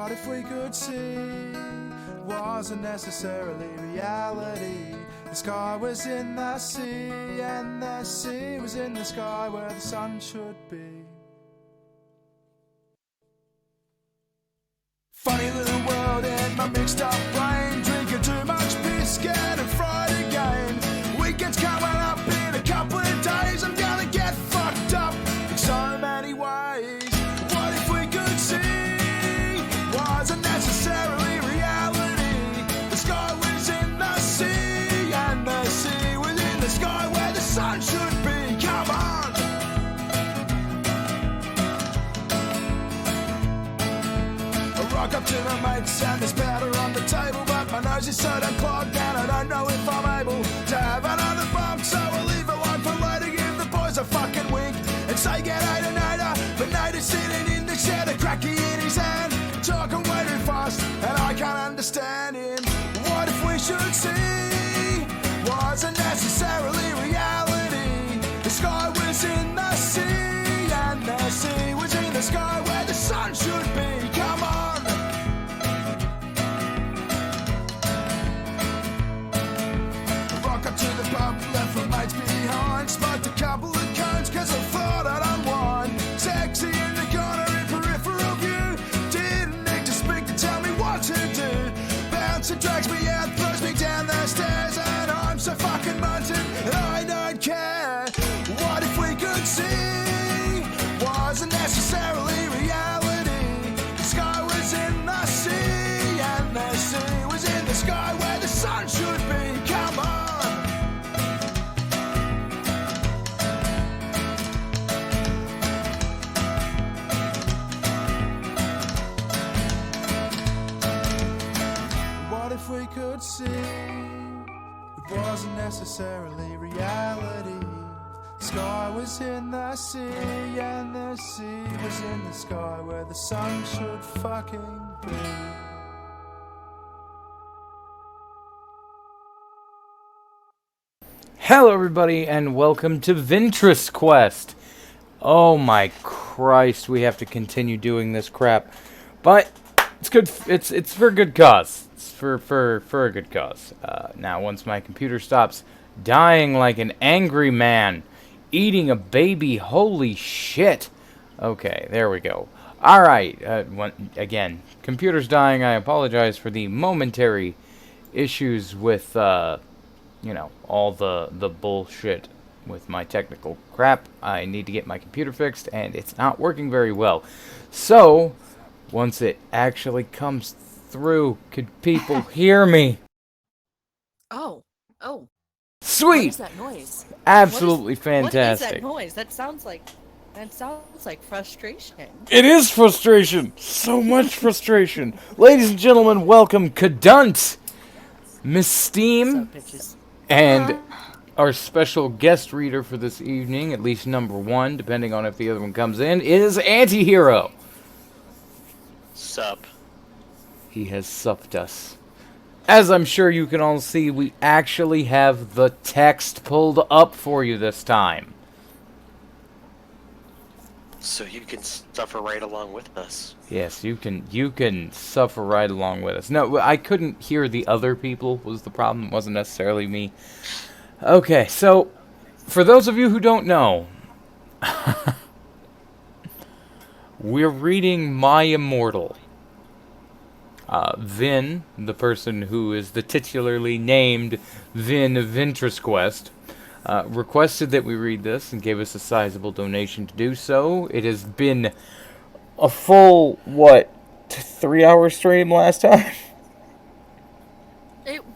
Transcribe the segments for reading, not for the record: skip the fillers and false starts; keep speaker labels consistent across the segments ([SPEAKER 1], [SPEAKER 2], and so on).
[SPEAKER 1] What if we could see wasn't necessarily reality? The sky was in the sea, and the sea was in the sky where the sun should be. Funny little world in my mixed up brain, drinking too much piss, getting fried again. Weekend's coming up in a couple of days, I'm gonna get fucked up in so many ways. What if we could see wasn't necessarily reality? The sky was in the sea, and the sea was in the sky where the sun should be. Come on! Rock up to the mates and there's powder on the table, but my nose is so damn clogged and I don't know if I'm able to have another bump, so I'll leave it one for later. Give the boys a fucking wink and say get Ada Nader, but Nader's sitting in the shed, a cracky in his hand, talking way too fast and I can't understand him. What if we should see wasn't necessarily reality? The sky was in the sea, and the sea was in the sky where the sun should be. Come on! To the pub, left my mates behind, smoked a couple of cones cause I thought I'd unwind. Sexy in the corner in peripheral view, didn't need to speak to tell me what to do. Bouncer drags me out, throws me down the stairs, and I'm so fucking munted and I don't care. What if we could see wasn't necessarily reality? The sky was in the sea, and the sea was in the sky where the sun should be. Come on! We could see it wasn't necessarily reality. The sky was in the sea, and the sea was in the sky where the sun should fucking be.
[SPEAKER 2] Hello everybody and welcome to Vinntrus Quest. Oh my Christ, we have to continue doing this crap. But it's good, it's for a good cause. It's for a good cause. Now once my computer stops dying like an angry man eating a baby, holy shit. Okay, there we go. Alright, again, computer's dying. I apologize for the momentary issues with, you know, all the bullshit with my technical crap. I need to get my computer fixed, and it's not working very well. So, once it actually comes through, could people hear me?
[SPEAKER 3] Oh.
[SPEAKER 2] Sweet!
[SPEAKER 3] What is that noise?
[SPEAKER 2] Absolutely fantastic.
[SPEAKER 3] What is that noise? That sounds like frustration.
[SPEAKER 2] It is frustration! So much frustration! Ladies and gentlemen, welcome Cadunt, Miss Steam, and our special guest reader for this evening, at least number one, depending on if the other one comes in, is Antihero.
[SPEAKER 4] Sup.
[SPEAKER 2] He has supped us. As I'm sure you can all see, we actually have the text pulled up for you this time.
[SPEAKER 4] So you can suffer right along with us.
[SPEAKER 2] Yes, you can suffer right along with us. No, I couldn't hear the other people was the problem. It wasn't necessarily me. Okay, so for those of you who don't know, we're reading My Immortal. Vin, the person who is the titularly named Vinntrus Quest, requested that we read this and gave us a sizable donation to do so. It has been a full, 3-hour stream last time?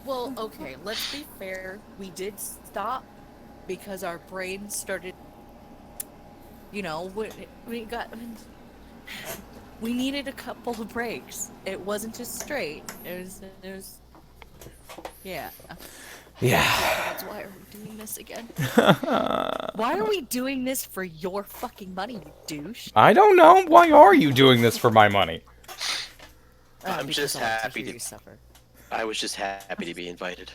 [SPEAKER 3] Well, okay, let's be fair. We did stop because our brains started, you know, we needed a couple of breaks. It wasn't just straight. It was, yeah.
[SPEAKER 2] Yeah.
[SPEAKER 3] That's why we're doing this again. Why are we doing this for your fucking money, you douche?
[SPEAKER 2] I don't know. Why are you doing this for my money?
[SPEAKER 4] I'm just happy
[SPEAKER 3] to suffer.
[SPEAKER 4] I was just happy to be invited.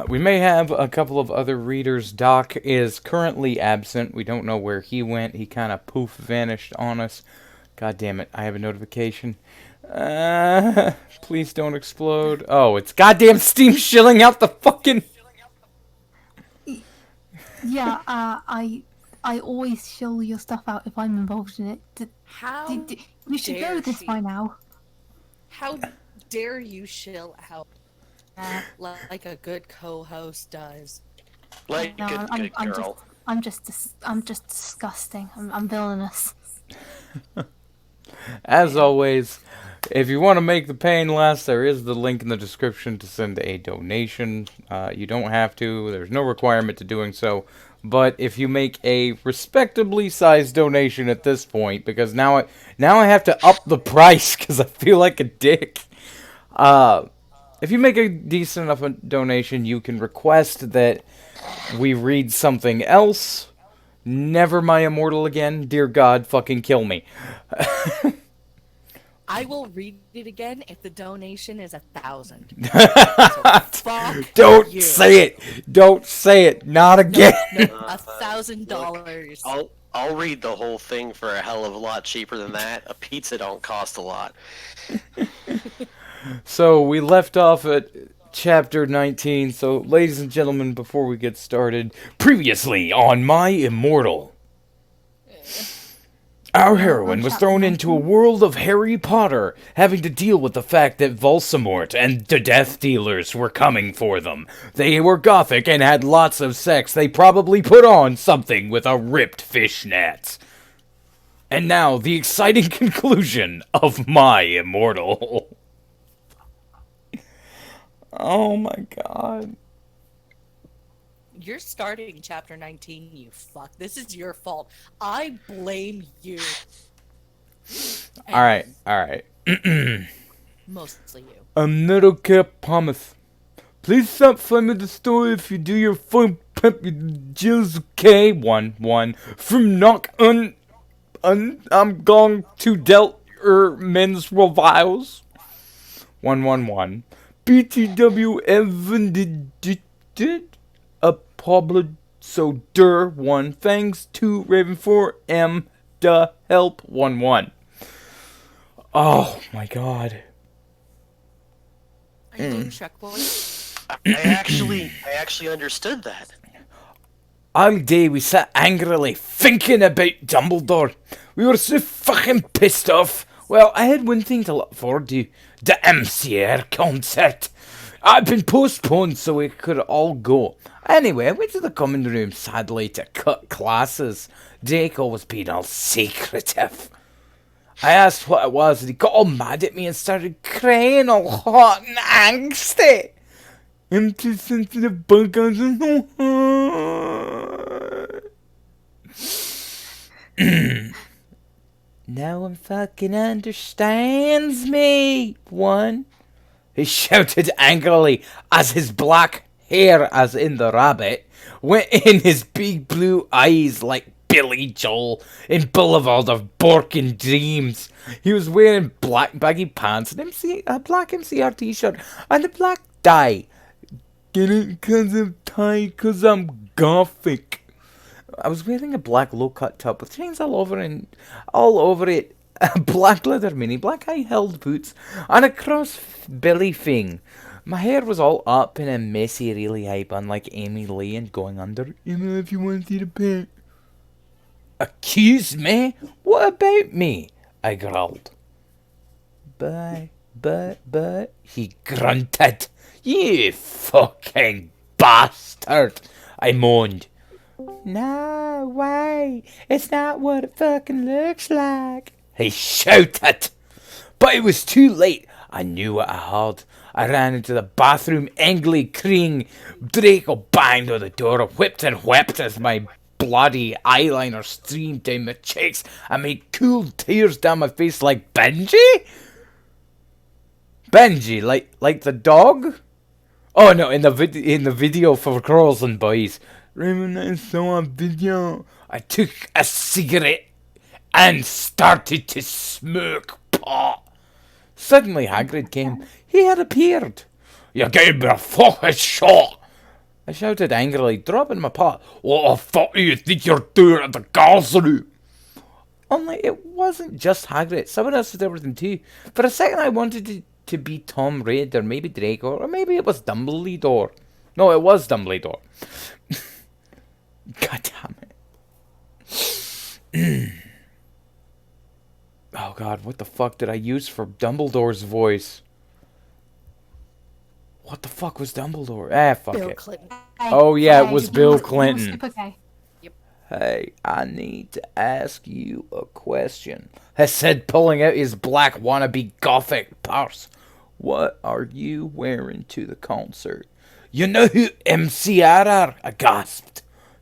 [SPEAKER 2] We may have a couple of other readers. Doc is currently absent. We don't know where he went. He kind of vanished on us. God damn it, I have a notification. Please don't explode. Oh, it's goddamn Steam shilling out the fucking...
[SPEAKER 5] Yeah, I always show your stuff out if I'm involved in it.
[SPEAKER 3] How
[SPEAKER 5] You should
[SPEAKER 3] dare
[SPEAKER 5] know this
[SPEAKER 3] she.
[SPEAKER 5] by now.
[SPEAKER 3] How dare you shill out like a good co-host does?
[SPEAKER 4] Like
[SPEAKER 5] No,
[SPEAKER 4] good girl.
[SPEAKER 5] I'm just disgusting. I'm villainous.
[SPEAKER 2] As always, if you want to make the pain less, there is the link in the description to send a donation. You don't have to. There's no requirement to doing so. But if you make a respectably sized donation at this point, because now I have to up the price because I feel like a dick. If you make a decent enough donation, you can request that we read something else. Never my Immortal again. Dear God, fucking kill me.
[SPEAKER 3] I will read it again if the donation is 1,000.
[SPEAKER 2] Don't
[SPEAKER 3] you.
[SPEAKER 2] say it. Don't say it. Not again.
[SPEAKER 3] No, $1,000.
[SPEAKER 4] I'll read the whole thing for a hell of a lot cheaper than that. A pizza don't cost a lot.
[SPEAKER 2] So we left off at chapter 19. So ladies and gentlemen, before we get started, previously on My Immortal. Our heroine was thrown into a world of Harry Potter, having to deal with the fact that Voldemort and the Death Dealers were coming for them. They were gothic and had lots of sex. They probably put on something with a ripped fishnet. And now, the exciting conclusion of My Immortal. Oh my god.
[SPEAKER 3] You're starting chapter 19, you fuck. This is your fault. I blame you.
[SPEAKER 2] Alright.
[SPEAKER 3] Mostly you.
[SPEAKER 2] I'm Metalcap Thomas. Please stop flaming the story if you do your phone pimp Jills K 1 from knock I'm going to dealt men's reviles 111 BTW Evan did a Pablo so der 1 thanks to Raven 4 M the help 1. Oh my god.
[SPEAKER 3] Are you doing Shrek voice?
[SPEAKER 4] I actually understood that.
[SPEAKER 2] All day we sat angrily thinking about Dumbledore. We were so fucking pissed off. Well, I had one thing to look forward to. The MCR concert. I'd been postponed so we could all go. Anyway, I went to the common room, sadly, to cut classes. Draco was being all secretive. I asked what it was, and he got all mad at me and started crying all hot and angsty. I'm too sensitive, bug eyes and no heart. No one fucking understands me. 1. He shouted angrily as his black hair, as in the rabbit, went in his big blue eyes like Billy Joel in Boulevard of Borkin Dreams. He was wearing black baggy pants and a black MCR t-shirt and a black tie. Get it cause I'm tight, cause I'm gothic. I was wearing a black low-cut top with chains all over it, a black leather mini, black high-heeled boots, and a cross belly thing. My hair was all up in a messy, really high bun like Amy Lee and going under. Even if you want to see the paint. Accuse me? What about me? I growled. But, he grunted. You fucking bastard, I moaned. No way, it's not what it fucking looks like, he shouted. But it was too late. I knew what I had. I ran into the bathroom, angrily crying. Draco banged on the door, whipped and wept as my bloody eyeliner streamed down my cheeks and made cool tears down my face like Benji? Benji, like the dog? Oh no, in the video for girls and boys. Raymond, I saw a video. I took a cigarette and started to smoke pot. Suddenly Hagrid came. He had appeared. You gave me a fucking shot, I shouted angrily, dropping my pot. What the fuck do you think you're doing at the castle? Only it wasn't just Hagrid. Someone else did everything too. For a second, I wanted to be Tom Ridd or maybe Draco or maybe it was Dumbledore. No, it was Dumbledore. God damn it. Oh god, what the fuck did I use for Dumbledore's voice? What the fuck was Dumbledore? Ah, fuck
[SPEAKER 3] Bill
[SPEAKER 2] it.
[SPEAKER 3] Clinton.
[SPEAKER 2] Oh yeah, it was
[SPEAKER 5] he
[SPEAKER 2] Bill
[SPEAKER 5] he was
[SPEAKER 2] Clinton.
[SPEAKER 5] super gay.
[SPEAKER 2] Hey, I need to ask you a question. He said, pulling out his black wannabe gothic purse. What are you wearing to the concert? You know who MCR are? I gasped.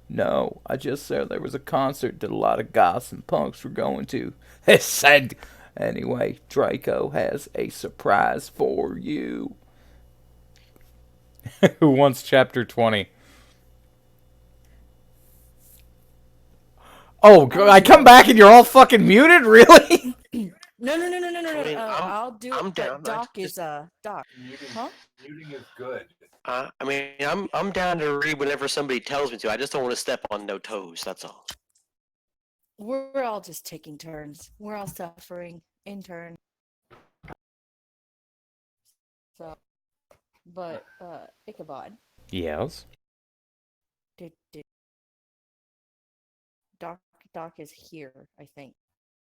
[SPEAKER 2] No, I just said there was a concert that a lot of goths and punks were going to. He said, anyway, Draco has a surprise for you. Who wants chapter 20? Oh, I come back and you're all fucking muted? Really?
[SPEAKER 3] No.
[SPEAKER 4] I mean,
[SPEAKER 3] I'll do
[SPEAKER 4] I'm
[SPEAKER 3] it.
[SPEAKER 4] down.
[SPEAKER 3] But Doc is Doc. Huh?
[SPEAKER 6] Muting is good.
[SPEAKER 4] I mean, I'm down to read whenever somebody tells me to. I just don't want to step on no toes. That's all.
[SPEAKER 3] We're all just taking turns. We're all suffering in turn. So, but Ichabod,
[SPEAKER 2] Yes.
[SPEAKER 3] did Doc is here? I think.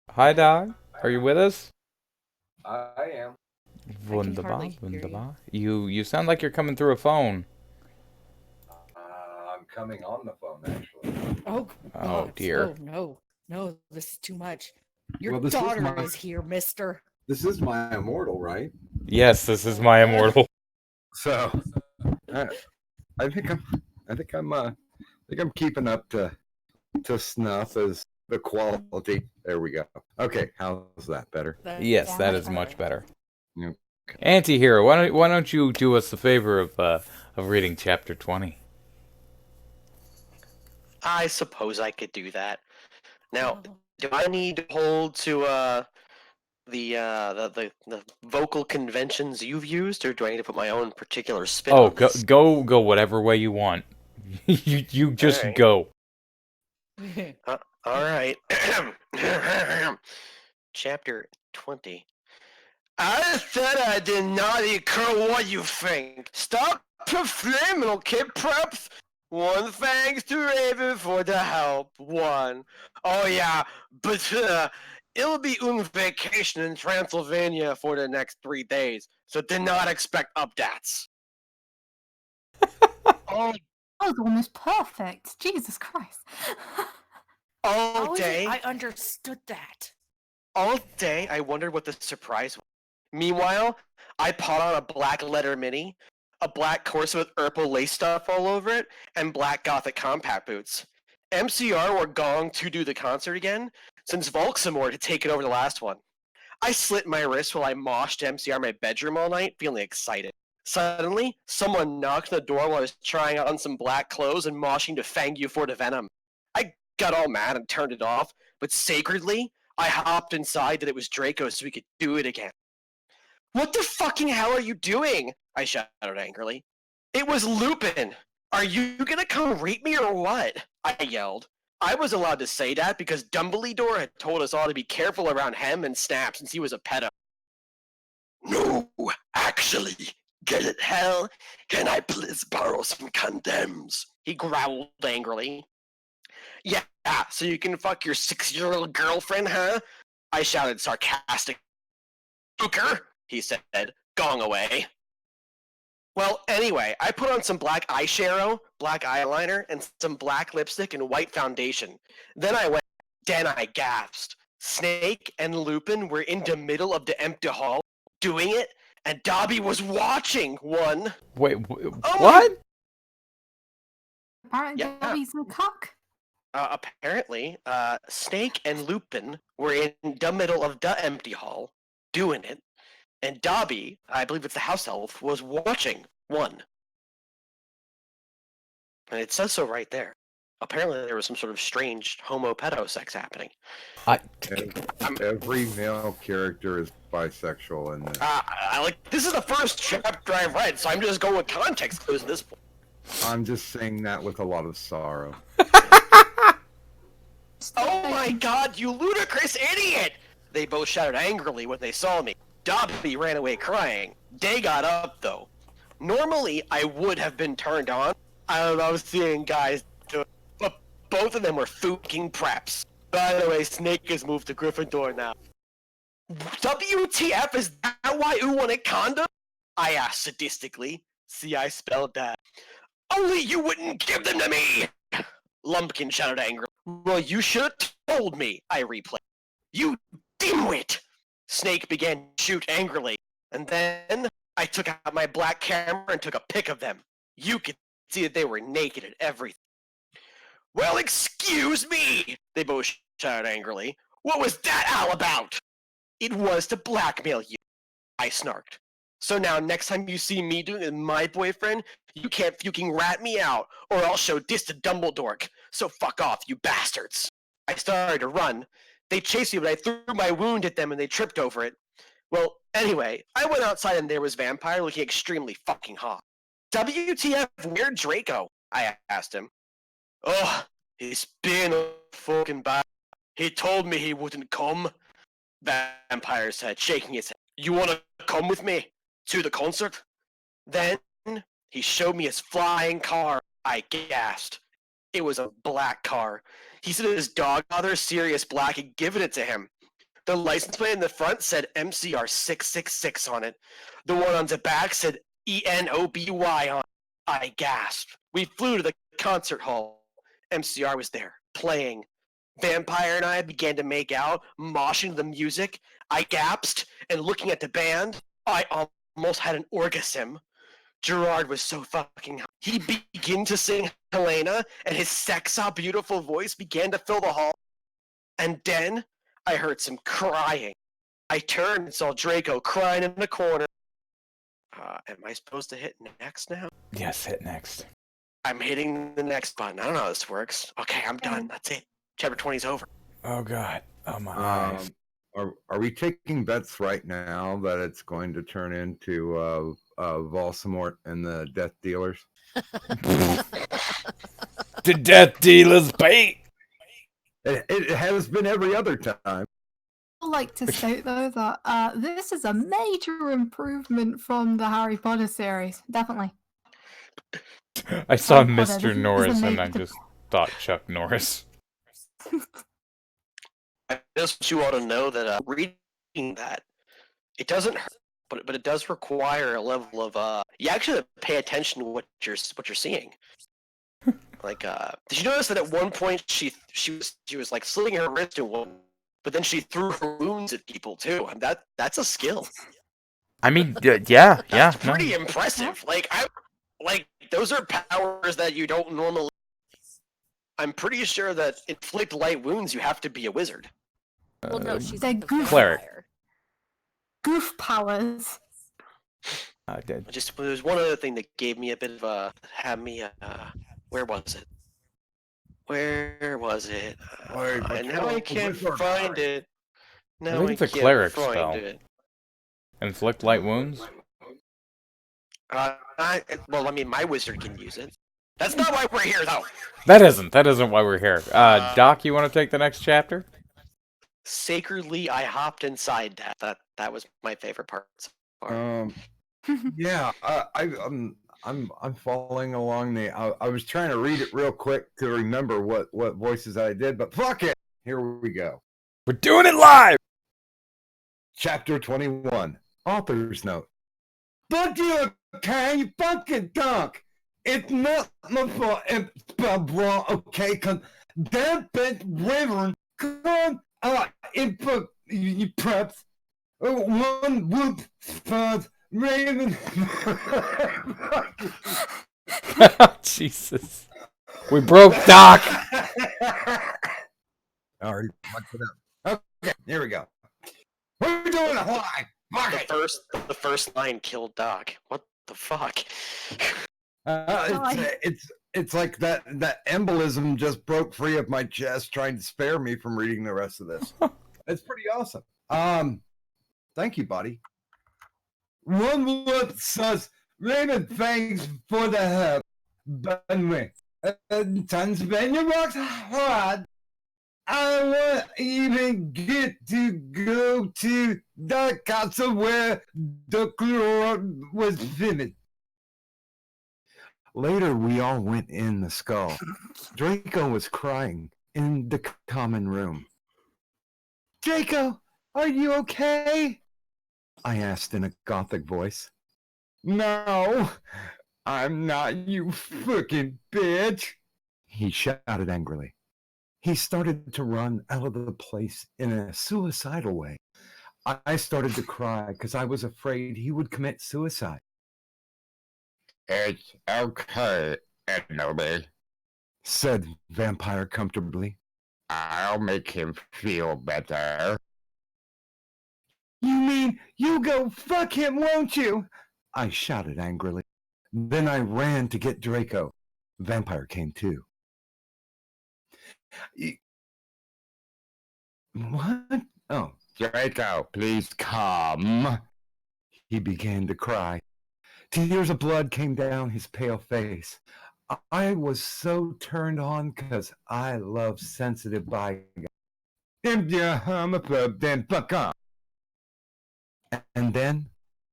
[SPEAKER 2] Hi, Dog. Are you with us?
[SPEAKER 6] I am.
[SPEAKER 3] hardly
[SPEAKER 2] Wunderbar,
[SPEAKER 3] hear you.
[SPEAKER 2] wunderbar. You sound like you're coming through a phone.
[SPEAKER 6] I'm coming on the phone, actually.
[SPEAKER 3] Oh,
[SPEAKER 2] Oh,
[SPEAKER 3] God.
[SPEAKER 2] dear.
[SPEAKER 3] Oh no, this is too much. Your
[SPEAKER 6] Well, this is
[SPEAKER 3] daughter
[SPEAKER 6] my-
[SPEAKER 3] is here, Mister.
[SPEAKER 6] This is my Immortal, right?
[SPEAKER 2] Yes, this is my Immortal.
[SPEAKER 6] So, I think I'm keeping up to snuff as the quality. There we go. Okay, how's that better?
[SPEAKER 2] Yes, that
[SPEAKER 5] much
[SPEAKER 2] is much better.
[SPEAKER 6] Yep.
[SPEAKER 2] Anti-hero, why don't you do us the favor of reading chapter 20?
[SPEAKER 4] I suppose I could do that. Now, do I need to hold to the vocal conventions you've used, or do I need to put my own particular spin
[SPEAKER 2] Oh,
[SPEAKER 4] on this?
[SPEAKER 2] go whatever way you want. you just
[SPEAKER 4] Alright.
[SPEAKER 2] go.
[SPEAKER 4] All right. Chapter 20. I said I did not care what you think. Stop professional kid preps. One thanks to Raven for the help. One. Oh yeah, but it'll be on vacation in Transylvania for the next 3 days, so did not expect updates. all,
[SPEAKER 5] That was almost perfect. Jesus Christ.
[SPEAKER 4] all
[SPEAKER 3] How is
[SPEAKER 4] day.
[SPEAKER 3] it I understood that?
[SPEAKER 4] All day, I wondered what the surprise was. Meanwhile, I put on a black letter mini, a black corset with purple lace stuff all over it, and black gothic compact boots. MCR were going to do the concert again, since Volksamore had taken over the last one. I slit my wrist while I moshed MCR in my bedroom all night, feeling excited. Suddenly, someone knocked on the door while I was trying on some black clothes and moshing to Fang You for the Venom. I got all mad and turned it off, but sacredly, I hopped inside that it was Draco so we could do it again. What the fucking hell are you doing? I shouted angrily. It was Lupin! Are you gonna come rape me or what? I yelled. I was allowed to say that because Dumbledore had told us all to be careful around him and Snap since he was a pedo. No, actually. Get it, hell? Can I please borrow some condoms? He growled angrily. Yeah, so you can fuck your 6-year-old girlfriend, huh? I shouted sarcastic. Booker, he said, going away. Well, anyway, I put on some black eyeshadow, black eyeliner, and some black lipstick and white foundation. Then I gasped. Snake and Lupin were in the middle of the empty hall doing it, and Dobby was watching one.
[SPEAKER 2] Wait,
[SPEAKER 4] Oh
[SPEAKER 2] what?
[SPEAKER 5] Apparently,
[SPEAKER 4] Yeah.
[SPEAKER 5] Dobby's a cuck.
[SPEAKER 4] Apparently, Snake and Lupin were in the middle of the empty hall doing it, and Dobby, I believe it's the house elf, was watching one. And it says so right there. Apparently there was some sort of strange homo-pedo sex happening.
[SPEAKER 6] Every male character is bisexual in this.
[SPEAKER 4] This is the first chapter I've read, so I'm just going with context clues at this point.
[SPEAKER 6] I'm just saying that with a lot of sorrow.
[SPEAKER 4] Oh my god, you ludicrous idiot! They both shouted angrily when they saw me. Dobby ran away crying. Day got up, though. Normally, I would have been turned on. I love seeing guys do it, but both of them were fucking preps. By the way, Snake has moved to Gryffindor now. WTF, is that why Ooh wanted condom? I asked sadistically. See, I spelled that. Only you wouldn't give them to me! Lumpkin shouted angrily. Well, you should have told me, I replayed. You dimwit! Snake began to shoot angrily, and then I took out my black camera and took a pic of them. You could see that they were naked and everything. Well, excuse me! They both shouted angrily. What was that all about? It was to blackmail you, I snarked. So now next time you see me doing it with my boyfriend, you can't fucking rat me out, or I'll show this to Dumbledore. So fuck off, you bastards. I started to run. They chased me, but I threw my wound at them and they tripped over it. Well, anyway, I went outside and there was Vampire looking extremely fucking hot. WTF, where'd Draco? I asked him. Oh, he's been a fucking bad. He told me he wouldn't come. Vampire said, shaking his head. You wanna come with me? To the concert? Then he showed me his flying car. I gasped. It was a black car. He said his dog father, Sirius Black, had given it to him. The license plate in the front said MCR 666 on it. The one on the back said ENOBY on it. I gasped. We flew to the concert hall. MCR was there, playing. Vampire and I began to make out, moshing to the music. I gasped, and looking at the band, I almost had an orgasm. Gerard was so fucking hot. He began to sing Helena, and his sex-a beautiful voice began to fill the hall. And then I heard some crying. I turned and saw Draco crying in the corner. Am I supposed to hit next now?
[SPEAKER 2] Yes, hit next.
[SPEAKER 4] I'm hitting the next button. I don't know how this works. Okay, I'm done. That's it. Chapter 20 is over.
[SPEAKER 2] Oh god. Oh my eyes.
[SPEAKER 6] Are we taking bets right now that it's going to turn into Voldemort and the Death Dealers?
[SPEAKER 2] The Death Dealers bait.
[SPEAKER 6] It has been every other time.
[SPEAKER 5] I'd like to state though that this is a major improvement from the Harry Potter series. Definitely.
[SPEAKER 2] I saw
[SPEAKER 5] Harry Potter,
[SPEAKER 2] Mr.
[SPEAKER 5] this is
[SPEAKER 2] Norris
[SPEAKER 5] a
[SPEAKER 2] and I
[SPEAKER 5] major-
[SPEAKER 2] just thought Chuck Norris.
[SPEAKER 4] I just want you all to know that reading that, it doesn't hurt, but it does require a level of you actually have to pay attention to what you're seeing. Like, did you notice that at one point she was like slitting her wrist in one, but then she threw her wounds at people too, and that's a skill.
[SPEAKER 2] I mean, yeah.
[SPEAKER 4] That's pretty impressive. Like those are powers that you don't normally. I'm pretty sure that inflict light wounds you have to be a wizard.
[SPEAKER 3] Well, no, she's
[SPEAKER 5] they're
[SPEAKER 3] like a
[SPEAKER 5] goof-
[SPEAKER 2] Cleric.
[SPEAKER 3] vampire.
[SPEAKER 5] Goof powers.
[SPEAKER 4] There's one other thing that gave me a bit of a where was it? Where was it? And now I can't find it. Now
[SPEAKER 2] I think it's a
[SPEAKER 4] can't
[SPEAKER 2] cleric
[SPEAKER 4] find
[SPEAKER 2] spell.
[SPEAKER 4] it.
[SPEAKER 2] Inflict light wounds?
[SPEAKER 4] Well, I mean, my wizard can use it. That's not why we're here, though.
[SPEAKER 2] That isn't why we're here. Doc, you want to take the next chapter?
[SPEAKER 4] Sacredly, I hopped inside that. That was my favorite part so far.
[SPEAKER 6] Yeah, I'm following along the. I was trying to read it real quick to remember what voices I did, but fuck it. Here we go.
[SPEAKER 2] We're doing it live.
[SPEAKER 6] Chapter 21. Author's note. Fuck you, okay, you fucking dunk. It's not my fault. It's blah, okay? Cause that bitch Wyvern come in you preps. One whoop spot. Raven.
[SPEAKER 2] Jesus. We broke Doc.
[SPEAKER 6] Alright, much it up. Okay, here we go. We're doing it live. Fuck it.
[SPEAKER 4] The first line killed Doc. What the fuck?
[SPEAKER 6] It's like that embolism just broke free of my chest, trying to spare me from reading the rest of this. It's pretty awesome. Thank you, buddy. One look says Raymond, thanks for the help. By the way, Pennsylvania works hard. I won't even get to go to the castle where the chloride was vivid. Later, we all went in the skull. Draco was crying in the common room. Draco, are you okay? I asked in a gothic voice. No, I'm not, you fucking bitch, he shouted angrily. He started to run out of the place in a suicidal way. I started to cry because I was afraid he would commit suicide. It's okay, Enemy, said Vampire comfortably. I'll make him feel better. You mean you go fuck him, won't you? I shouted angrily. Then I ran to get Draco. Vampire came too. What? Oh, Draco, please come. He began to cry. Tears of blood came down his pale face. I was so turned on because I love sensitive bygones. If you're homophobe, then fuck off. And then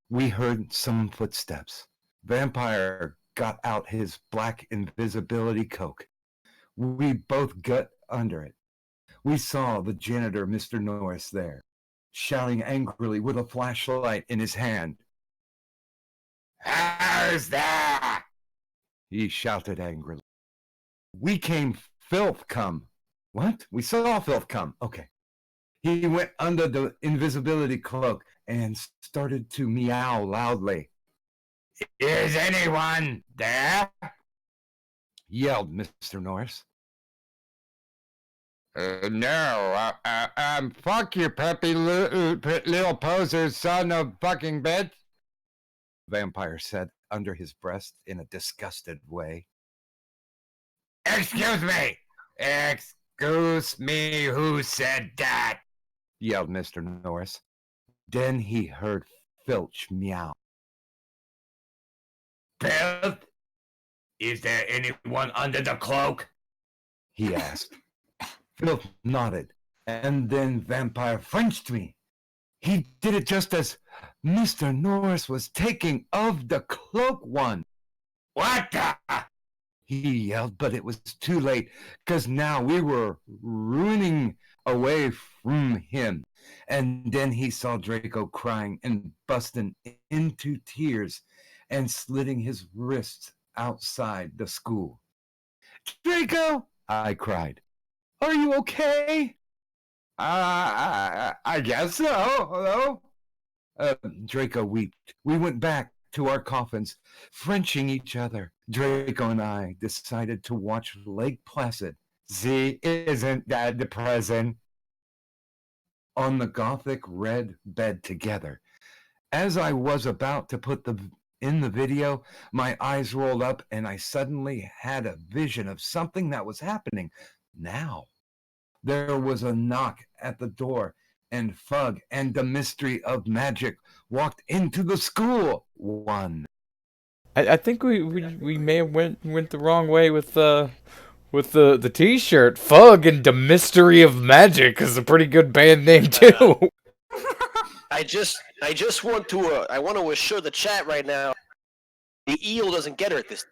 [SPEAKER 6] we heard some footsteps. Vampire got out his black invisibility cloak. We both got under it. We saw the janitor, Mr. Norris, there, shouting angrily with a flashlight in his hand. Who's there? He shouted angrily. We came filth come. What? We saw filth come. Okay. He went under the invisibility cloak and started to meow loudly. Is anyone there? Yelled Mr. Norris. No, fuck you, peppy little poser, son of fucking bitch, Vampire said under his breath in a disgusted way. Excuse me! Excuse me, who said that? Yelled Mr. Norris. Then he heard Filch meow. Filth? Is there anyone under the cloak? He asked. Filth nodded, and then Vampire Frenched me. He did it just as Mr. Norris was taking of the cloak one. What the? He yelled, but it was too late, because now we were running away from him. And then he saw Draco crying and busting into tears and slitting his wrists outside the school. Draco, I cried. Are you okay? I guess so. Draco wept. We went back to our coffins, Frenching each other. Draco and I decided to watch Lake Placid. See, isn't that depressing? On the gothic red bed together. As I was about to put in the video, my eyes rolled up and I suddenly had a vision of something that was happening now. There was a knock at the door, and Fug and the Mystery of Magic walked into the school.
[SPEAKER 2] I think we may have went the wrong way with the T-shirt. Fug and the Mystery of Magic is a pretty good band name too.
[SPEAKER 4] I just want to assure the chat right now, the eel doesn't get her at this.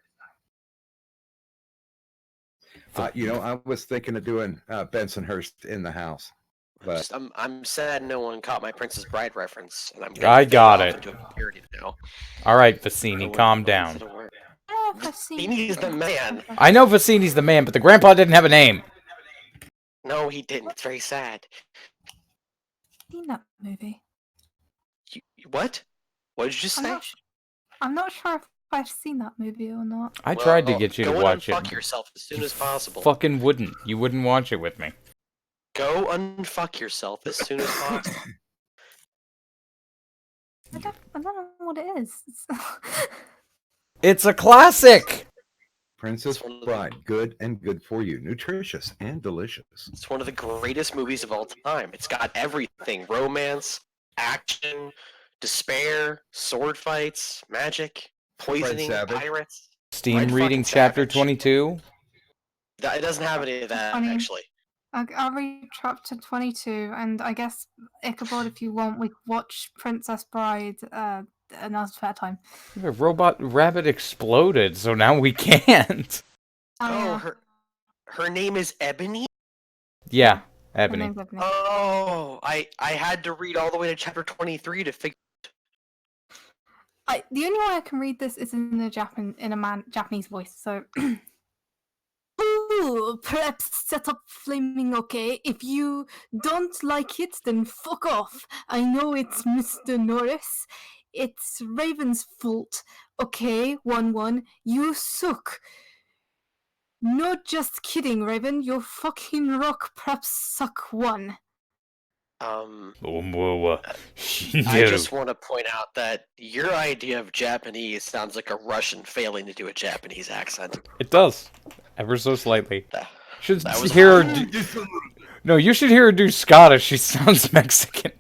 [SPEAKER 6] I was thinking of doing Bensonhurst in the house, but
[SPEAKER 4] I'm sad no one caught my Princess Bride reference, and
[SPEAKER 2] I got it.
[SPEAKER 4] Into a parody now.
[SPEAKER 2] All right, Vicini, calm down.
[SPEAKER 4] He's the man.
[SPEAKER 2] I know Vicini's the man, but the grandpa didn't have a name.
[SPEAKER 4] No, he didn't. It's very sad.
[SPEAKER 5] Seen that movie?
[SPEAKER 4] What? What did you say?
[SPEAKER 5] I'm not sure if I've seen that movie or not.
[SPEAKER 2] I tried to get you to watch it.
[SPEAKER 4] Go and unfuck yourself as soon as possible.
[SPEAKER 2] Fucking wouldn't. You wouldn't watch it with me.
[SPEAKER 4] Go unfuck yourself as soon as possible.
[SPEAKER 5] I don't know what it is.
[SPEAKER 2] It's a classic!
[SPEAKER 6] Princess Bride, good and good for you. Nutritious and delicious.
[SPEAKER 4] It's one of the greatest movies of all time. It's got everything. Romance, action, despair, sword fights, magic, poisoning, pirates.
[SPEAKER 2] Steam reading chapter 22?
[SPEAKER 4] It doesn't have any of that, actually.
[SPEAKER 5] I'll read chapter 22, and I guess, Ichabod, if you want, we can watch Princess Bride another fair time.
[SPEAKER 2] The robot rabbit exploded, so now we can't.
[SPEAKER 4] Oh,
[SPEAKER 5] Yeah.
[SPEAKER 4] her name is Ebony?
[SPEAKER 2] Yeah,
[SPEAKER 5] Her
[SPEAKER 2] Ebony.
[SPEAKER 5] name's Ebony.
[SPEAKER 4] Oh, I had to read all the way to chapter 23 to figure.
[SPEAKER 5] The only way I can read this is in a Japanese voice, so. Ooh, perhaps set up flaming okay. If you don't like it, then fuck off. I know it's Mr. Norris. It's Raven's fault. Okay, 1-1. You suck. No, just kidding, Raven. Your fucking rock perhaps suck 1.
[SPEAKER 4] I
[SPEAKER 2] I
[SPEAKER 4] just want to point out that your idea of Japanese sounds like a Russian failing to do a Japanese accent.
[SPEAKER 2] It does, ever so slightly. Should
[SPEAKER 4] That was
[SPEAKER 2] hear her
[SPEAKER 4] awful.
[SPEAKER 2] do... No, you should hear her do Scottish. She sounds Mexican.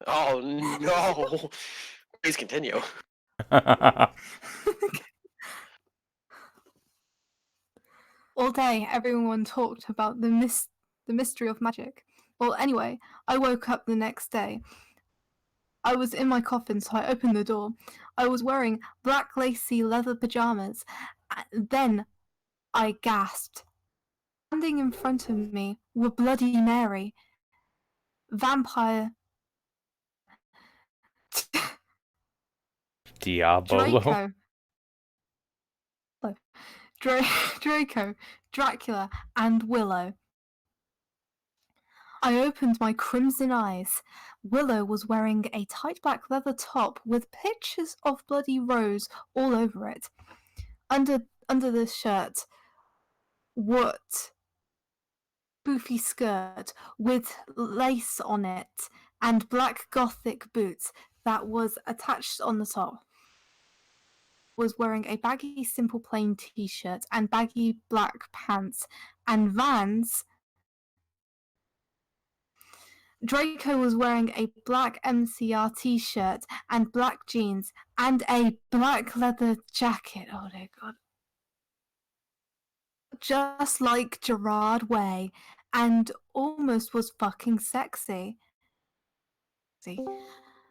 [SPEAKER 4] Oh no! Please continue.
[SPEAKER 5] All day, everyone talked about the mystery of magic. Well, anyway, I woke up the next day. I was in my coffin, so I opened the door. I was wearing black lacy leather pajamas. Then I gasped. Standing in front of me were Bloody Mary, Vampire,
[SPEAKER 2] Diabolo.
[SPEAKER 5] Draco, Dracula, and Willow. I opened my crimson eyes. Willow was wearing a tight black leather top with pictures of Bloody Rose all over it. Under the shirt, what poofy skirt with lace on it and black gothic boots that was attached on the top. Was wearing a baggy simple plain t-shirt and baggy black pants and Vans. Draco was wearing a black MCR t-shirt and black jeans and a black leather jacket. Oh dear God. Just like Gerard Way, and almost was fucking sexy.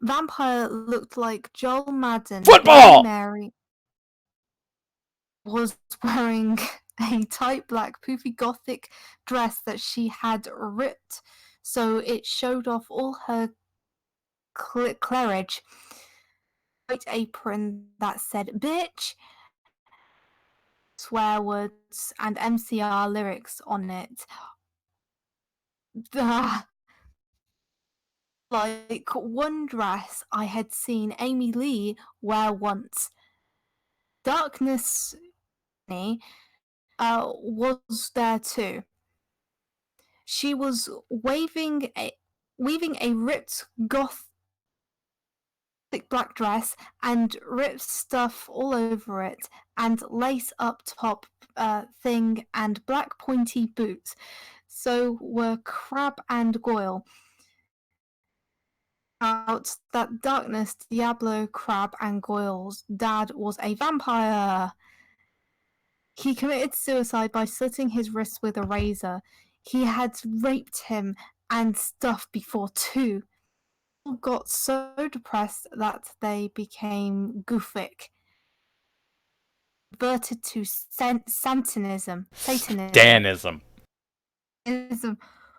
[SPEAKER 5] Vampire looked like Joel Madden.
[SPEAKER 2] Football!
[SPEAKER 5] Mary was wearing a tight black poofy gothic dress that she had ripped, so it showed off all her cleavage. White apron that said "bitch," swear words, and MCR lyrics on it. Like one dress I had seen Amy Lee wear once. Darkness was there too. She was weaving a ripped gothic black dress and ripped stuff all over it, and lace up top thing and black pointy boots. So were Crab and Goyle. Out that Darkness, Diablo, Crab, and Goyle's dad was a vampire. He committed suicide by slitting his wrists with a razor. He had raped him and stuff before too. People got so depressed that they became goofic. Converted to Satanism.
[SPEAKER 2] Danism.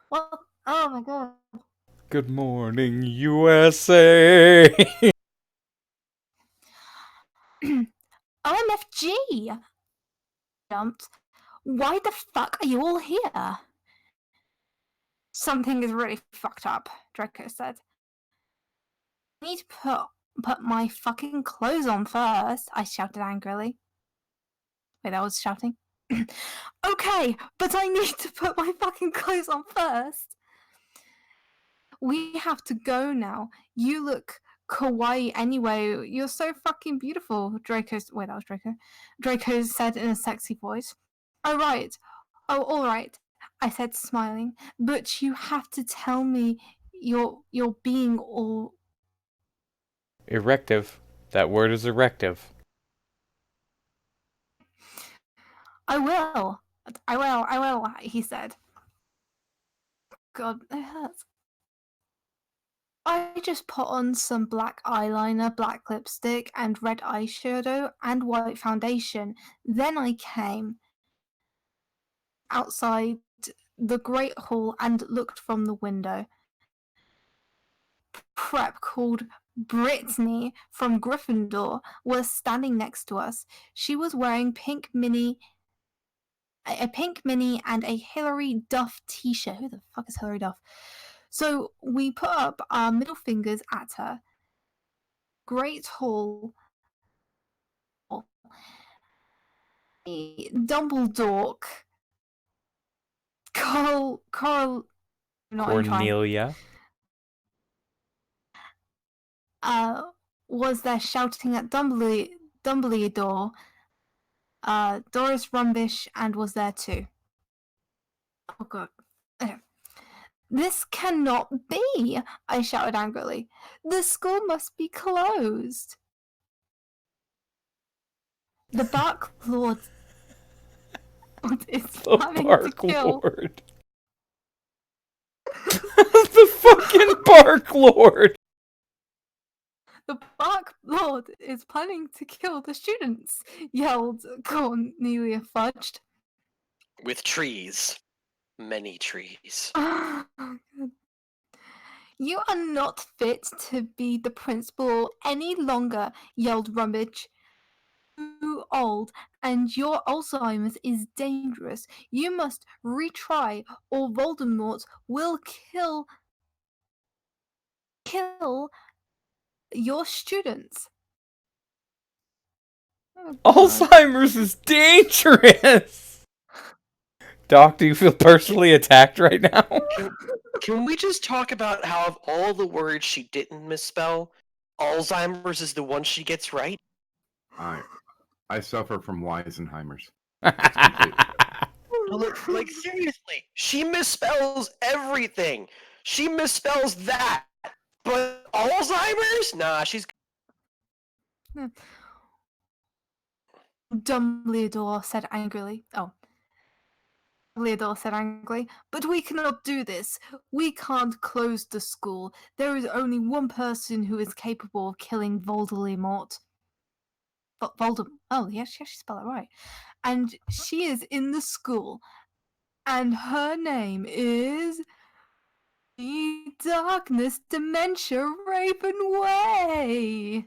[SPEAKER 5] Well, oh my God.
[SPEAKER 2] Good morning, USA.
[SPEAKER 5] OMFG! Jumped. Why the fuck are you all here? Something is really fucked up, Draco said. I need to put my fucking clothes on first, I shouted angrily. Wait, that was shouting? Okay, but I need to put my fucking clothes on first. We have to go now. You look kawaii anyway. You're so fucking beautiful, Draco. Wait, that was Draco. Draco said in a sexy voice. Oh, right. Oh, all right, I said, smiling. But you have to tell me you're being all...
[SPEAKER 2] Erective. That word is erective.
[SPEAKER 5] I will, he said. God, it hurts. I just put on some black eyeliner, black lipstick, and red eyeshadow, and white foundation. Then I came outside the Great Hall and looked from the window. Prep called Brittany from Gryffindor was standing next to us. She was wearing a pink mini and a Hilary Duff t-shirt. Who the fuck is Hilary Duff? So we put up our middle fingers at her. Great Hall. Dumbledore. Carl. Not in trying.
[SPEAKER 2] Cornelia.
[SPEAKER 5] Was there shouting at Dumbledore. Doris Rumbish and was there too. Oh god. This cannot be! I shouted angrily. The school must be closed. The Bark Lord is
[SPEAKER 2] The
[SPEAKER 5] planning to
[SPEAKER 2] Bark
[SPEAKER 5] kill.
[SPEAKER 2] Lord. The fucking Bark Lord.
[SPEAKER 5] The Bark Lord is planning to kill the students, yelled Cornelia Fudged.
[SPEAKER 4] With trees. Many trees.
[SPEAKER 5] You are not fit to be the principal any longer, yelled Rumbage. Too old, and your Alzheimer's is dangerous. You must retry, or Voldemort will kill your students. Oh,
[SPEAKER 2] Alzheimer's is dangerous. Doc, do you feel personally attacked right now?
[SPEAKER 4] Can we just talk about how of all the words she didn't misspell, Alzheimer's is the one she gets right?
[SPEAKER 6] I suffer from Weisenheimer's.
[SPEAKER 4] Like seriously, she misspells everything. She misspells that, but Alzheimer's? Nah, she's.
[SPEAKER 5] Dumbledore said angrily. Dumbledore said angrily, but we cannot do this. We can't close the school. There is only one person who is capable of killing Voldemort. Voldemort. Oh, yeah, she actually spelled it right. And she is in the school. And her name is the Darkness Dementia Raven Way.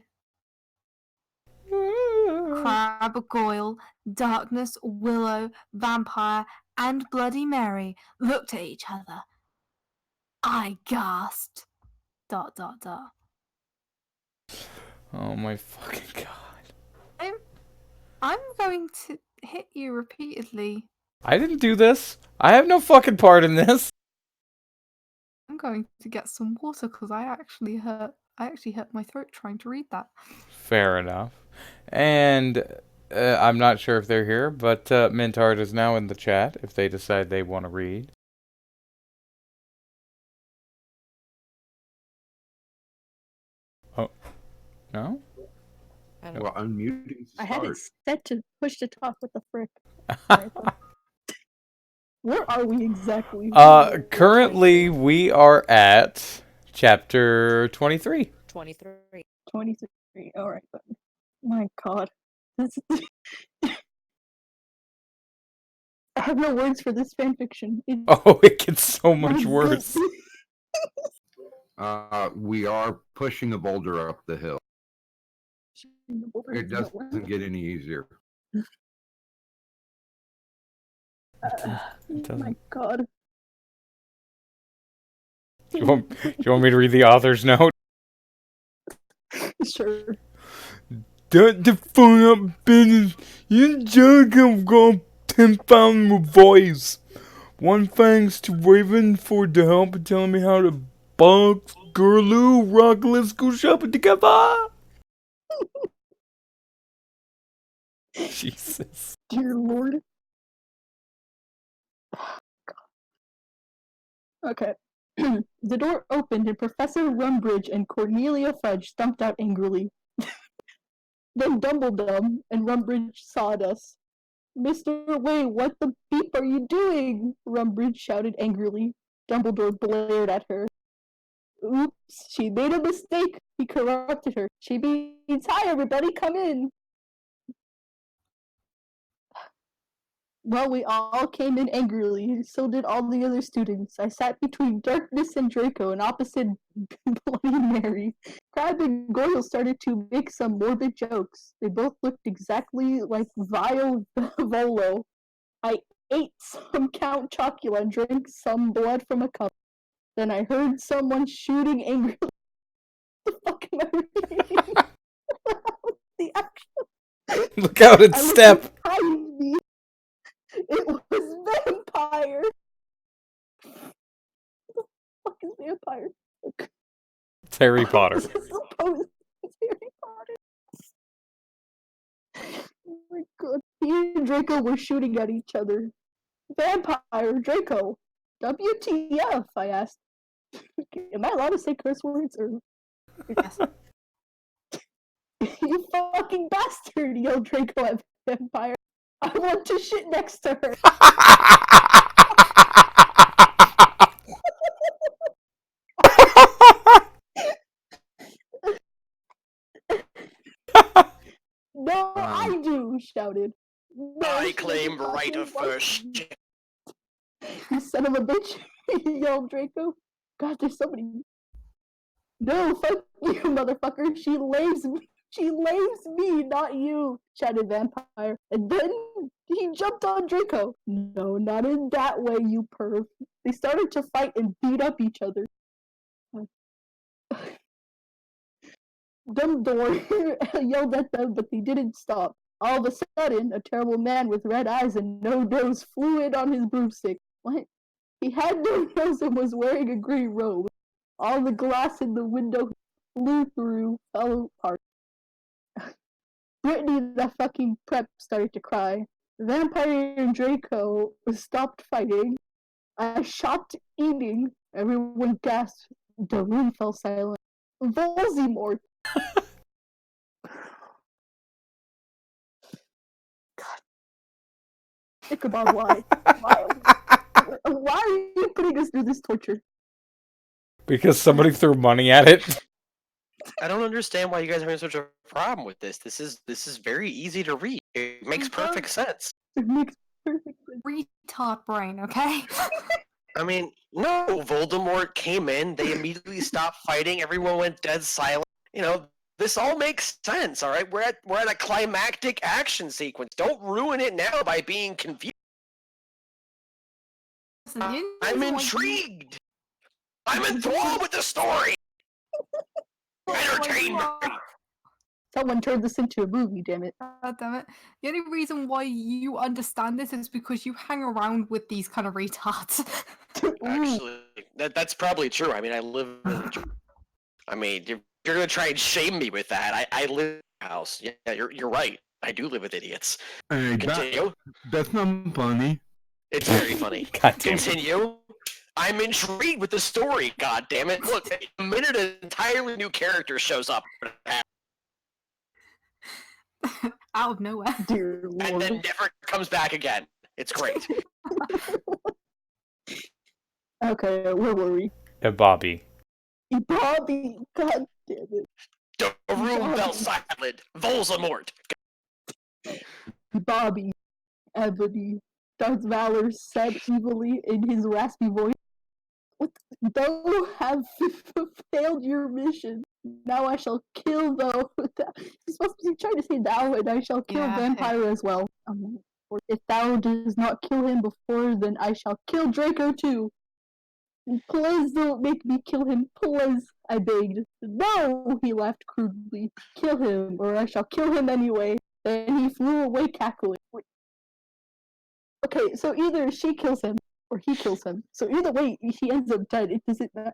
[SPEAKER 5] Crab Goyle, Darkness, Willow, Vampire, and Bloody Mary looked at each other. I gasped. ...
[SPEAKER 2] Oh my fucking god.
[SPEAKER 5] I'm going to hit you repeatedly.
[SPEAKER 2] I didn't do this. I have no fucking part in this.
[SPEAKER 5] I'm going to get some water because I actually hurt my throat trying to read that.
[SPEAKER 2] Fair enough. And I'm not sure if they're here, but Mintard is now in the chat if they decide they want to read. Oh, no?
[SPEAKER 6] Well, unmuting.
[SPEAKER 7] I had it set to push to talk. What the frick? Right, where are we exactly?
[SPEAKER 2] Currently we are at chapter 23.
[SPEAKER 3] 23.
[SPEAKER 7] 23. All right, but my God, that's... I have no words for this fanfiction.
[SPEAKER 2] Oh, it gets so much worse.
[SPEAKER 6] We are pushing a boulder up the hill. It doesn't get any easier.
[SPEAKER 7] My God.
[SPEAKER 2] Do you want me to read the author's note?
[SPEAKER 7] Sure.
[SPEAKER 2] Don't the phone up business. You junk have got 10,000 voice. One thanks to Raven for the help and telling me how to box Girloo rock. Let's go shopping together. Jesus.
[SPEAKER 7] Dear Lord. Okay. The door opened and Professor Rumbridge and Cornelia Fudge stumped out angrily. Then Dumbledore and Rumbridge sawed us. Mr. Way, what the beep are you doing? Rumbridge shouted angrily. Dumbledore blared at her. Oops, she made a mistake. He corrupted her. She means, hi everybody, come in. Well, we all came in angrily, so did all the other students. I sat between Darkness and Draco and opposite Bloody Mary. Crab and Goyle started to make some morbid jokes. They both looked exactly like vile Volo. I ate some Count Chocula and drank some blood from a cup. Then I heard someone shooting angrily. What the fuck am I reading? The action.
[SPEAKER 2] Look out and
[SPEAKER 7] I looked
[SPEAKER 2] step.
[SPEAKER 7] behind me. It was vampire. What the fuck is vampire?
[SPEAKER 2] It's Harry Potter.
[SPEAKER 7] It's supposed it's Harry Potter. Oh my god. He and Draco were shooting at each other. Vampire Draco. WTF? I asked. Am I allowed to say curse words or?
[SPEAKER 5] Yes.
[SPEAKER 7] You fucking bastard! Yelled Draco at Vampire. I want to shit next to her. No, I do! Shouted. No,
[SPEAKER 4] I
[SPEAKER 7] she
[SPEAKER 4] claim
[SPEAKER 7] doesn't
[SPEAKER 4] right of
[SPEAKER 7] fucking
[SPEAKER 4] first.
[SPEAKER 7] like me. You son of a bitch! Yelled Draco. God, there's so many. No, fuck you, motherfucker! She laves me, not you! Shouted Vampire. And then he jumped on Draco. No, not in that way, you perv. They started to fight and beat up each other. Dumbledore yelled at them, but they didn't stop. All of a sudden, a terrible man with red eyes and no nose flew in on his broomstick. What? He had no nose and was wearing a green robe. All the glass in the window flew through, fell apart. Brittany, the fucking prep, started to cry. Vampire and Draco stopped fighting. I stopped eating. Everyone gasped. The room fell silent. Voldemort. God. Ichabod, why? Why are you putting us through this torture?
[SPEAKER 2] Because somebody threw money at it.
[SPEAKER 4] I don't understand why you guys are having such a problem with this. This is very easy to read. It makes perfect sense.
[SPEAKER 7] It makes perfect sense.
[SPEAKER 5] Retard brain, okay?
[SPEAKER 4] I mean, no, Voldemort came in, they immediately stopped fighting, everyone went dead silent. You know, this all makes sense, all right? We're at a climactic action sequence. Don't ruin it now by being confused.
[SPEAKER 5] Listen, the only
[SPEAKER 4] I'm
[SPEAKER 5] reason why
[SPEAKER 4] intrigued. I'm enthralled with the story. Entertain me.
[SPEAKER 7] Someone turned this into a movie, damn it.
[SPEAKER 5] God damn it. The only reason why you understand this is because you hang around with these kind of retards.
[SPEAKER 4] Actually, that's probably true. I mean, I live in. I mean, you're gonna try and shame me with that. I live in a house. Yeah, you're right. I do live with idiots.
[SPEAKER 8] Hey,
[SPEAKER 4] Continue.
[SPEAKER 8] that's not funny.
[SPEAKER 4] It's very funny.
[SPEAKER 2] God damn it.
[SPEAKER 4] Continue. I'm intrigued with the story. God damn it! Look, the minute an entirely new character shows up,
[SPEAKER 5] Out of nowhere.
[SPEAKER 7] Dear
[SPEAKER 4] and then
[SPEAKER 7] Lord.
[SPEAKER 4] never comes back again. It's great.
[SPEAKER 7] Okay, where were we?
[SPEAKER 2] Bobby.
[SPEAKER 7] Bobby, god damn it.
[SPEAKER 4] The room fell silent. Voldemort.
[SPEAKER 7] Bobby, Ebony. Darth Valor said evilly in his raspy voice. What? Thou have failed your mission. Now I shall kill thou. He's supposed to be trying to say thou, and I shall kill
[SPEAKER 5] Yeah,
[SPEAKER 7] Vampire as well. If thou does not kill him before, then I shall kill Draco too. Please don't make me kill him, please, I begged. No, he laughed crudely. Kill him, or I shall kill him anyway. Then he flew away cackling. Wait. Okay, so either she kills him, or he kills him. So either way, he ends up dead. It doesn't matter.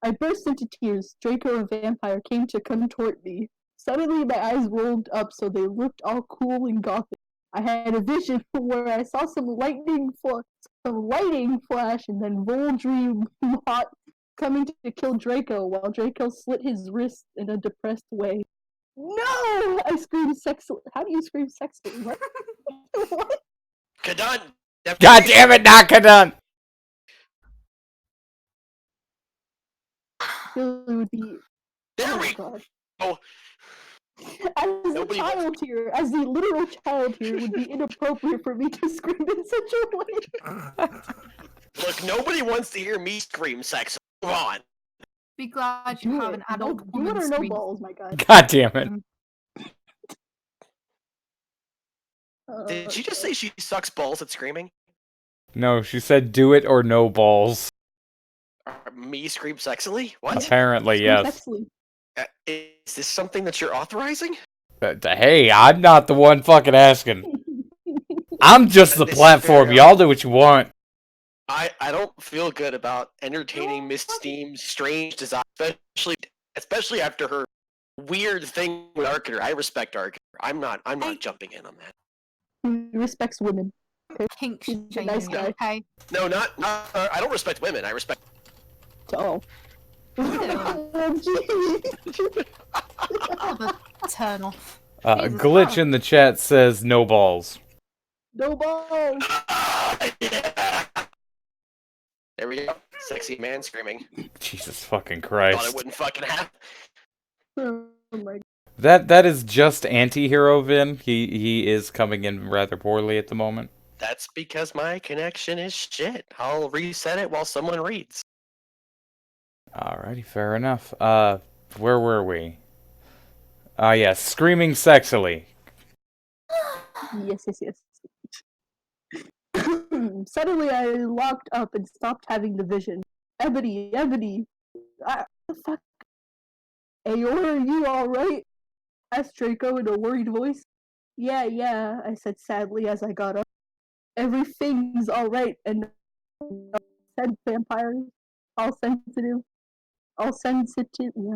[SPEAKER 7] I burst into tears. Draco and Vampire came to contort me. Suddenly my eyes rolled up so they looked all cool and gothic. I had a vision where I saw some lightning flash, and then Voldemort coming to kill Draco while Draco slit his wrist in a depressed way. No! I screamed sexually. How do you scream sexually? What? What?
[SPEAKER 4] Kadun.
[SPEAKER 2] God damn it, Nakadun!
[SPEAKER 7] really would be.
[SPEAKER 4] There
[SPEAKER 7] Oh
[SPEAKER 4] we
[SPEAKER 7] god.
[SPEAKER 4] go.
[SPEAKER 7] As a
[SPEAKER 4] Nobody
[SPEAKER 7] child here, as the literal child here, it would be inappropriate for me to scream in such a way.
[SPEAKER 4] Look, nobody wants to hear me scream sex. Move on.
[SPEAKER 5] Be glad you
[SPEAKER 7] Do
[SPEAKER 5] have
[SPEAKER 7] it.
[SPEAKER 5] an adult
[SPEAKER 7] Do it
[SPEAKER 5] woman
[SPEAKER 7] or no
[SPEAKER 5] scream.
[SPEAKER 7] balls, my god.
[SPEAKER 2] God damn it.
[SPEAKER 4] Did she just say she sucks balls at screaming?
[SPEAKER 2] No, she said do it or no balls.
[SPEAKER 4] Me scream sexily? What?
[SPEAKER 2] Apparently,
[SPEAKER 7] Scream
[SPEAKER 2] yes.
[SPEAKER 7] sexily.
[SPEAKER 4] Is this something that you're authorizing?
[SPEAKER 2] Hey, I'm not the one fucking asking. I'm just the
[SPEAKER 4] This is
[SPEAKER 2] platform.
[SPEAKER 4] fair
[SPEAKER 2] Y'all do what you want.
[SPEAKER 4] I don't feel good about entertaining Miss Steam's strange desire, especially after her weird thing with Arcater. I respect Arcater. I'm not jumping in on that.
[SPEAKER 7] He respects women.
[SPEAKER 5] Kink
[SPEAKER 7] He's a
[SPEAKER 5] shaming,
[SPEAKER 7] nice guy.
[SPEAKER 5] okay?
[SPEAKER 4] No, not I don't respect women. I respect.
[SPEAKER 7] Oh. Oh, gee.
[SPEAKER 5] Oh, the turn off. Jesus
[SPEAKER 2] Glitch
[SPEAKER 5] Christ.
[SPEAKER 2] in the chat says no balls.
[SPEAKER 7] No balls.
[SPEAKER 4] Yeah. There we go. Sexy man screaming.
[SPEAKER 2] Jesus fucking
[SPEAKER 4] Thought
[SPEAKER 2] Christ.
[SPEAKER 4] it wouldn't fucking happen.
[SPEAKER 7] Oh my.
[SPEAKER 2] That is just anti-hero Vin. He is coming in rather poorly at the moment.
[SPEAKER 4] That's because my connection is shit. I'll reset it while someone reads.
[SPEAKER 2] Alrighty, fair enough. Where were we? Yes, screaming sexily.
[SPEAKER 7] Yes. Suddenly I locked up and stopped having the vision. Ebony. What the fuck? Ayor, are you alright? Asked Draco in a worried voice. Yeah, I said sadly as I got up. Everything's alright and said vampire. All sensitive. Yeah.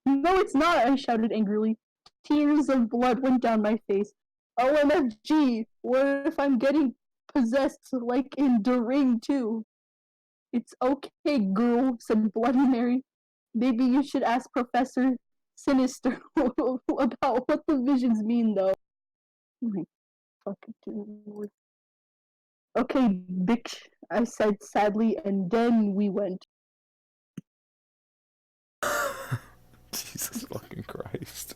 [SPEAKER 7] No, it's not, I shouted angrily. Tears of blood went down my face. OMFG, what if I'm getting possessed like in The Ring too? It's okay, girl, said Bloody Mary. Maybe you should ask Professor Sinister about what the visions mean, though. Oh my fucking dude. Okay, bitch, I said sadly, and then we went.
[SPEAKER 2] Jesus fucking Christ.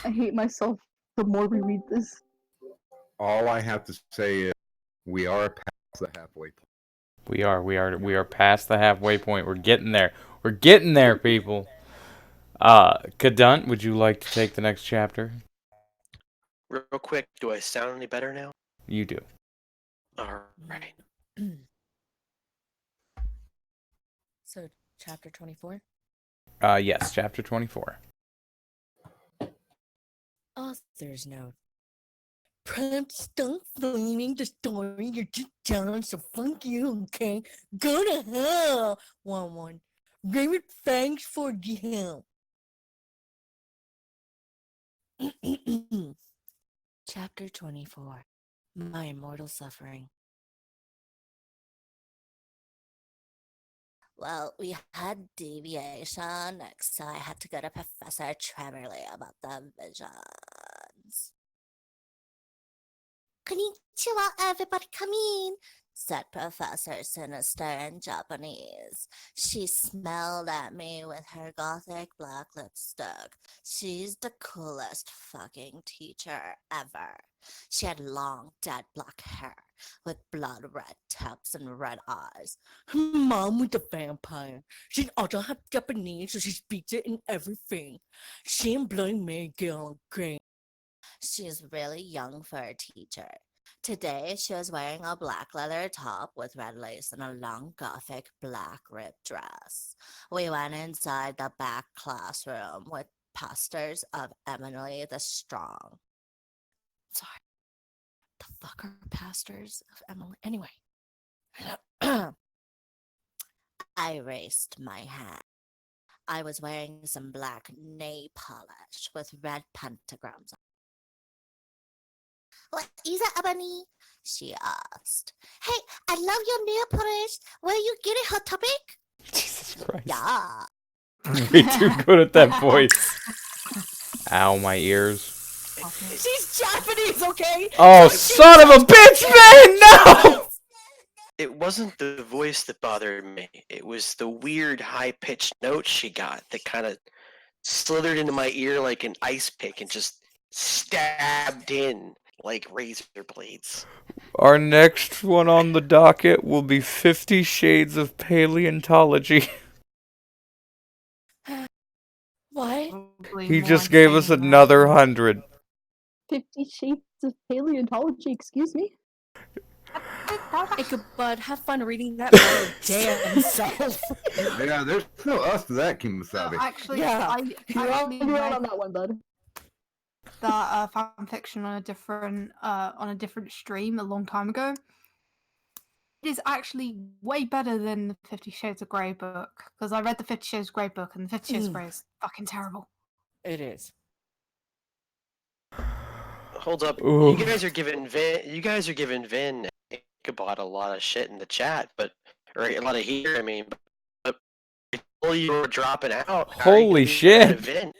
[SPEAKER 7] I hate myself the more we read this.
[SPEAKER 6] All I have to say is we are past the halfway point.
[SPEAKER 2] We are past the halfway point. We're getting there. We're getting there, people. Kadunt, would you like to take the next chapter?
[SPEAKER 4] Real quick, do I sound any better now?
[SPEAKER 2] You do.
[SPEAKER 4] Alright.
[SPEAKER 3] So, chapter 24?
[SPEAKER 2] Yes, chapter 24.
[SPEAKER 3] Author's note. Prep, stop flaming the story. You're too down, so fuck you, okay? Go to hell! 1-1. Raymond, thanks for the help. Chapter 24. My Immortal Suffering. Well, we had deviation, so I had to go to Professor Tremorley about the visions. Konnichiwa, everybody come in, said Professor Sinister in Japanese. She smiled at me with her gothic black lipstick. She's the coolest fucking teacher ever. She had long, dead black hair with blood red tips and red eyes. Her mom was a vampire. She also had Japanese, so she speaks it in everything. She and Bloody Mary get on great. She's really young for a teacher. Today, she was wearing a black leather top with red lace and a long gothic black ribbed dress. We went inside the back classroom with posters of Emily the Strong. Sorry. The fuck are pastors of Emily? Anyway. I raised my hand. I was wearing some black nail polish with red pentagrams. What is it, Ebony? She asked. Hey, I love your nail polish. Where you get it, Hot Topic?
[SPEAKER 2] Jesus Christ.
[SPEAKER 3] Yeah.
[SPEAKER 2] Way too good at that voice. Ow, my ears.
[SPEAKER 3] She's Japanese, okay?
[SPEAKER 2] Oh, son of a bitch, man! No!
[SPEAKER 4] it wasn't the voice that bothered me. It was the weird high-pitched note she got that kind of slithered into my ear like an ice pick and just stabbed in like razor blades.
[SPEAKER 2] Our next one on the docket will be 50 Shades of Paleontology.
[SPEAKER 3] What?
[SPEAKER 5] Probably
[SPEAKER 2] He
[SPEAKER 5] more
[SPEAKER 2] just gave us
[SPEAKER 5] insane than
[SPEAKER 2] another
[SPEAKER 5] that.
[SPEAKER 2] 100.
[SPEAKER 7] 50 Shades of Paleontology, excuse me?
[SPEAKER 3] Ichabod, have fun reading that by your damn self.
[SPEAKER 6] Yeah, there's no us to that,
[SPEAKER 5] No,
[SPEAKER 6] Kimasabi.
[SPEAKER 5] actually,
[SPEAKER 3] Yeah.
[SPEAKER 5] I
[SPEAKER 7] You're on
[SPEAKER 5] actually
[SPEAKER 7] your own
[SPEAKER 5] read
[SPEAKER 7] on that one, bud.
[SPEAKER 5] that fan fiction on a different stream a long time ago. It is actually way better than the 50 Shades of Grey book, because I read the 50 Shades of Grey book, and the 50 Shades of Grey is fucking terrible.
[SPEAKER 3] It is.
[SPEAKER 4] Hold up,
[SPEAKER 2] Ooh.
[SPEAKER 4] you guys are giving Vin and Ichabod a lot of shit in the chat, or a lot of heat. I mean, but while you were dropping out, how are you
[SPEAKER 2] Holy
[SPEAKER 4] gonna be mad at
[SPEAKER 2] shit.
[SPEAKER 4] Vin?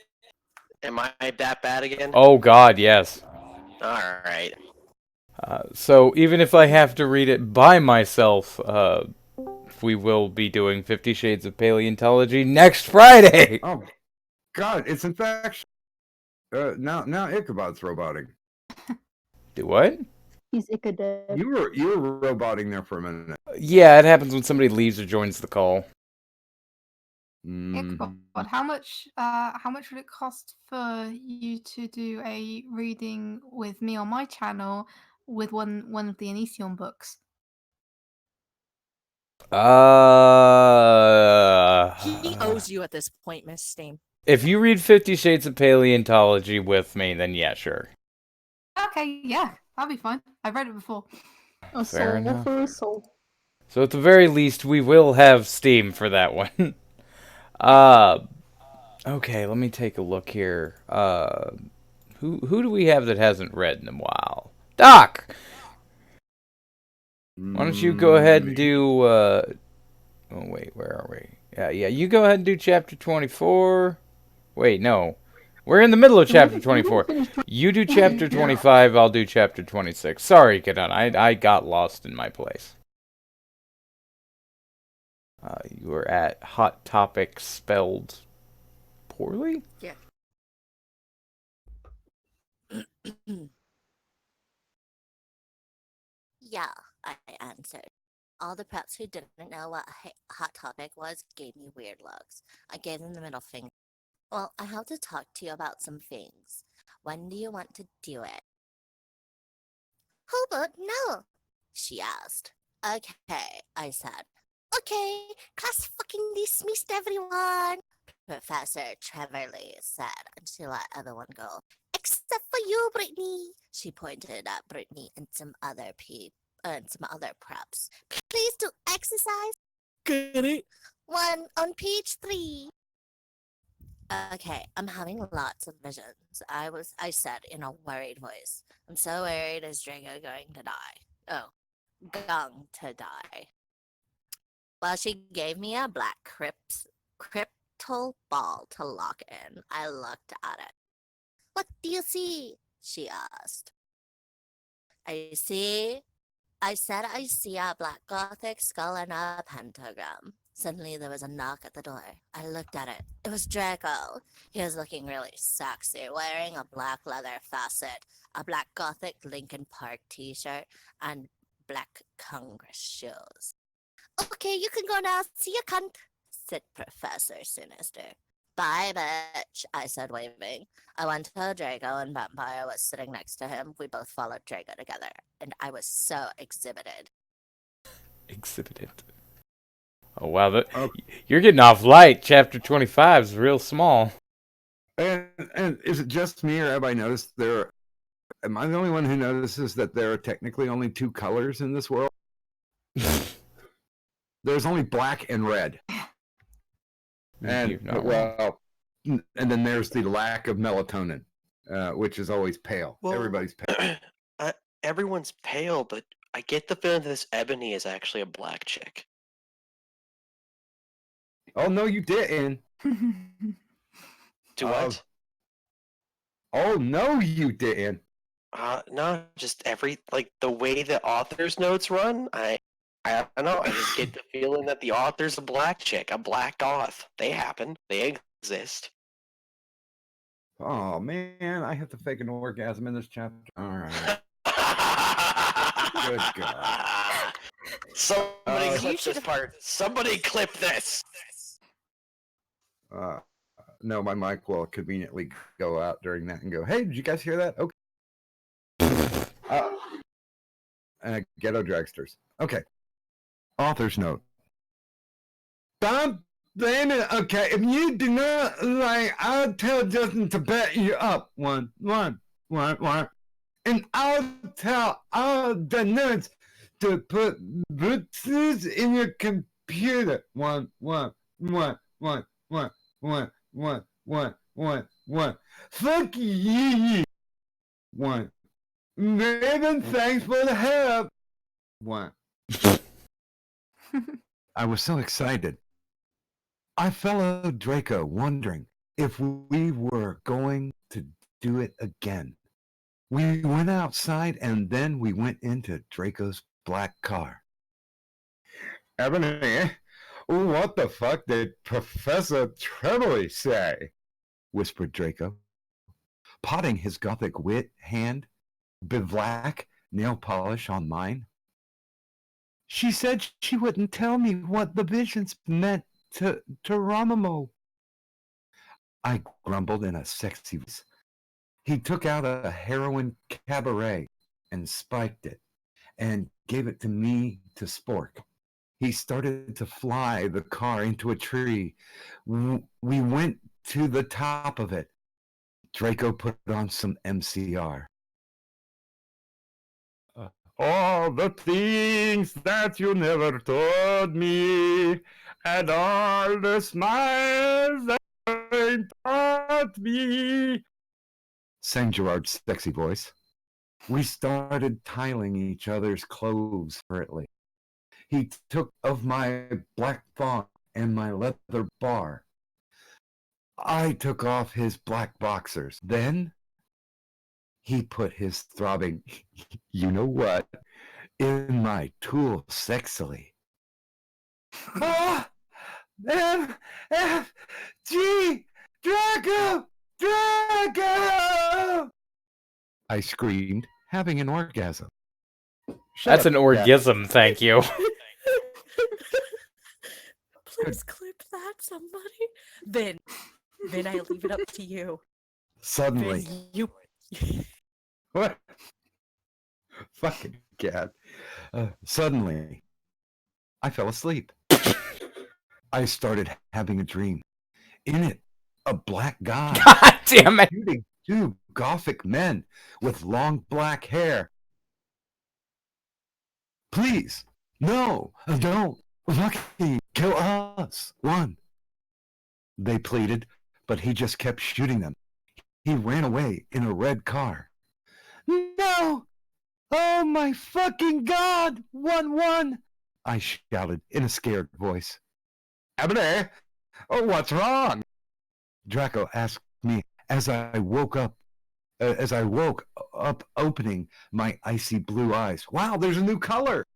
[SPEAKER 4] Am I that bad again?
[SPEAKER 2] Oh god, yes.
[SPEAKER 4] All right.
[SPEAKER 2] So even if I have to read it by myself, we will be doing 50 Shades of Paleontology next Friday.
[SPEAKER 6] Oh, God, it's infection. Now Ichabod's roboting.
[SPEAKER 2] Do what?
[SPEAKER 7] He's Ichabod.
[SPEAKER 6] You were roboting there for a minute.
[SPEAKER 2] Yeah, it happens when somebody leaves or joins the call.
[SPEAKER 5] Ichabod, how much would it cost for you to do a reading with me on my channel with one of the Anision books?
[SPEAKER 3] He owes you at this point, Miss Steam.
[SPEAKER 2] If you read 50 Shades of Paleontology with me, then yeah, sure.
[SPEAKER 5] Okay, yeah, that'll be fine. I've read it before.
[SPEAKER 7] A
[SPEAKER 2] Fair
[SPEAKER 7] soul
[SPEAKER 2] enough.
[SPEAKER 7] for a soul.
[SPEAKER 2] So at the very least, we will have Steam for that one. Okay, let me take a look here. Who do we have that hasn't read in a while? Doc! Why don't you go ahead and do, oh wait, where are we? Yeah, you go ahead and do chapter 24. Wait, no. We're in the middle of chapter 24. You do chapter 25, I'll do chapter 26. Sorry, Kadan, I got lost in my place. You were at Hot Topic spelled poorly?
[SPEAKER 3] Yeah. Yeah, I answered. All the preps who didn't know what Hot Topic was gave me weird looks. I gave them the middle finger. Well, I have to talk to you about some things. When do you want to do it? Hubert, no, she asked. Okay, I said. Okay, class fucking dismissed everyone, Professor Trevorley said, and she let everyone go. Except for you, Brittany. She pointed at Brittany and some other preps. Please do exercise. Get it? One on page 3. Okay, I'm having lots of visions. I said in a worried voice. I'm so worried, is Drago going to die? Oh, going to die. Well, she gave me a black crystal ball to lock in. I looked at it. What do you see? She asked. I said I see a black gothic skull and a pentagram. Suddenly there was a knock at the door. I looked at it. It was Draco. He was looking really sexy, wearing a black leather facet, a black gothic Linkin Park t-shirt, and black Congress shoes. Okay, you can go now. See you, cunt, said Professor Sinister. Bye, bitch, I said, waving. I went to Drago, and Vampire was sitting next to him. We both followed Drago together, and I was so exhibited.
[SPEAKER 2] Exhibited. Oh, wow, you're getting off light. Chapter 25 is real small.
[SPEAKER 6] And is it just me, or everybody noticed there? Am I the only one who notices that there are technically only 2 colors in this world? There's only black and red. And then there's the lack of melatonin, which is always pale.
[SPEAKER 4] Well,
[SPEAKER 6] everybody's pale.
[SPEAKER 4] Everyone's pale, but I get the feeling that this Ebony is actually a black chick.
[SPEAKER 6] Oh no, you didn't.
[SPEAKER 4] To what?
[SPEAKER 6] Oh no, you didn't.
[SPEAKER 4] No, just the way the author's notes run. I don't know. I just get the feeling that the author's a black chick, a black goth. They happen. They exist.
[SPEAKER 6] Oh man, I have to fake an orgasm in this chapter. All right. Good God.
[SPEAKER 4] Somebody
[SPEAKER 6] You
[SPEAKER 4] clip this part. Somebody clip this.
[SPEAKER 6] No, my mic will conveniently go out during that and go, "Hey, did you guys hear that?" Okay. Ghetto dragsters. Okay. Author's note. Stop blaming. Okay, if you do not like, I'll tell Justin to bet you up. One. And I'll tell all the nerds to put Vinntrus in your computer. One. Fuck you. One. Raven, thanks for the help. One. I was so excited. I followed Draco, wondering if we were going to do it again. We went outside and then we went into Draco's black car. Ebony, what the fuck did Professor Tremblay say? Whispered Draco, potting his gothic wit hand, bivouac nail polish on mine. She said she wouldn't tell me what the visions meant to Romamo. I grumbled in a sexy voice. He took out a heroin cabaret and spiked it and gave it to me to spork. He started to fly the car into a tree. We went to the top of it. Draco put on some MCR. All the things that you never told me, and all the smiles that you taught me, sang Gerard's sexy voice. We started tiling each other's clothes hurriedly. He took of my black thong and my leather bar. I took off his black boxers. Then he put his throbbing, you know what, in my tool sexily. G! Draco! Draco! I screamed, having an orgasm.
[SPEAKER 2] That's an orgasm, thank you.
[SPEAKER 3] Please clip that, somebody. Vin, I leave it up to you.
[SPEAKER 6] Suddenly.
[SPEAKER 3] Vin, you.
[SPEAKER 6] What? Fucking cat. Suddenly, I fell asleep. I started having a dream. In it, a black guy.
[SPEAKER 2] God damn it.
[SPEAKER 6] Shooting two gothic men with long black hair. Please, no, don't fucking kill us. One. They pleaded, but he just kept shooting them. He ran away in a red car. No! Oh my fucking God! 1-1! I shouted in a scared voice. Ebony, what's wrong? Draco asked me as I woke up, opening my icy blue eyes. Wow, there's a new color!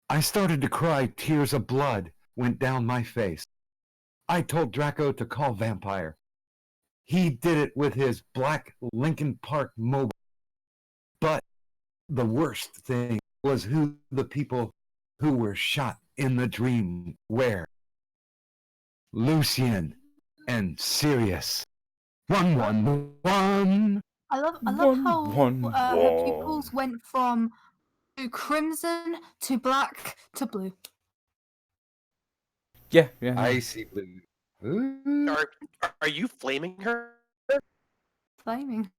[SPEAKER 6] I started to cry. Tears of blood went down my face. I told Draco to call Vampire. He did it with his black Lincoln Park mobile. But the worst thing was who the people who were shot in the dream were. Lucian and Sirius. 111.
[SPEAKER 5] I love how her pupils went from crimson to black to blue.
[SPEAKER 2] Yeah.
[SPEAKER 6] Icy blue. Ooh.
[SPEAKER 4] Are you flaming her?
[SPEAKER 5] Flaming.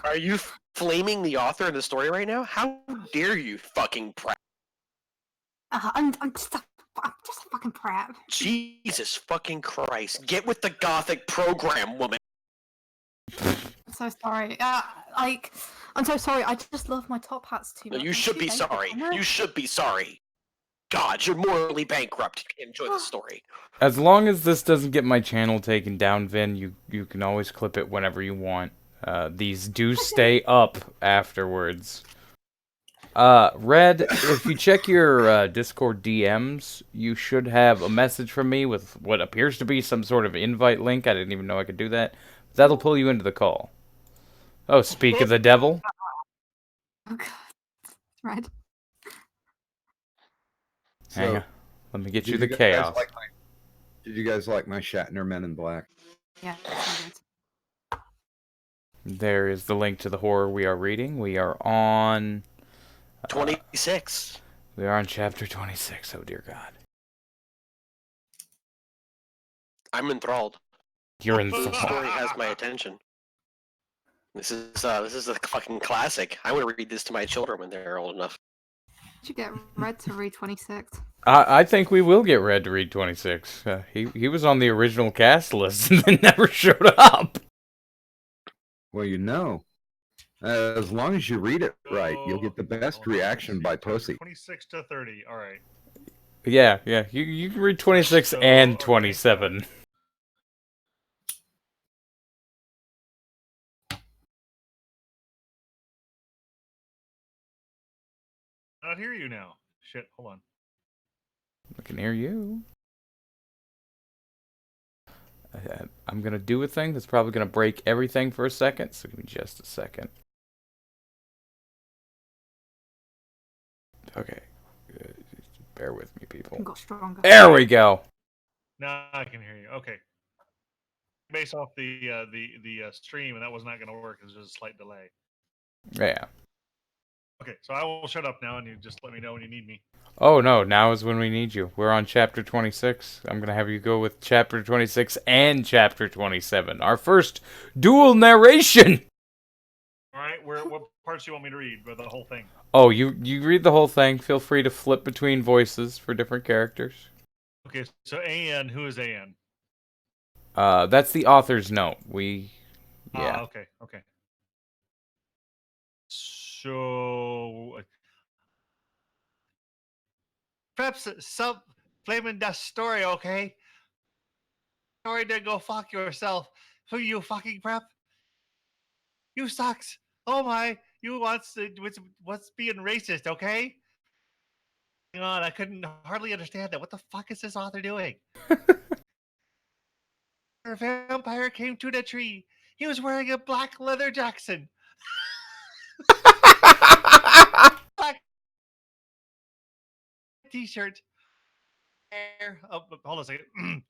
[SPEAKER 4] Are you flaming the author of the story right now? How dare you, fucking prat?
[SPEAKER 5] I'm just a fucking prat.
[SPEAKER 4] Jesus fucking Christ! Get with the gothic program, woman.
[SPEAKER 5] I'm so sorry. I'm so sorry. I just love my top hats too much.
[SPEAKER 4] You should be sorry. You should be sorry. God, you're morally bankrupt. You can't enjoy the story.
[SPEAKER 2] As long as this doesn't get my channel taken down, Vin, you can always clip it whenever you want. These do stay up afterwards. Red, if you check your Discord DMs, you should have a message from me with what appears to be some sort of invite link. I didn't even know I could do that. That'll pull you into the call. Oh, speak of the devil.
[SPEAKER 5] Oh god. Right.
[SPEAKER 2] Hang
[SPEAKER 6] So,
[SPEAKER 2] on. Let me get you
[SPEAKER 6] did
[SPEAKER 2] the
[SPEAKER 6] guys
[SPEAKER 2] chaos.
[SPEAKER 6] did you guys like my Shatner Men in Black?
[SPEAKER 5] Yeah, so good.
[SPEAKER 2] There is the link to the horror we are reading. We are on
[SPEAKER 4] 26.
[SPEAKER 2] we are on chapter 26. Oh dear God.
[SPEAKER 4] I'm enthralled.
[SPEAKER 2] You're in
[SPEAKER 4] The story has my attention. This is a fucking classic. I want to read this to my children when they're old enough.
[SPEAKER 5] Did you get Red to read 26?
[SPEAKER 2] I think we will get Red to read 26. He was on the original cast list and then never showed up.
[SPEAKER 6] Well, you know, as long as you read it right, you'll get the best
[SPEAKER 9] Hold on,
[SPEAKER 6] reaction by
[SPEAKER 9] chapter
[SPEAKER 6] Pussy.
[SPEAKER 9] 26 to 30. All right.
[SPEAKER 2] Yeah. You can read 26
[SPEAKER 9] So,
[SPEAKER 2] and
[SPEAKER 9] okay,
[SPEAKER 2] 27.
[SPEAKER 9] I don't hear you now. Shit, hold on.
[SPEAKER 2] I can hear you. I'm going to do a thing that's probably going to break everything for a second, so give me just a second. Okay. Bear with me, people.
[SPEAKER 5] Got stronger.
[SPEAKER 2] There we go.
[SPEAKER 9] Now I can hear you. Okay. Based off the stream, and that was not going to work. It was just a slight delay.
[SPEAKER 2] Yeah.
[SPEAKER 9] Okay, so I will shut up now, and you just let me know when you need me.
[SPEAKER 2] Oh, no, now is when we need you. We're on chapter 26. I'm going to have you go with chapter 26 and chapter 27. Our first dual narration.
[SPEAKER 9] All right, what parts do you want me to read? The whole thing?
[SPEAKER 2] Oh, you read the whole thing. Feel free to flip between voices for different characters.
[SPEAKER 9] Okay, so An, who is An?
[SPEAKER 2] That's the author's note. Yeah.
[SPEAKER 9] Okay. So, perhaps some flaming dust story, okay? Story to go fuck yourself. Who you fucking prep? You sucks. Oh my, you what's being racist, okay? Hang on, I couldn't hardly understand that. What the fuck is this author doing? A vampire came to the tree. He was wearing a black leather jacket. Black t-shirt. Hold on a second.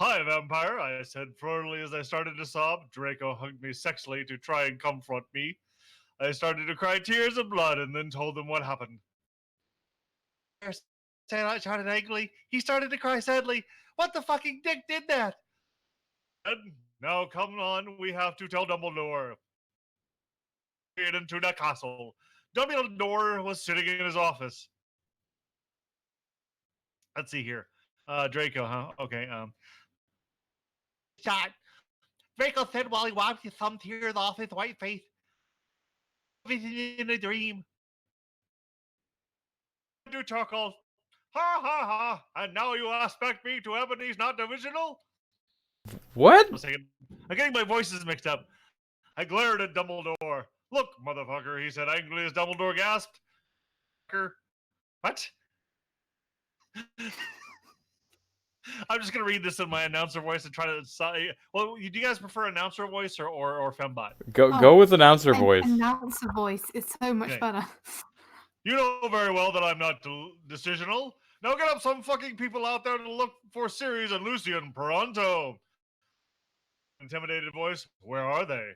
[SPEAKER 9] Hi, vampire, I said firmly as I started to sob. Draco hugged me sexually to try and comfort me. I started to cry tears of blood and then told them what happened. I shouted angrily. He started to cry sadly. What the fucking dick did that? And now come on, we have to tell Dumbledore. Get into the castle. Dumbledore was sitting in his office. Let's see here. Draco, huh? Okay. Shot. Draco said while he wiped his thumb tears off his white face. Everything in a dream. Do chuckles. Ha ha ha! And now you expect me to Ebony's not divisional?
[SPEAKER 2] What?
[SPEAKER 9] A second. I'm getting my voices mixed up. I glared at Dumbledore. Look, motherfucker, he said angrily as Dumbledore gasped. What? I'm just gonna read this in my announcer voice and try to decide. Well, do you guys prefer announcer voice or fembot?
[SPEAKER 2] Go with announcer voice.
[SPEAKER 5] Announcer voice is so much
[SPEAKER 9] Okay.
[SPEAKER 5] better.
[SPEAKER 9] You know very well that I'm not decisional. Now get up some fucking people out there to look for Sirius and Lucian pronto. Intimidated voice, where are they?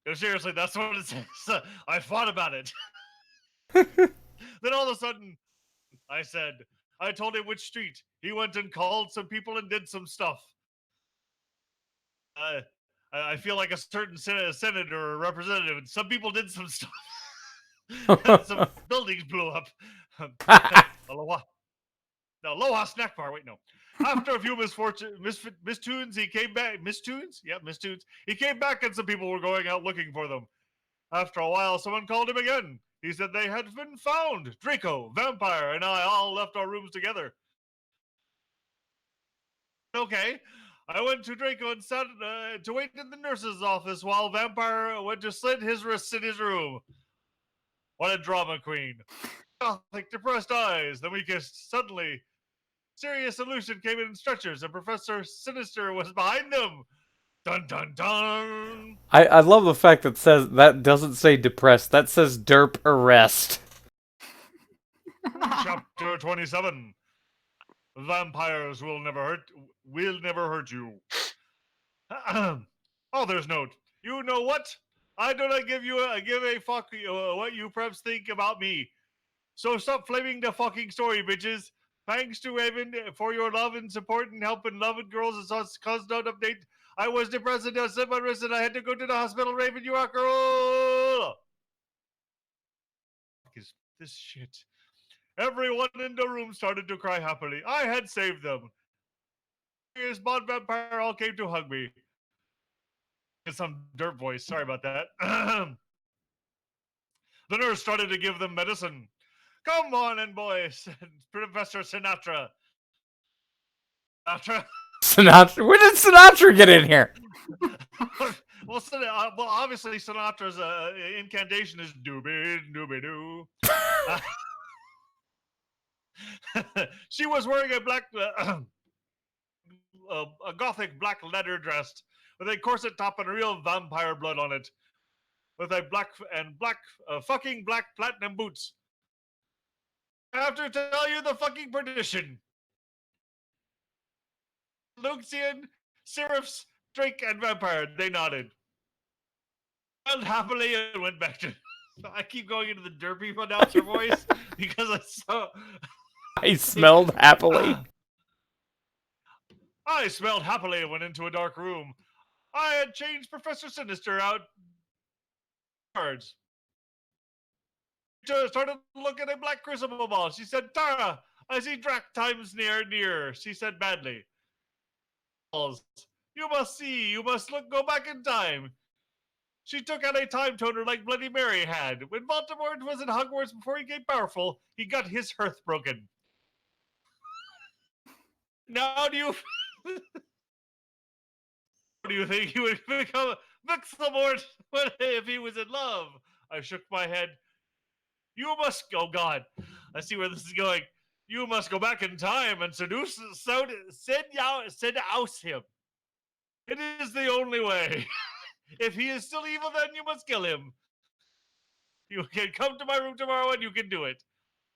[SPEAKER 9] No, seriously, that's what it says. I thought about it. Then all of a sudden, I told him which street. He went and called some people and did some stuff. I feel like a certain senator or representative, and some people did some stuff. Some buildings blew up. Aloha snack bar. Wait, no. After a few mistunes, he came back. Mistunes? Yeah, mistunes. He came back and some people were going out looking for them. After a while, someone called him again. He said they had been found. Draco, Vampire, and I all left our rooms together. Okay. I went to Draco and sat to wait in the nurse's office while Vampire went to slit his wrists in his room. What a drama queen. Gothic, depressed eyes. Then suddenly, serious solution came in stretchers, and Professor Sinister was behind them. Dun dun dun.
[SPEAKER 2] I love the fact that doesn't say depressed. That says derp arrest.
[SPEAKER 9] Chapter 27. Vampires will never hurt you. Author's note. You know what? I do not give a fuck what you preps think about me. So stop flaming the fucking story, bitches. Thanks to Raven for your love and support and help and loving girls and such constant update. I was depressed and set my wrist and I had to go to the hospital. Raven, you are girl. Fuck is this shit? Everyone in the room started to cry happily. I had saved them. This mod vampire all came to hug me. It's some dirt voice. Sorry about that. The nurse started to give them medicine. Come on in, boys, said Professor Sinatra.
[SPEAKER 2] Sinatra? When did Sinatra get in here?
[SPEAKER 9] well, obviously Sinatra's incantation is doobie doobie doo. She was wearing a black, a gothic black leather dress with a corset top and real vampire blood on it, with a fucking black platinum boots. I have to tell you the fucking perdition. Luxian, Seraphs, Drake, and Vampire. They nodded. Smiled happily and went back to. I keep going into the derpy announcer voice because
[SPEAKER 2] I smelled happily.
[SPEAKER 9] I smelled happily and went into a dark room. I had changed Professor Sinister out cards. She started to look at a black crucible ball. She said, Tara, I see Drac times near. She said badly. You must see, you must go back in time. She took out a time toner like Bloody Mary had. When Voldemort was in Hogwarts before he became powerful, he got his hearth broken. Now do you think he would become Voldemort if he was in love? I shook my head. You must go, God. I see where this is going. You must go back in time and seduce him. It is the only way. If he is still evil, then you must kill him. You can come to my room tomorrow and you can do it.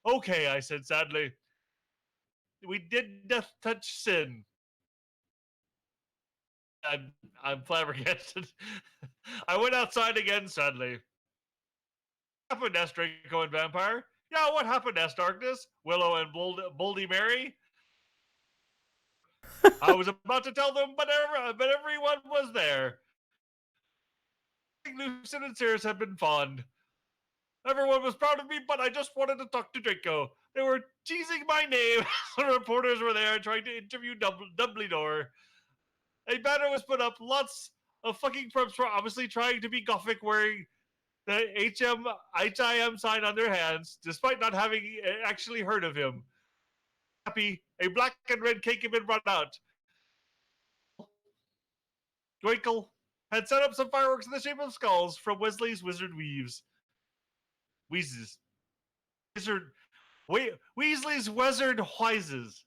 [SPEAKER 9] Okay, I said sadly. We did death touch sin. I'm flabbergasted. I went outside again sadly. What happened, asked Draco and Vampire? Yeah, what happened, asked Darkness? Willow and Boldy Mary? I was about to tell them, but everyone was there. Lucid and Sirius had been fond. Everyone was proud of me, but I just wanted to talk to Draco. They were teasing my name. The reporters were there trying to interview Dumbledore. A banner was put up. Lots of fucking preps were obviously trying to be gothic, wearing the HIM sign on their hands, despite not having actually heard of him. Happy, a black and red cake had been brought out. Twinkle had set up some fireworks in the shape of skulls from Weasley's Wizard Weaves. Weasley's Wizard Whizes.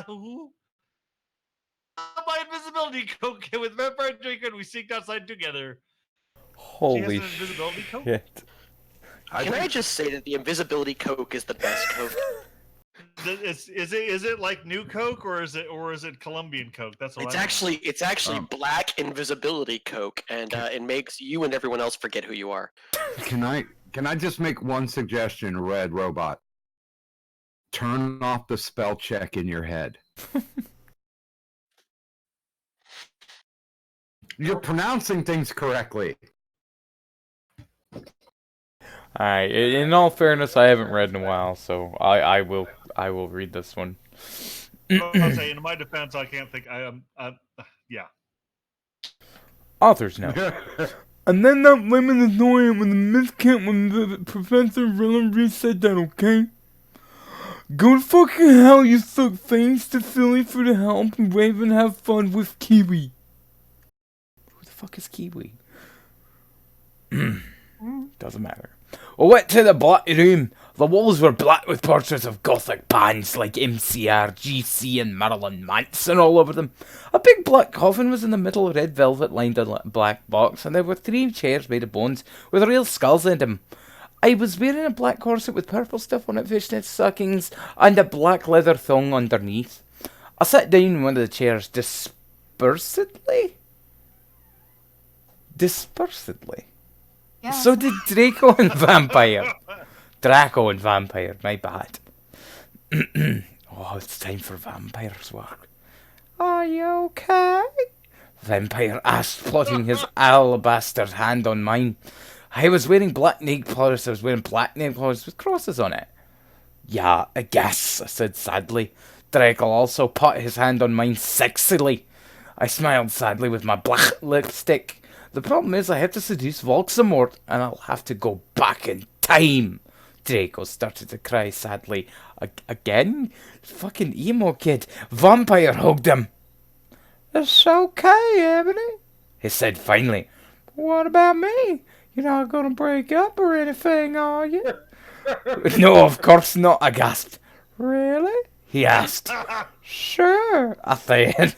[SPEAKER 9] Who? My invisibility coke with Vampire Draco and we sneaked outside together.
[SPEAKER 2] Holy
[SPEAKER 9] she has an invisibility
[SPEAKER 2] shit.
[SPEAKER 9] coke?
[SPEAKER 4] Can I just say that the invisibility coke is the best coke?
[SPEAKER 9] Is it like new Coke or is it Colombian Coke? That's what
[SPEAKER 4] it's actually black invisibility coke, and it makes you and everyone else forget who you are.
[SPEAKER 6] Can I just make one suggestion, Red Robot? Turn off the spell check in your head. You're pronouncing things correctly.
[SPEAKER 2] Alright, in all fairness, I haven't read in a while, so I will read this one.
[SPEAKER 9] I'll say, in my defense, I can't think. Yeah.
[SPEAKER 2] Author's note. And then that woman is annoying when the miscount when the Professor Willenbury said that, okay? Go to fucking hell, you suck. Thanks to Philly for the help and Raven have fun with Kiwi. Who the fuck is Kiwi? Doesn't matter. I went to the black room. The walls were black with portraits of gothic bands like MCR, GC and Marilyn Manson all over them. A big black coffin was in the middle, red velvet lined a black box, and there were 3 chairs made of bones with real skulls in them. I was wearing a black corset with purple stuff on it, fishnet stockings, and a black leather thong underneath. I sat down in one of the chairs dispersedly.
[SPEAKER 5] Yeah.
[SPEAKER 2] So did Draco and Vampire. Draco and Vampire, my bad. Oh, it's time for Vampire's work. Are you okay? Vampire asked, plotting his alabaster hand on mine. I was wearing black nail polish. I was wearing black nail polish with crosses on it. Yeah, I guess, I said sadly. Draco also put his hand on mine sexily. I smiled sadly with my black lipstick. The problem is I have to seduce Voldemort, and I'll have to go back in time. Draco started to cry sadly. Again? Fucking emo kid. Vampire hugged him. It's okay, Ebony, he said finally. What about me? You're not gonna break up or anything, are you? No, of course not, I gasped. Really? He asked. Sure, I said.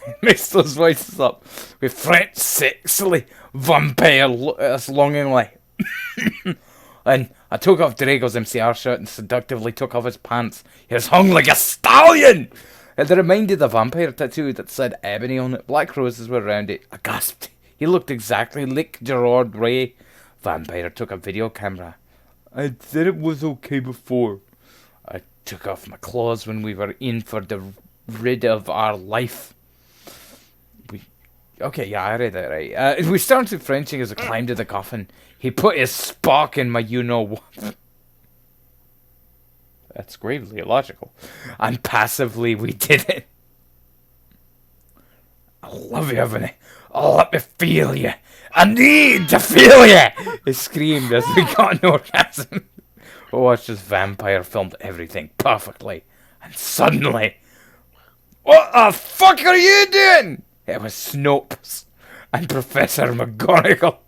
[SPEAKER 2] He mixed those voices up with French sexily. Vampire looked at us longingly. And I took off Drago's MCR shirt and seductively took off his pants. He was hung like a stallion! It reminded the vampire tattoo that said Ebony on it. Black roses were around it. I gasped. He looked exactly like Gerard Ray. Vampire took a video camera. I said it was okay before. I took off my clothes when we were in for the rid of our life. Okay, yeah, I read that right. We started Frenching as I climbed to the coffin. He put his spark in my you-know-what. That's gravely illogical. And passively we did it. I love you, Ebony. Oh, let me feel you. I need to feel you! He screamed as we got an orgasm. I watched this vampire filmed everything perfectly. And suddenly... What the fuck are you doing? It was Snopes and Professor McGonagall.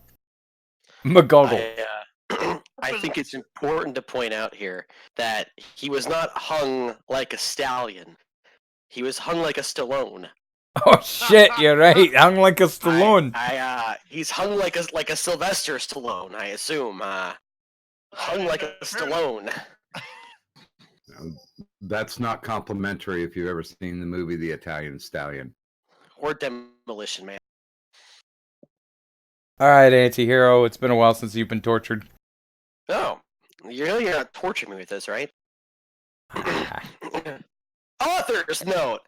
[SPEAKER 4] I think it's important to point out here that he was not hung like a stallion. He was hung like a Stallone.
[SPEAKER 2] Oh shit, you're right. Hung like a Stallone.
[SPEAKER 4] He's hung like a Sylvester Stallone, I assume. Hung like a Stallone.
[SPEAKER 6] That's not complimentary if you've ever seen the movie The Italian Stallion.
[SPEAKER 4] Or Demolition Man.
[SPEAKER 2] Alright, anti-hero, it's been a while since you've been tortured.
[SPEAKER 4] Oh, you're not torturing me with this, right? Author's note.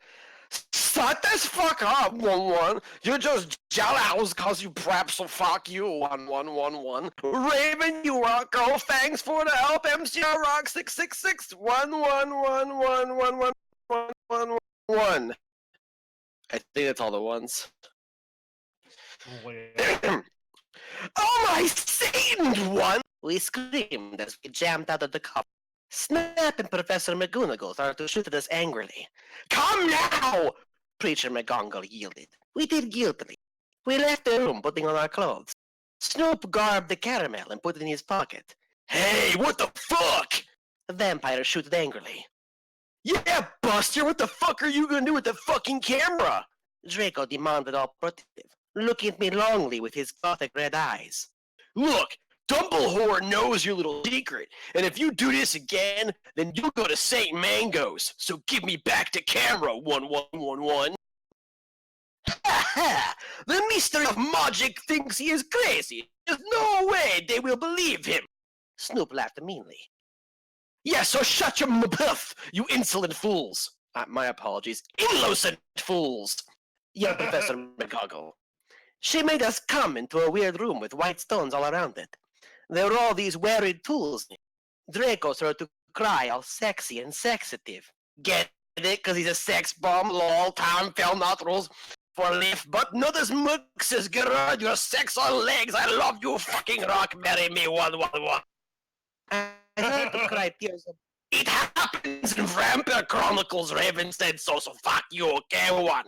[SPEAKER 4] Shut this fuck up, 1-1. You're just jealous cause you prep, so fuck you, 1-1-1-1. Raven, you rock girl, thanks for the help, MCR Rock 666 1-1-1-1-1-1-1-1-1. I think that's all the ones. Oh my Satan, one! We screamed as we jammed out of the cup. Snap and Professor McGonagall started to shoot at us angrily. Come now! Preacher McGonagall yielded. We did guiltily. We left the room putting on our clothes. Snoop grabbed the caramel and put it in his pocket. Hey, what the fuck? The vampire shooted angrily. Yeah, Buster, what the fuck are you gonna do with the fucking camera? Draco demanded all protective, looking at me longly with his gothic red eyes. Look, Dumbledore knows your little secret, and if you do this again, then you'll go to St. Mango's. So give me back the camera, 1111. Ha ha! The Mister of Magic thinks he is crazy. There's no way they will believe him. Snoop laughed meanly. Yeah, so shut your mouth, you insolent fools. My apologies. Innocent fools. Yelled Professor McGonagall. She made us come into a weird room with white stones all around it. There were all these weird tools. Draco started to cry all sexy and sexative. Get it? Because he's a sex bomb, lol, Tom fell not rules for lift, but not as much as Gerard, your sex on legs. I love you, fucking rock, marry me, 111. I had to cry tears. It happens in Vampire Chronicles, Raven said so fuck you, okay, one.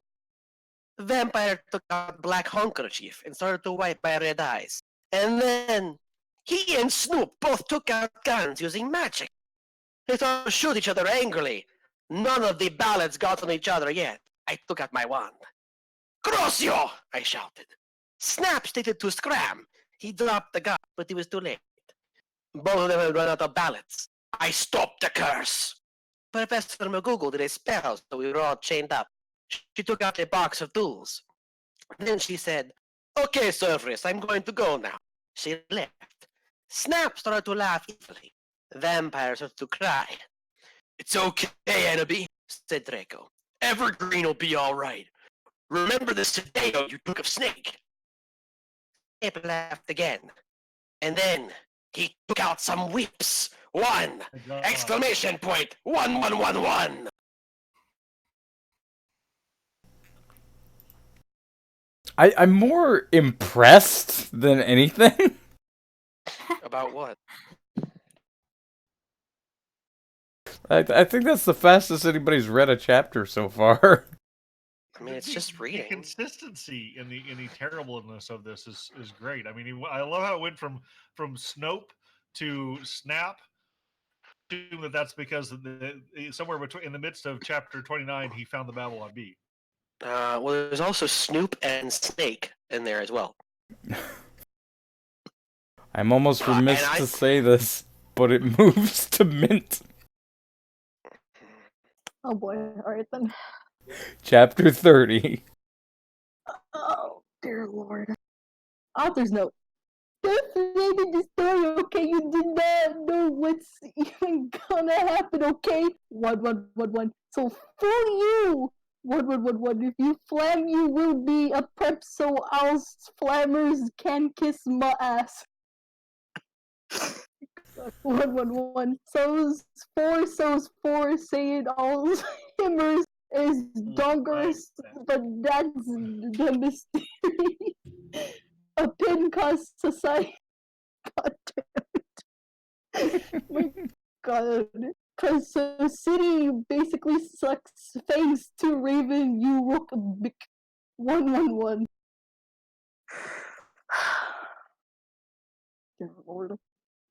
[SPEAKER 4] The vampire took out a black handkerchief and started to wipe my red eyes. And then He and Snoop both took out guns using magic. They started to shoot each other angrily. None of the ballots got on each other yet. I took out my wand. Grocio! I shouted. Snap stated to scram. He dropped the gun, but he was too late. Both of them had run out of ballots. I stopped the curse. Professor McGoogle did a spell, so we were all chained up. She took out a box of tools. Then she said, "Okay, Surface, I'm going to go now." She left. Snap started to laugh evilly. Vampire started to cry. "It's okay, Annabee," said Draco. "Evergreen will be all right. Remember the Sedeo you took of Snake." Snape laughed again. And then he took out some whips. One! Exclamation point! 1111!
[SPEAKER 2] I'm more impressed than anything.
[SPEAKER 4] About what?
[SPEAKER 2] I think that's the fastest anybody's read a chapter so far.
[SPEAKER 4] I mean, it's just
[SPEAKER 9] The
[SPEAKER 4] reading.
[SPEAKER 9] consistency in the terribleness of this is great. I mean, I love how it went from Snope to Snap. I assume that's because somewhere between in the midst of chapter 29, he found the Babylon Bee.
[SPEAKER 4] Well, there's also Snoop and Snake in there as well.
[SPEAKER 2] I'm almost remiss to say this, but it moves to mint.
[SPEAKER 7] Oh boy, alright then.
[SPEAKER 2] Chapter 30.
[SPEAKER 7] Oh, dear lord. Author's note. Don't flavor the story, okay? You did not know what's even gonna happen, okay? 1111. So fool you! 1111. If you flam, you will be a prep, so I'll flammers can kiss my ass. 111. So's four, saying all himmers is dongers, but that's the mystery. A pin cause society. God damn it. My god. Cause so city basically sucks thanks to Raven, you rook bic 111. Dear lord.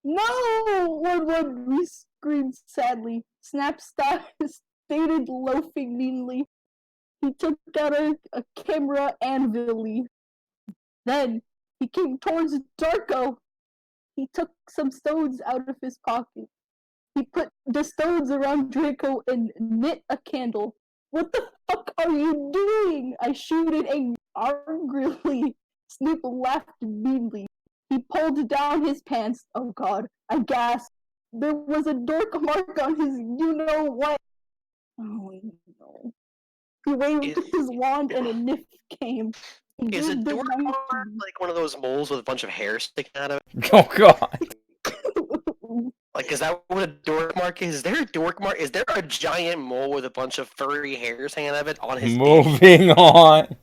[SPEAKER 7] No! 1-1, we screamed sadly. Snap stated loafing meanly. He took out a camera anvilly. Then he came towards Darko. He took some stones out of his pocket. He put the stones around Draco and lit a candle. What the fuck are you doing? I shooted angrily. Snoop laughed meanly. He pulled down his pants. Oh god, I gasped. There was a dork mark on his you-know-what. Oh no. He waved his wand and a niff came.
[SPEAKER 4] Is a dork mark like one of those moles with a bunch of hair sticking out of it?
[SPEAKER 2] Oh god.
[SPEAKER 4] Like, is that what a dork mark is? Is there a dork mark? Is there a giant mole with a bunch of furry hairs hanging out of it on his dick?
[SPEAKER 2] Moving on.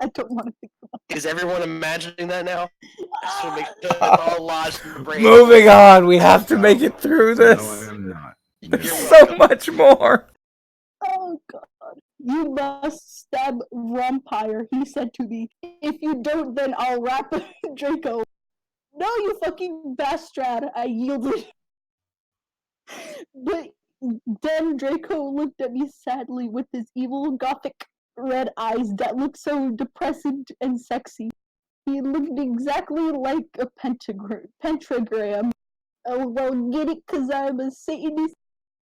[SPEAKER 7] I don't want to think about
[SPEAKER 4] Is everyone imagining that now? I just want to make sure it's all lodged in the brain.
[SPEAKER 2] Moving on. We have to make it through this.
[SPEAKER 6] No, I am not.
[SPEAKER 2] There's so much more.
[SPEAKER 7] Oh god. You must stab Vampire, he said to me. If you don't, then I'll rap Draco. No, you fucking bastard, I yielded. But then Draco looked at me sadly with his evil gothic red eyes that looked so depressing and sexy. He looked exactly like a pentagram. Oh, well, get it, cause I'm a Satanist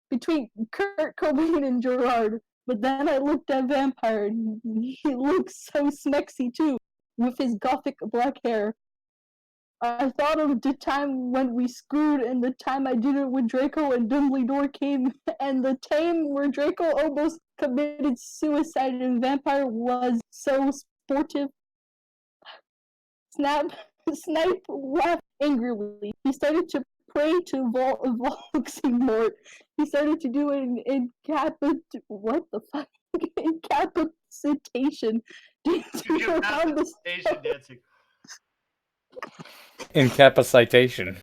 [SPEAKER 7] between Kurt Cobain and Gerard. But then I looked at Vampire, and he looks so smexy too, with his gothic black hair. I thought of the time when we screwed and the time I did it when Draco and Dumbledore came, and the time where Draco almost committed suicide and Vampire was so sportive. Snipe laughed angrily. He started to pray to Voldemort. He started to do an what the fuck? Incapacitation. Dancing around the
[SPEAKER 9] dancing.
[SPEAKER 2] Incapacitation.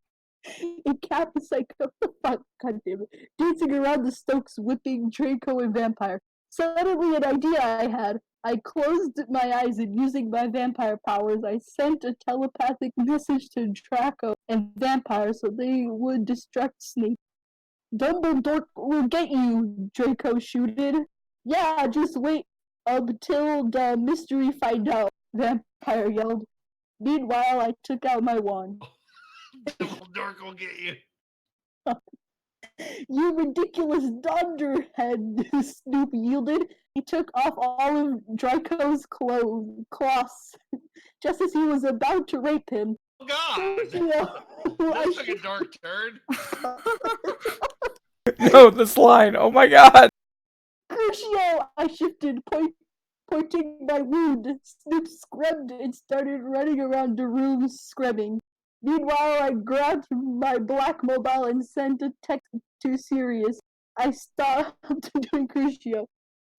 [SPEAKER 7] Incapacitation. What the fuck? God damn it. Dancing around the Stokes, whipping Draco and Vampire. Suddenly an idea I had. I closed my eyes and using my vampire powers, I sent a telepathic message to Draco and Vampire so they would distract Snape. Dumbledore will get you, Draco shooted. Yeah, just wait until the mystery find out, Vampire yelled. Meanwhile, I took out my wand.
[SPEAKER 9] Dumbledore will get you.
[SPEAKER 7] You ridiculous dunderhead, Snoop yielded. He took off all of Draco's cloths, just as he was about to rape him.
[SPEAKER 9] Oh God! This took a dark turn.
[SPEAKER 2] No, this line. Oh my god.
[SPEAKER 7] Crucio! I shifted, pointing my wound. Snoop screamed and started running around the room screaming. Meanwhile, I grabbed my black mobile and sent a text to Sirius. I stopped doing Crucio.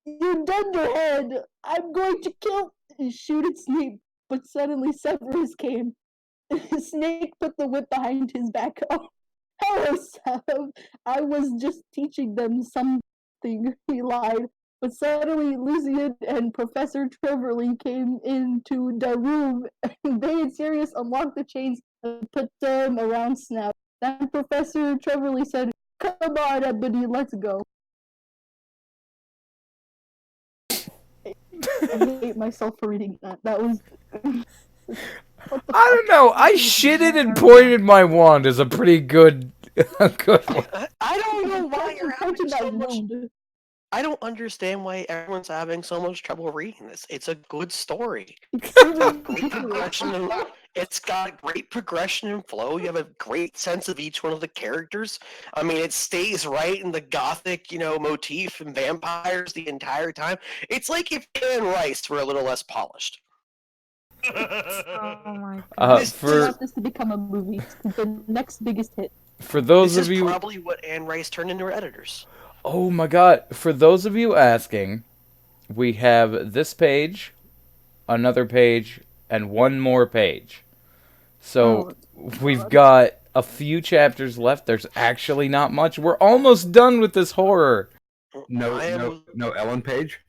[SPEAKER 7] You dunderhead! I'm going to kill and shoot at Snape, but suddenly Severus came. Snake put the whip behind his back. Oh, hello, Sam. I was just teaching them something, he lied. But suddenly Lucian and Professor Trevorley came into the room. They and Sirius unlocked the chains and put them around Snap. Then Professor Trevorley said, "Come on, Ebony, let's go." I hate myself for reading that. That was...
[SPEAKER 2] I don't know. I shitted and pointed my wand is a pretty good, good one.
[SPEAKER 4] I don't know why you're having
[SPEAKER 7] Punching
[SPEAKER 4] so
[SPEAKER 7] that
[SPEAKER 4] much.
[SPEAKER 7] wound.
[SPEAKER 4] I don't understand why everyone's having so much trouble reading this. It's a good story.
[SPEAKER 7] It's really
[SPEAKER 4] Great progression and, it's got great progression and flow. You have a great sense of each one of the characters. I mean, it stays right in the gothic, motif and vampires the entire time. It's like if Anne Rice were a little less polished.
[SPEAKER 5] Oh my god.
[SPEAKER 7] I
[SPEAKER 2] For
[SPEAKER 7] want this to become a movie. The next biggest hit.
[SPEAKER 2] those
[SPEAKER 4] This
[SPEAKER 2] of
[SPEAKER 4] is
[SPEAKER 2] you,
[SPEAKER 4] probably what Anne Rice turned into her editors.
[SPEAKER 2] oh my god, for those of you asking, we have this page, another page, and one more page. So we've got a few chapters left. There's actually not much. We're almost done with this horror.
[SPEAKER 6] No Ellen Page.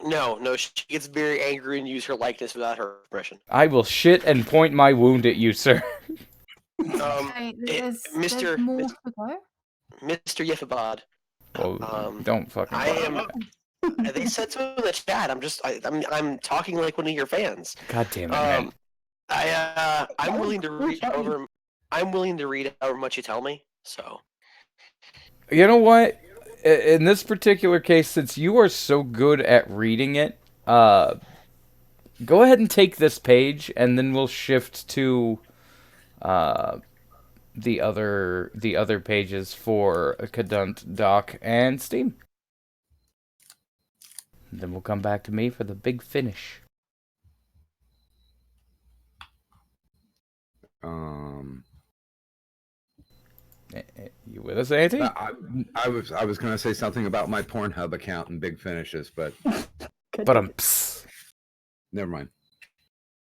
[SPEAKER 4] No, she gets very angry and use her likeness without her permission.
[SPEAKER 2] I will shit and point my wound at you, sir.
[SPEAKER 5] Okay, there's
[SPEAKER 4] Mr.
[SPEAKER 5] more to go.
[SPEAKER 4] Mr. Yefabad.
[SPEAKER 2] Oh, don't fucking.
[SPEAKER 4] I am. They said so in the chat. I'm talking like one of your fans.
[SPEAKER 2] God damn it, man.
[SPEAKER 4] I'm willing to read over. I'm willing to read however much you tell me. So.
[SPEAKER 2] You know what? In this particular case, since you are so good at reading it, go ahead and take this page, and then we'll shift to the other pages for Cadunt, Doc, and Steam. Then we'll come back to me for the big finish. You with us, Auntie?
[SPEAKER 6] I was going to say something about my Pornhub account and big finishes, but never mind.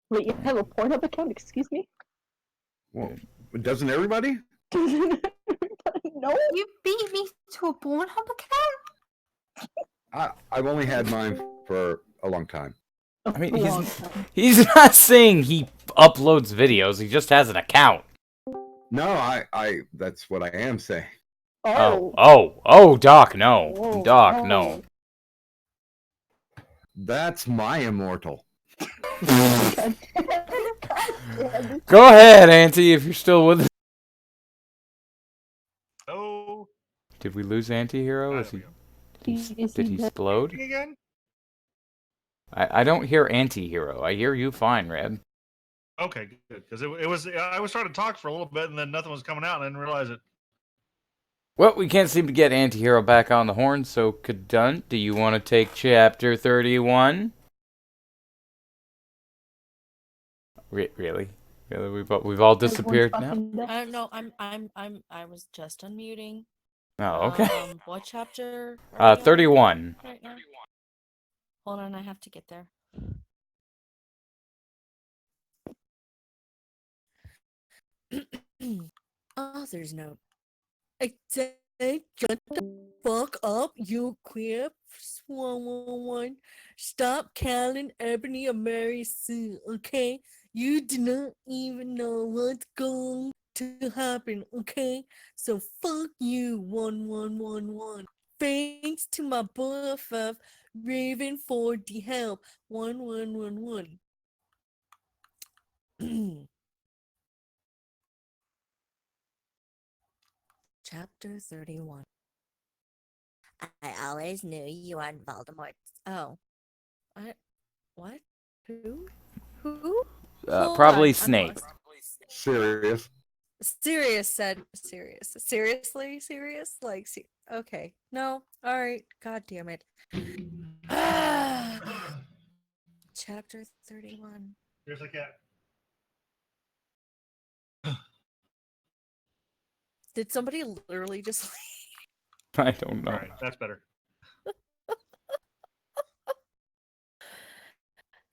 [SPEAKER 7] Wait, you have a Pornhub account? Excuse me?
[SPEAKER 6] Well, doesn't everybody?
[SPEAKER 7] No.
[SPEAKER 5] You beat me to a Pornhub account?
[SPEAKER 6] I've only had mine for a long time.
[SPEAKER 2] I mean, he's not saying he uploads videos. He just has an account.
[SPEAKER 6] No, I that's what I am saying.
[SPEAKER 2] Oh, Doc, no.
[SPEAKER 7] Whoa,
[SPEAKER 2] Doc, no.
[SPEAKER 6] That's my Immortal.
[SPEAKER 2] Go ahead, Auntie, if you're still with us.
[SPEAKER 9] Oh.
[SPEAKER 2] Did we lose Anti-Hero? Did he explode?
[SPEAKER 9] Again?
[SPEAKER 2] I don't hear Anti-Hero. I hear you fine, Red.
[SPEAKER 9] Okay, good. Because it was I was trying to talk for a little bit, and then nothing was coming out, and I didn't realize it.
[SPEAKER 2] Well, we can't seem to get Anti-Hero back on the horn, so Cadunt, do you want to take chapter 31? Really? We've all disappeared now?
[SPEAKER 10] I don't know. I was just unmuting.
[SPEAKER 2] Oh, okay.
[SPEAKER 10] What chapter? are we on
[SPEAKER 2] 31.
[SPEAKER 10] Right now? Hold on, I have to get there. Author's note. shut the fuck up, you queer 111. Stop calling Ebony a Mary Sue, okay? You do not even know what's going to happen, okay? So fuck you, 1111. Thanks to my BFF, Raven, for the help, 1111. Chapter 31.
[SPEAKER 3] I always knew you weren't Voldemort.
[SPEAKER 10] Oh. What? Who? Who?
[SPEAKER 2] Probably Snape.
[SPEAKER 6] Serious.
[SPEAKER 10] Sirius said serious. Seriously? Serious? Like, okay. No. All right. God damn it. Chapter 31.
[SPEAKER 9] Here's a cat.
[SPEAKER 10] Did somebody literally just
[SPEAKER 2] I don't know.
[SPEAKER 9] All right, that's better.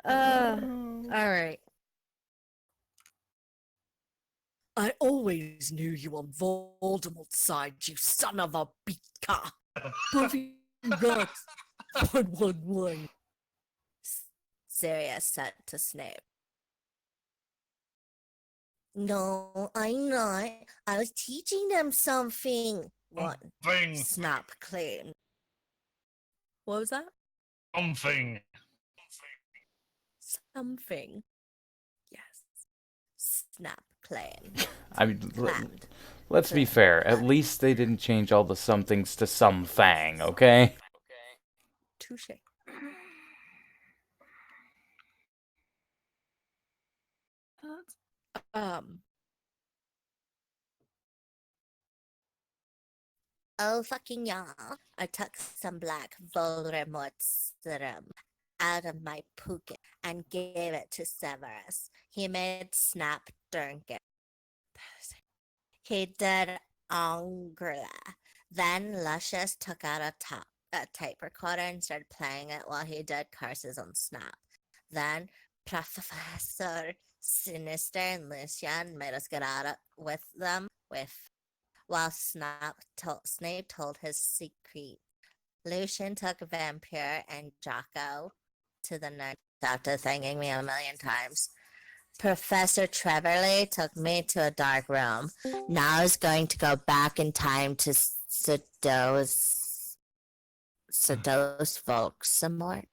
[SPEAKER 10] all right. I always knew you on Voldemort's side, you son of a bitch. Buffy rocks. 111.
[SPEAKER 3] Sirius said to Snape. No, I'm not. I was teaching them something. One.
[SPEAKER 9] Something.
[SPEAKER 3] Snap claimed.
[SPEAKER 10] What was that?
[SPEAKER 9] Something.
[SPEAKER 10] Something.
[SPEAKER 3] Yes. Snap claimed.
[SPEAKER 2] I mean,
[SPEAKER 3] Clapped.
[SPEAKER 2] let's be fair. At least they didn't change all the somethings to some fang, okay?
[SPEAKER 10] Touche.
[SPEAKER 3] Oh, fucking y'all. I took some black Voldemort serum out of my pocket and gave it to Severus. He made Snap drink it. He did angrily. Then Lucius took out a tape recorder and started playing it while he did curses on Snap. Then Professor Sinister and Lucian made us get out with them while Snape told his secret. Lucian took Vampire and Jocko to the nurse after thanking me a million times. Professor Trevorley took me to a dark room. Now I was going to go back in time to seduce folks some more.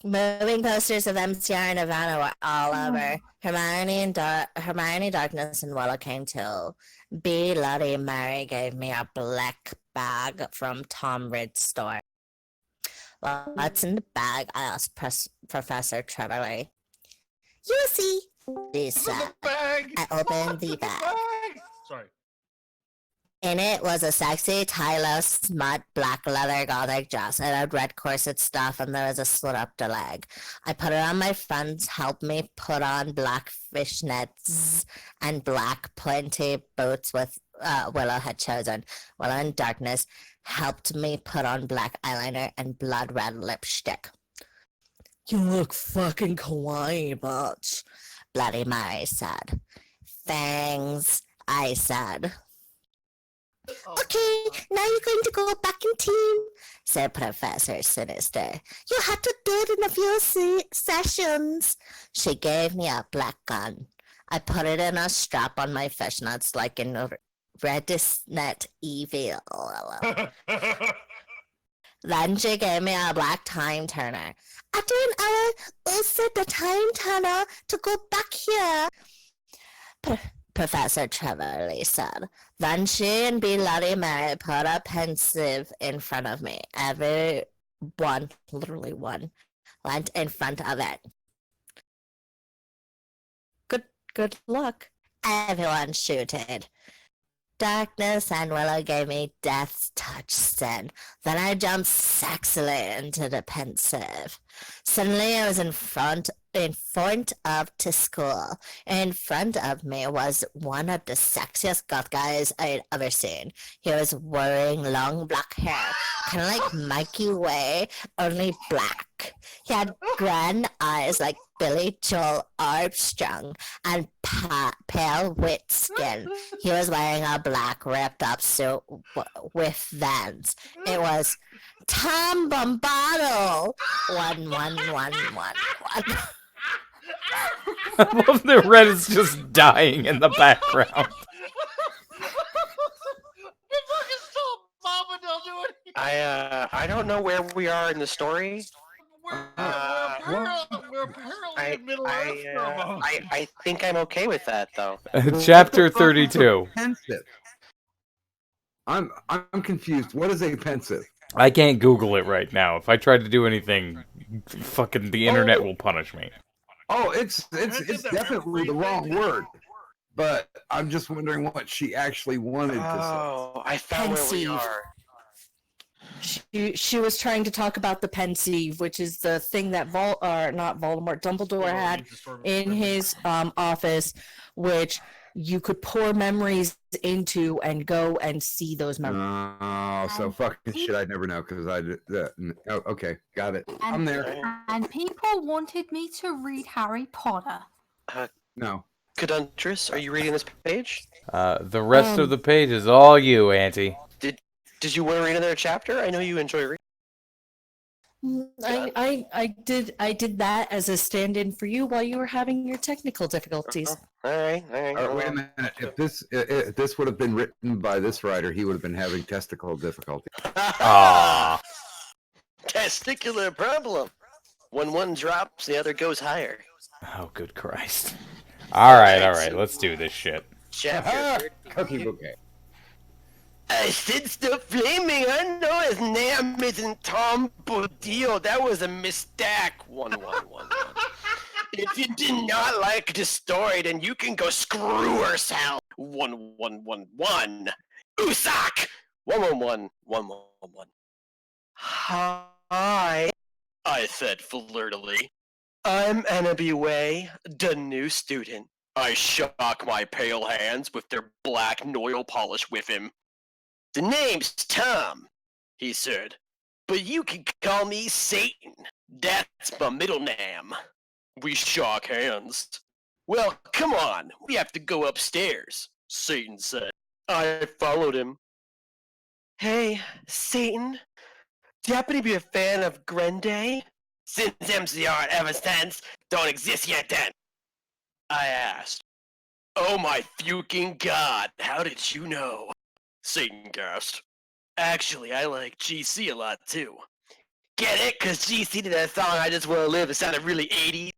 [SPEAKER 3] Moving posters of MCR and Ivana were all over. Hermione, Darkness, and Willow came too. Bloody Mary gave me a black bag from Tom Ridd's store. Well, what's in the bag? I asked Professor Trevorley. You see, he said.
[SPEAKER 9] Bag.
[SPEAKER 3] I opened the bag.
[SPEAKER 9] Sorry.
[SPEAKER 3] In it was a sexy, tie-low, smut, black leather gothic dress. It had red corset stuff, and there was a slit up the leg. I put it on. My friends helped me put on black fishnets and black pointy boots with Willow had chosen. Willow in Darkness helped me put on black eyeliner and blood red lipstick. You look fucking kawaii, bitch, Bloody Mary said. Thanks, I said. Okay, now you're going to go back in team, said Professor Sinister. You had to do it in a few sessions. She gave me a black gun. I put it in a strap on my fishnets like in Redisnet Evil. Then she gave me a black time turner. After an hour, we set the time turner to go back here, Professor Trevorley said. Then she and Bloody Mary put a pensive in front of me. Everyone, literally one, went in front of it. Good luck. Everyone shooted. Darkness and Willow gave me Death's Touch Sin. Then I jumped sexily into the pensive. Suddenly I was in front in front of the school. In front of me was one of the sexiest goth guys I'd ever seen. He was wearing long black hair, kind of like Mikey Way, only black. He had grand eyes like Billy Joel Armstrong and pale white skin. He was wearing a black ripped up suit with Vans. It was Tom Bombado. 11111.
[SPEAKER 2] I love that Red is just dying in the background.
[SPEAKER 4] I don't know where we are in the story.
[SPEAKER 9] We're apparently
[SPEAKER 4] I
[SPEAKER 9] in Middle Earth for a moment.
[SPEAKER 4] I think I'm okay with that though.
[SPEAKER 2] Chapter
[SPEAKER 6] What the fuck is a
[SPEAKER 2] 32.
[SPEAKER 6] pensive? I'm confused. What is a pensive?
[SPEAKER 2] I can't Google it right now. If I try to do anything, fucking the internet will punish me.
[SPEAKER 6] Oh, it's definitely the wrong word. But I'm just wondering what she actually wanted to
[SPEAKER 4] Oh, I found where we
[SPEAKER 10] Pensive.
[SPEAKER 4] are.
[SPEAKER 10] She was trying to talk about the pensieve, which is the thing that Dumbledore had in his office, which you could pour memories into and go and see those
[SPEAKER 6] say.
[SPEAKER 10] memories.
[SPEAKER 6] Oh, so fucking shit! I'd never know because I did. Oh, okay, got it. I'm there.
[SPEAKER 5] And people wanted me to read Harry Potter.
[SPEAKER 6] No.
[SPEAKER 4] Vinntrus, are you reading this page?
[SPEAKER 2] The rest of the page is all you, Auntie.
[SPEAKER 4] Did you want to read another chapter? I know you enjoy reading.
[SPEAKER 10] I did that as a stand-in for you while you were having your technical difficulties.
[SPEAKER 4] All right.
[SPEAKER 6] All right, wait a minute. If this would have been written by this writer, he would have been having testicle difficulty.
[SPEAKER 2] Ah.
[SPEAKER 4] Testicular problem. When one drops, the other goes higher.
[SPEAKER 2] Oh, good Christ. Alright, let's do this shit.
[SPEAKER 4] Chapter
[SPEAKER 6] Cookie bouquet.
[SPEAKER 4] I said stop flaming. I know his name isn't Tom Bodillo. That was a mistake. 1111. If you did not like the story, then you can go screw yourself. 1111. Usak. 1111. Hi. I said flirtily. I'm Annabelle Way, the new student. I shock my pale hands with their black nail polish with him. The name's Tom, he said, but you can call me Satan. That's my middle name. We shook hands. Well, come on, we have to go upstairs, Satan said. I followed him. Hey, Satan, do you happen to be a fan of Grende? Since MCR ever since, don't exist yet then, I asked. Oh my fucking god, how did you know? Satan gasped. Actually, I like GC a lot too. Get it? Cause GC did that song I Just Wanna Live. It sounded really 80s.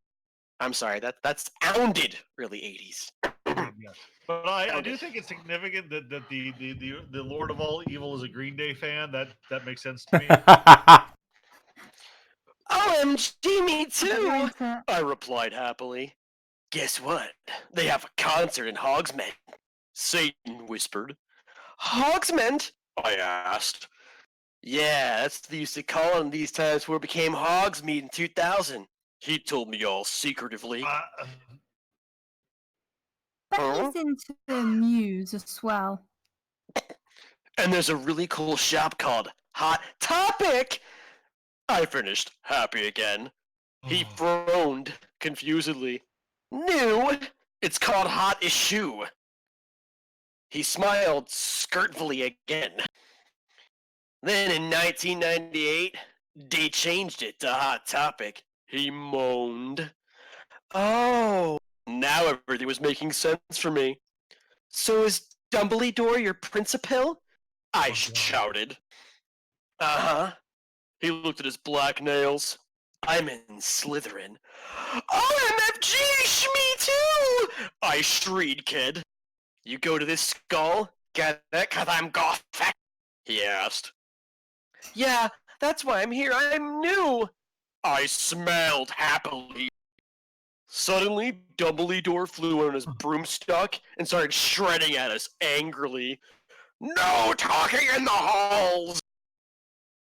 [SPEAKER 4] I'm sorry, that sounded really 80s.
[SPEAKER 9] But I do think it's significant that the Lord of All Evil is a Green Day fan. That makes sense to me.
[SPEAKER 4] OMG, me too! I replied happily. Guess what? They have a concert in Hogsmeade. Satan whispered. Hogsmeade? I asked. Yeah, that's what they used to call it in these times where it became Hogsmeade in 2000. He told me all secretively.
[SPEAKER 5] Becky's into the Muse as well.
[SPEAKER 4] And there's a really cool shop called Hot Topic! I finished, happy again. He frowned confusedly. New? It's called Hot Issue. He smiled skirtfully again. Then in 1998, they changed it to Hot Topic. He moaned. Oh, now everything was making sense for me. So is Dumbledore your principal? I shouted. Uh-huh. He looked at his black nails. I'm in Slytherin. OMFG, me too! I shrieked, kid. You go to this skull? Get it? 'Cause I'm gothic? He asked. Yeah, that's why I'm here. I'm new. I smiled happily. Suddenly, Dumbledore flew on his broomstick and started shredding at us angrily. No talking in the halls!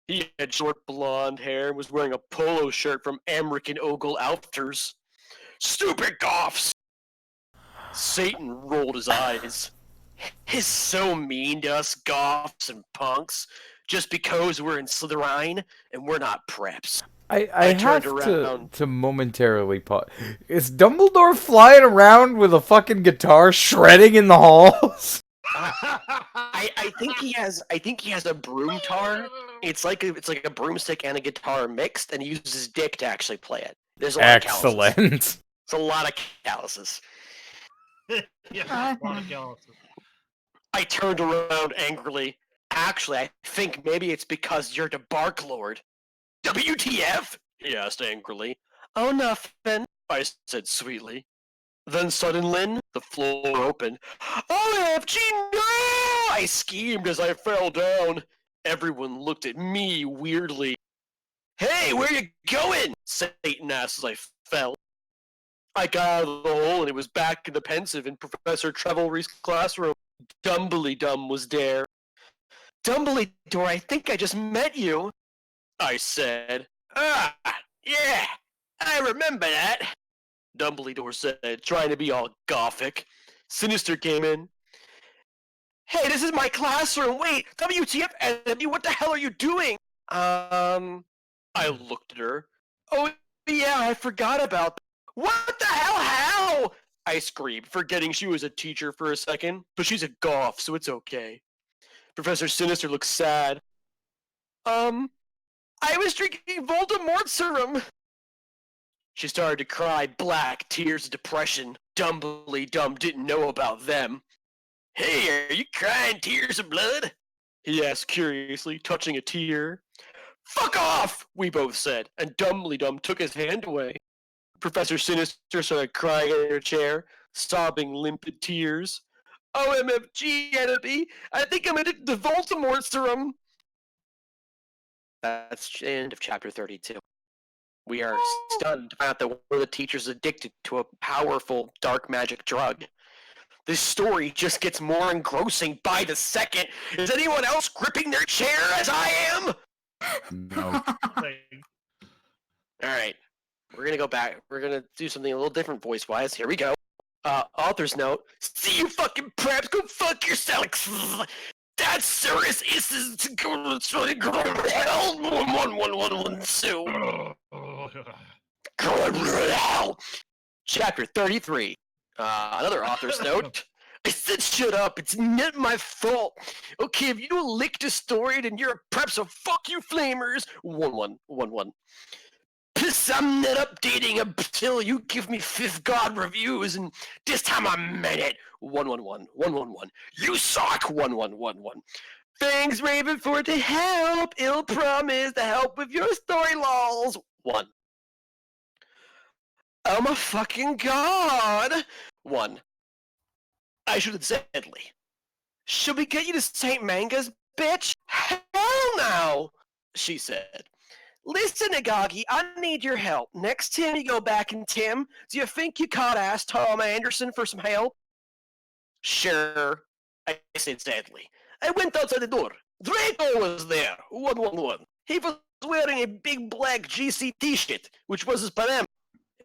[SPEAKER 4] He had short blonde hair and was wearing a polo shirt from American Ogle Outfitters. Stupid goths! Satan rolled his eyes. He's so mean to us goths and punks just because we're in Slytherin and we're not preps.
[SPEAKER 2] I
[SPEAKER 4] turned
[SPEAKER 2] have
[SPEAKER 4] around.
[SPEAKER 2] to momentarily pause. Is Dumbledore flying around with a fucking guitar shredding in the halls?
[SPEAKER 4] I think he has a broom tar. It's like a broomstick and a guitar mixed, and he uses his dick to actually play it. There's a lot of calluses.
[SPEAKER 2] Excellent.
[SPEAKER 4] It's a lot of calluses.
[SPEAKER 9] Yeah, a lot of calluses.
[SPEAKER 4] I turned around angrily. Actually, I think maybe it's because you're the Bark Lord. WTF? He asked angrily. Oh, nothing, I said sweetly. Then suddenly, the floor opened. OMG, no! I screamed as I fell down. Everyone looked at me weirdly. Hey, where you going? Satan asked as I fell. I got out of the hole and it was back in the pensive in Professor Trevelry's classroom. Dumbledore was there. Dumbledore, I think I just met you, I said. Ah, yeah, I remember that, Dumbledore said, trying to be all gothic. Sinister came in. Hey, this is my classroom. Wait, WTF, Enemy, what the hell are you doing? I looked at her. Oh, yeah, I forgot about that. What the hell, how? I screamed, forgetting she was a teacher for a second, but she's a goth, so it's okay. Professor Sinister looked sad. I was drinking Voldemort serum. She started to cry black tears of depression. Dumbledore didn't know about them. Hey, are you crying tears of blood? He asked curiously, touching a tear. Fuck off, we both said, and Dumbledore took his hand away. Professor Sinister started crying in her chair, sobbing limpid tears. OMFG, Enemy, I think I'm addicted to Voldemort serum. That's the end of chapter 32. We are stunned to find out that one of the teachers is addicted to a powerful dark magic drug. This story just gets more engrossing by the second. Is anyone else gripping their chair as I am?
[SPEAKER 2] No.
[SPEAKER 4] Alright. We're gonna go back. We're gonna do something a little different voice-wise. Here we go. Author's note. See you fucking preps, go fuck yourself. That's serious. This is to go to hell. 11112. Hell. Chapter 33. Another author's note. I said shut up, it's not my fault. Okay, if you don't lick the story, then you're a prep, so fuck you flamers. 1111. Piss, I'm not updating until you give me 5th God reviews, and this time I meant it. 111. You suck. 1111. Thanks, Raven, for the help. Ill promise to help with your story, lols. 1. Oh my fucking god! 1. I should have said Lee. Should we get you to St. Manga's, bitch? Hell no! She said. Listen, Agagi, I need your help. Next time you go back in Tim, do you think you could ask Tom Anderson for some help? Sure, I said sadly. I went outside the door. Draco was there. 111. He was wearing a big black GC t-shirt, which was his panem.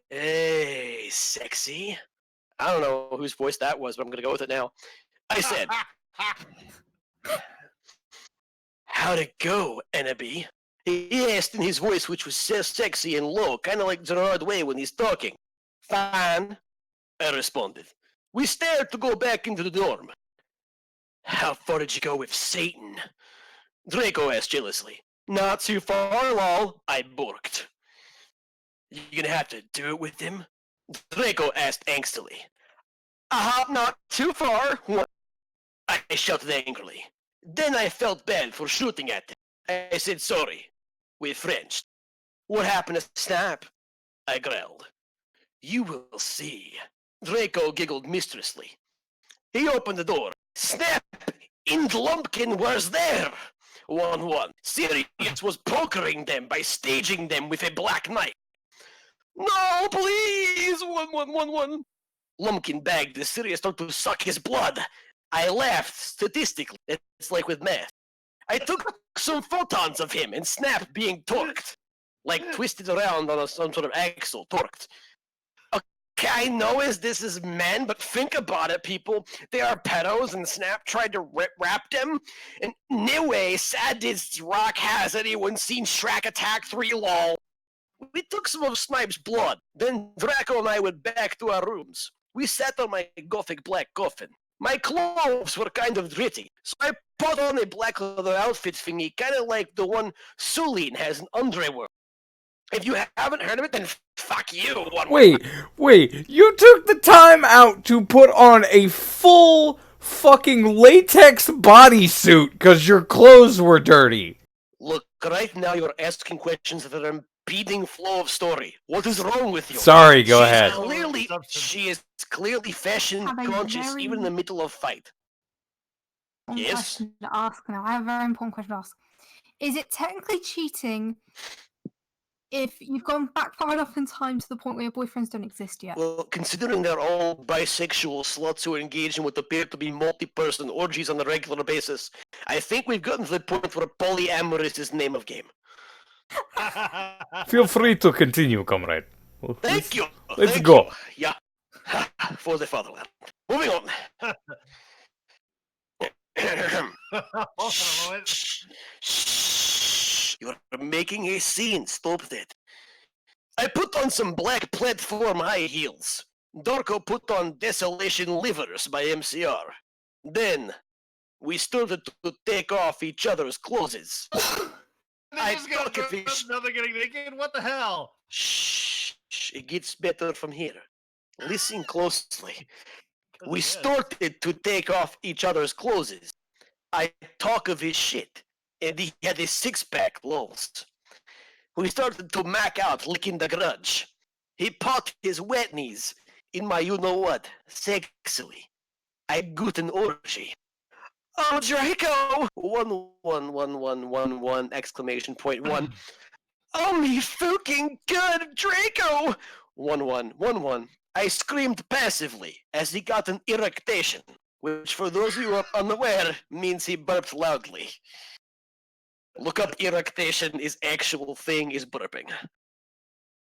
[SPEAKER 4] Hey, sexy. I don't know whose voice that was, but I'm gonna go with it now. I said, how'd it go, Enemy? He asked in his voice, which was so sexy and low, kind of like Gerard Way when he's talking. Fine, I responded. We started to go back into the dorm. How far did you go with Satan? Draco asked jealously. Not too far, lol, I borked. You gonna have to do it with him? Draco asked angstily. Not too far. I shouted angrily. Then I felt bad for shooting at him. I said sorry. With French. What happened to Snap? I growled. You will see. Draco giggled mischievously. He opened the door. Snap! In Lumpkin was there! 1-1. Sirius was pokering them by staging them with a black knife. No, please! 1-1-1-1. Lumpkin begged the Sirius not to suck his blood. I laughed statistically. It's like with math. I took some photons of him and Snap being torqued. Like twisted around on some sort of axle, torqued. I know this is men, but think about it, people. They are pedos, and Snap tried to rap them. And anyway, Sadist Rock has anyone seen Shrek Attack 3 lol? We took some of Snipe's blood. Then Draco and I went back to our rooms. We sat on my gothic black coffin. My clothes were kind of dirty, so I put on a black leather outfit thingy, kind of like the one Sulin has in Underworld. If you haven't heard of it, then fuck you.
[SPEAKER 2] Wait, you took the time out to put on a full fucking latex bodysuit because your clothes were dirty.
[SPEAKER 4] Look, right now you're asking questions that are impeding flow of story. What is wrong with you?
[SPEAKER 2] Sorry, go ahead.
[SPEAKER 4] She is clearly fashion
[SPEAKER 5] Have a
[SPEAKER 4] conscious,
[SPEAKER 5] very-
[SPEAKER 4] even in the middle of fight. Yes?
[SPEAKER 5] Question to ask now. I have a very important question to ask. Is it technically cheating if you've gone back far enough in time to the point where your boyfriends don't exist yet?
[SPEAKER 4] Well, considering they're all bisexual sluts who engage in what appear to be multi-person orgies on a regular basis, I think we've gotten to the point where polyamorous is name of game.
[SPEAKER 2] Feel free to continue, comrade.
[SPEAKER 4] Thank you.
[SPEAKER 2] Let's
[SPEAKER 4] Thank
[SPEAKER 2] go.
[SPEAKER 4] you. Yeah. For the fatherland. Moving on.
[SPEAKER 9] Hold on a moment.
[SPEAKER 4] Shh. You're making a scene. Stop that. I put on some black platform high heels. Darko put on Desolation Livers by MCR. Then, we started to take off each other's clothes.
[SPEAKER 9] They're getting naked? What the hell?
[SPEAKER 4] Shh. It gets better from here. Listen closely. We started to take off each other's clothes. I talk of his shit, and he had his six-pack lols. We started to mac out, licking the grudge. He popped his wet knees in my you-know-what, sexily. I got an orgy. Oh, Draco! 11111 exclamation point 1. Oh, me fucking good, Draco! 1111. I screamed passively as he got an eructation, which for those of you who are unaware means he burped loudly. Look up eructation, his actual thing is burping.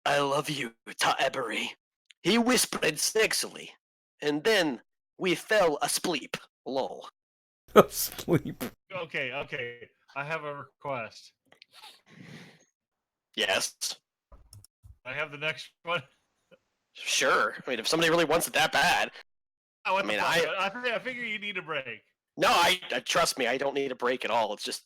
[SPEAKER 4] I love you, Ta'ebery. He whispered sexily, and then we fell asleep. Lol.
[SPEAKER 2] Asleep.
[SPEAKER 9] Okay. I have a request.
[SPEAKER 4] Yes.
[SPEAKER 9] I have the next one.
[SPEAKER 4] Sure. I mean, if somebody really wants it that bad.
[SPEAKER 9] I
[SPEAKER 4] I
[SPEAKER 9] figure you need a break.
[SPEAKER 4] No, I trust me, I don't need a break at all. It's just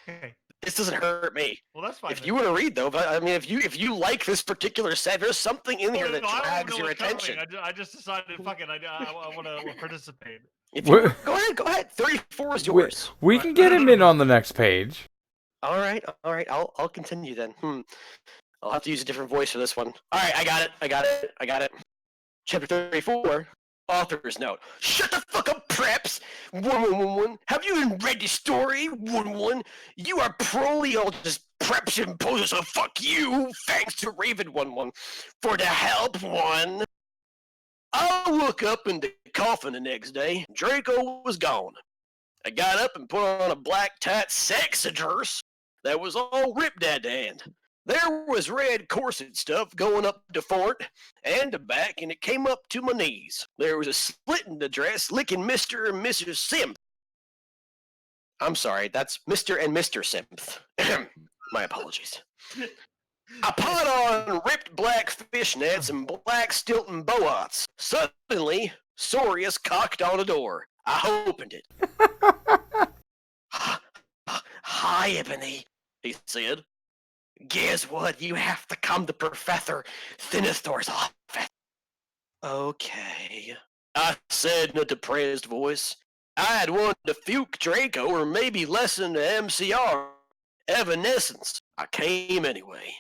[SPEAKER 9] Okay.
[SPEAKER 4] this doesn't hurt me.
[SPEAKER 9] Well, that's fine.
[SPEAKER 4] If you want to read though, but I mean, if you like this particular set, there's something in here that drags your attention.
[SPEAKER 9] I just decided, fuck it, I want to participate.
[SPEAKER 4] If you, go ahead. 34 is yours.
[SPEAKER 2] We can get him in on the next page.
[SPEAKER 4] All right. I'll continue then. I'll have to use a different voice for this one. All right, I got it. Chapter 34. Author's note. Shut the fuck up, preps! 111. Have you even read the story? 111. You are probably all just preps and posers, so fuck you! Thanks to Raven 11 for the help, one. I woke up in the coffin the next day. Draco was gone. I got up and put on a black tight sexadress that was all ripped at the end. There was red corset stuff going up the fort and the back, and it came up to my knees. There was a slit in the dress, licking Mr. and Mrs. Simp. I'm sorry, that's Mr. and Mr. Simp. My apologies. I put on ripped black fishnets and black Stilton boats. Suddenly, Sorius cocked on a door. I opened it. Hi, Ebony, he said. Guess what? You have to come to Professor Sinisthar's office. Okay, I said in a depressed voice. I'd wanted to fuke Draco or maybe listen to MCR. Evanescence. I came anyway.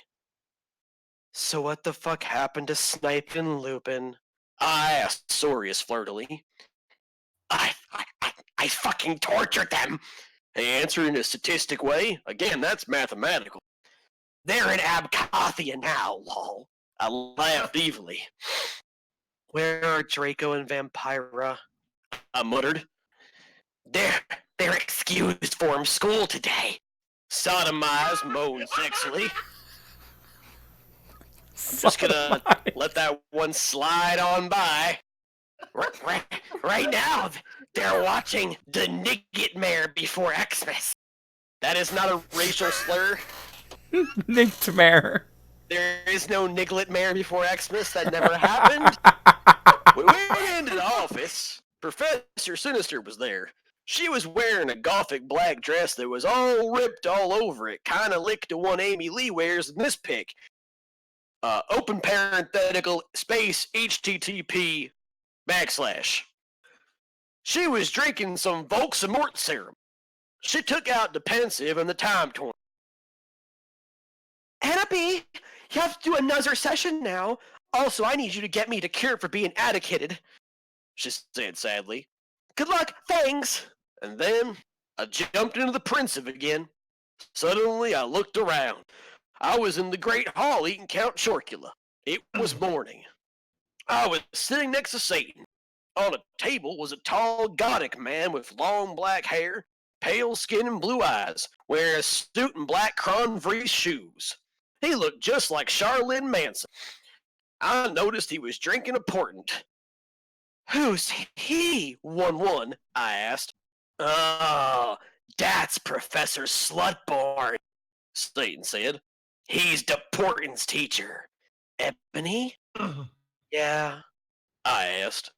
[SPEAKER 4] So what the fuck happened to Snipe and Lupin? I asked Sorius flirtily. I fucking tortured them. He answered in a statistic way. Again, that's mathematical. They're in Abkhazia now, lol. I laughed evilly. Where are Draco and Vampira? I muttered. They're excused from school today. Sodomized, moaned sexily. I'm just gonna let that one slide on by. Right now, they're watching the Niggetmare before Xmas. That is not a racial slur.
[SPEAKER 2] Nightmare.
[SPEAKER 4] There is no Nigletmare before Xmas. That never happened. When we went into the office, Professor Sinister was there. She was wearing a gothic black dress that was all ripped all over it, kind of licked to one Amy Lee wears in this pic. Open parenthetical space HTTP /. She was drinking some Volksamort serum. She took out the pensive and the time torn. Hannah B, you have to do another session now. Also, I need you to get me the cure for being addicated, she said sadly. Good luck, thanks. And then I jumped into the pensive again. Suddenly, I looked around. I was in the Great Hall eating Count Chocula. It was morning. I was sitting next to Satan. On a table was a tall, gothic man with long black hair, pale skin, and blue eyes, wearing a suit and black Cronvries shoes. He looked just like Charlene Manson. I noticed he was drinking a portent. Who's he, 1-1? I asked. Oh, that's Professor Slutborn, Satan said. He's the portent's teacher. Ebony? Yeah, I asked.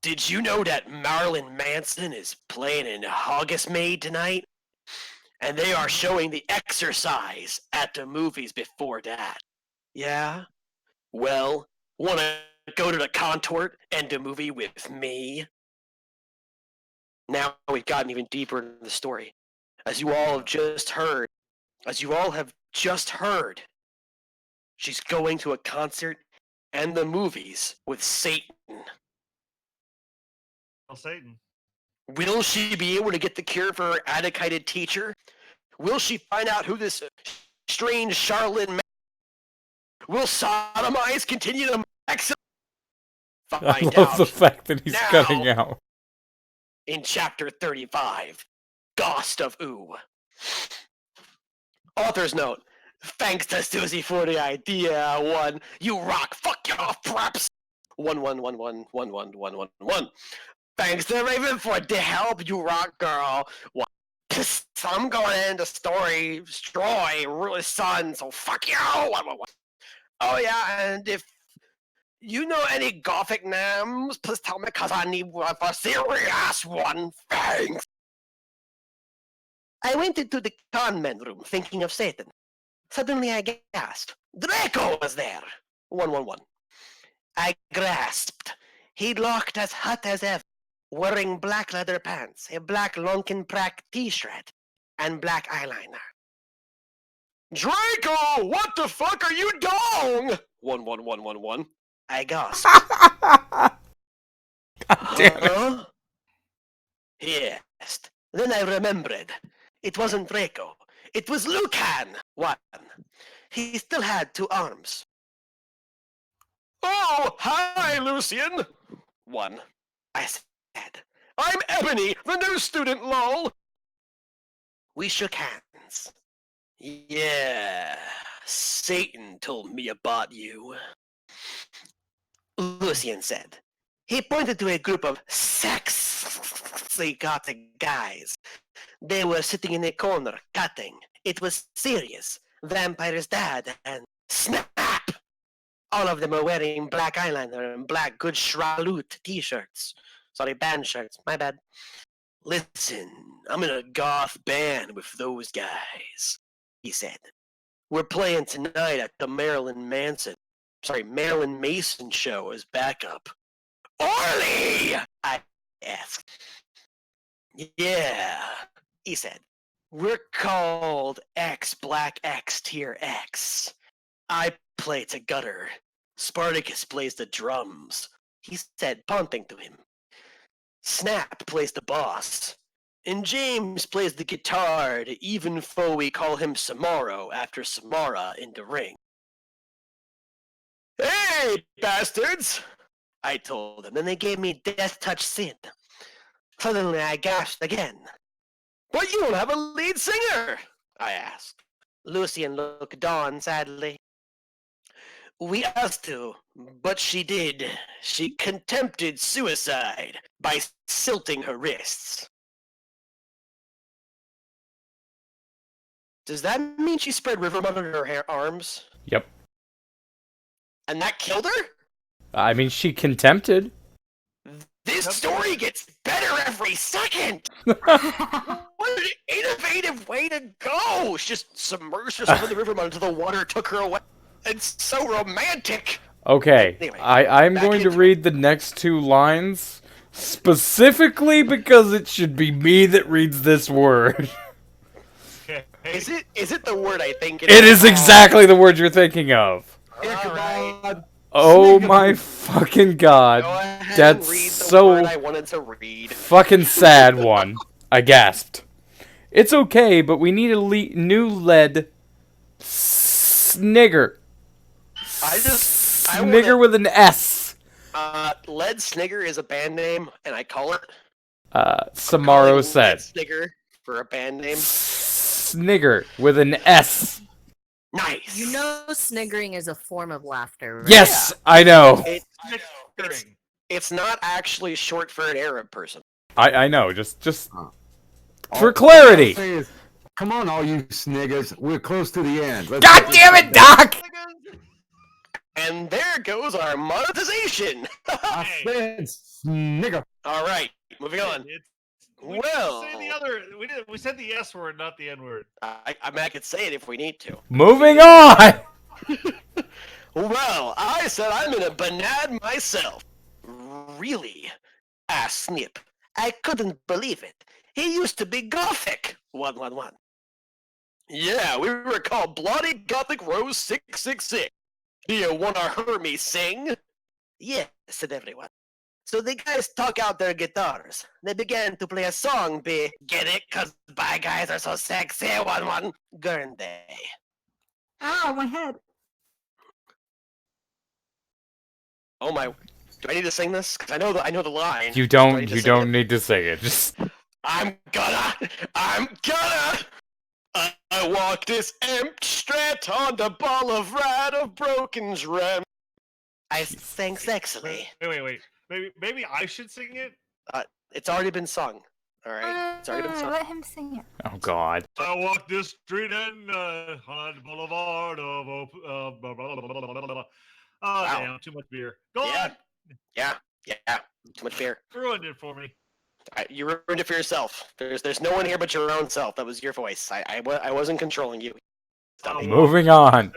[SPEAKER 4] Did you know that Marilyn Manson is playing in Hogsmeade tonight? And they are showing The Exercise at the movies before that. Yeah? Well, wanna go to the contort and the movie with me? Now we've gotten even deeper into the story. As you all have just heard, she's going to a concert and the movies with Satan.
[SPEAKER 9] Well, Satan.
[SPEAKER 4] Will she be able to get the cure for her addicated teacher? Will she find out who this strange Charlotte man? Will sodomize continue to find
[SPEAKER 2] I love
[SPEAKER 4] out
[SPEAKER 2] the fact that he's
[SPEAKER 4] now
[SPEAKER 2] cutting out.
[SPEAKER 4] in chapter 35, Ghost of Ooh. Author's note. Thanks to Susie for the idea. 1. You rock. Fuck you off, props. 1. Thanks to Raven for the help, you rock girl. 1. I'm going into story destroy really son, so fuck you. 1. Oh yeah, and if you know any gothic names, please tell me, cause I need one for serious one. Thanks. I went into the conman room thinking of Satan. Suddenly I gasped. Draco was there! 1. I grasped. He looked as hot as ever, wearing black leather pants, a black Lonkin Prack t-shirt, and black eyeliner. Draco! What the fuck are you doing? 1. I gasped.
[SPEAKER 2] Damn it.
[SPEAKER 4] Huh? He asked. Then I remembered. It wasn't Draco. It was Lucan! 1. He still had 2 arms. Oh, hi, Lucian! 1. I said. I'm Ebony, the new student, lol! We shook hands. Yeah, Satan told me about you. Lucian said. He pointed to a group of sexy gothic guys. They were sitting in a corner, cutting. It was serious. Vampire's dad and snap! All of them were wearing black eyeliner and black good Shralut t-shirts. Sorry, band shirts. My bad. Listen, I'm in a goth band with those guys, he said. We're playing tonight at the Marilyn Mason show as backup. Orly! I asked. Yeah, he said. We're called X Black X Tier X. I play to gutter. Spartacus plays the drums, he said, pointing to him. Snap plays the boss. And James plays the guitar, even though we call him Samaro after Samara in the ring. Hey, bastards! I told them, and they gave me Death Touch Sid. Suddenly I gasped again. But you don't have a lead singer, I asked. Lucian looked on sadly. We asked to, but she did. She contempted suicide by silting her wrists. Does that mean she spread river mud under her arms?
[SPEAKER 2] Yep.
[SPEAKER 4] And that killed her?
[SPEAKER 2] I mean, she contempted.
[SPEAKER 4] This story gets better every second! What an innovative way to go! She just submerged herself in the river mud until the water took her away. It's so romantic!
[SPEAKER 2] Okay,
[SPEAKER 4] Anyway,
[SPEAKER 2] I'm
[SPEAKER 4] back
[SPEAKER 2] going to
[SPEAKER 4] into
[SPEAKER 2] read the next 2 lines specifically because it should be me that reads this word.
[SPEAKER 9] Okay.
[SPEAKER 4] Is it the word I think
[SPEAKER 2] It is exactly the word you're thinking of.
[SPEAKER 6] Ichabod.
[SPEAKER 2] Oh
[SPEAKER 6] Sneak
[SPEAKER 2] my
[SPEAKER 6] up-
[SPEAKER 2] fucking god.
[SPEAKER 4] Go ahead
[SPEAKER 2] That's
[SPEAKER 4] and read the
[SPEAKER 2] so
[SPEAKER 4] word I wanted to read.
[SPEAKER 2] fucking sad one. I gasped. It's okay, but we need a new lead snigger.
[SPEAKER 4] I
[SPEAKER 2] Snigger
[SPEAKER 4] wanna,
[SPEAKER 2] with an S.
[SPEAKER 4] Lead Snigger is a band name, and I call it.
[SPEAKER 2] Samaro
[SPEAKER 4] calling
[SPEAKER 2] said.
[SPEAKER 4] Lead Snigger for a band name.
[SPEAKER 2] Snigger with an S.
[SPEAKER 4] Nice.
[SPEAKER 10] You know, sniggering is a form of laughter, right?
[SPEAKER 2] Yes, I know.
[SPEAKER 4] It's not actually short for an Arab person.
[SPEAKER 2] I know. Just
[SPEAKER 6] All
[SPEAKER 2] for
[SPEAKER 6] I'll
[SPEAKER 2] clarity.
[SPEAKER 6] say is, come on, all you sniggers. We're close to the end. Let's
[SPEAKER 2] God
[SPEAKER 6] get this
[SPEAKER 2] damn it,
[SPEAKER 6] shit done.
[SPEAKER 2] Doc!
[SPEAKER 4] And there goes our monetization.
[SPEAKER 6] I said snigger.
[SPEAKER 4] All right, moving on.
[SPEAKER 9] We
[SPEAKER 4] Well,
[SPEAKER 9] didn't say the other. We said the S word, not the N word.
[SPEAKER 4] I mean, I could say it if we need to.
[SPEAKER 2] Moving on.
[SPEAKER 4] Well, I said I'm in a banad myself. Really? Asked Snip. I couldn't believe it. He used to be Gothic. 111. Yeah, we were called Bloody Gothic Rose 666. Do you wanna hear me sing? Yes, said everyone. So the guys took out their guitars. They began to play a song get it? 'Cause bi guys are so sexy, 1-1. Guernsey.
[SPEAKER 5] Ow, my head.
[SPEAKER 4] Oh my, do I need to sing this? 'Cause I know the line.
[SPEAKER 2] You
[SPEAKER 4] Do I
[SPEAKER 2] don't.
[SPEAKER 4] need to
[SPEAKER 2] You
[SPEAKER 4] sing
[SPEAKER 2] don't
[SPEAKER 4] it?
[SPEAKER 2] need to say it. Just.
[SPEAKER 4] I'm gonna. I walk this empty street on the ball of rat of broken ram. I sang sexily.
[SPEAKER 9] Wait. Maybe I should sing it.
[SPEAKER 4] It's already been sung. All right, it's already been sung.
[SPEAKER 5] Let him sing it.
[SPEAKER 2] Oh God.
[SPEAKER 9] I walk this street and on the boulevard of blah, blah, blah, blah, blah, blah. Oh
[SPEAKER 4] Wow.
[SPEAKER 9] damn, too much beer. Go
[SPEAKER 4] Yeah.
[SPEAKER 9] on.
[SPEAKER 4] Yeah. Too much beer.
[SPEAKER 9] Ruined it for me.
[SPEAKER 4] You ruined it for yourself. There's no one here but your own self. That was your voice. I wasn't controlling you. Stop it.
[SPEAKER 2] Moving on.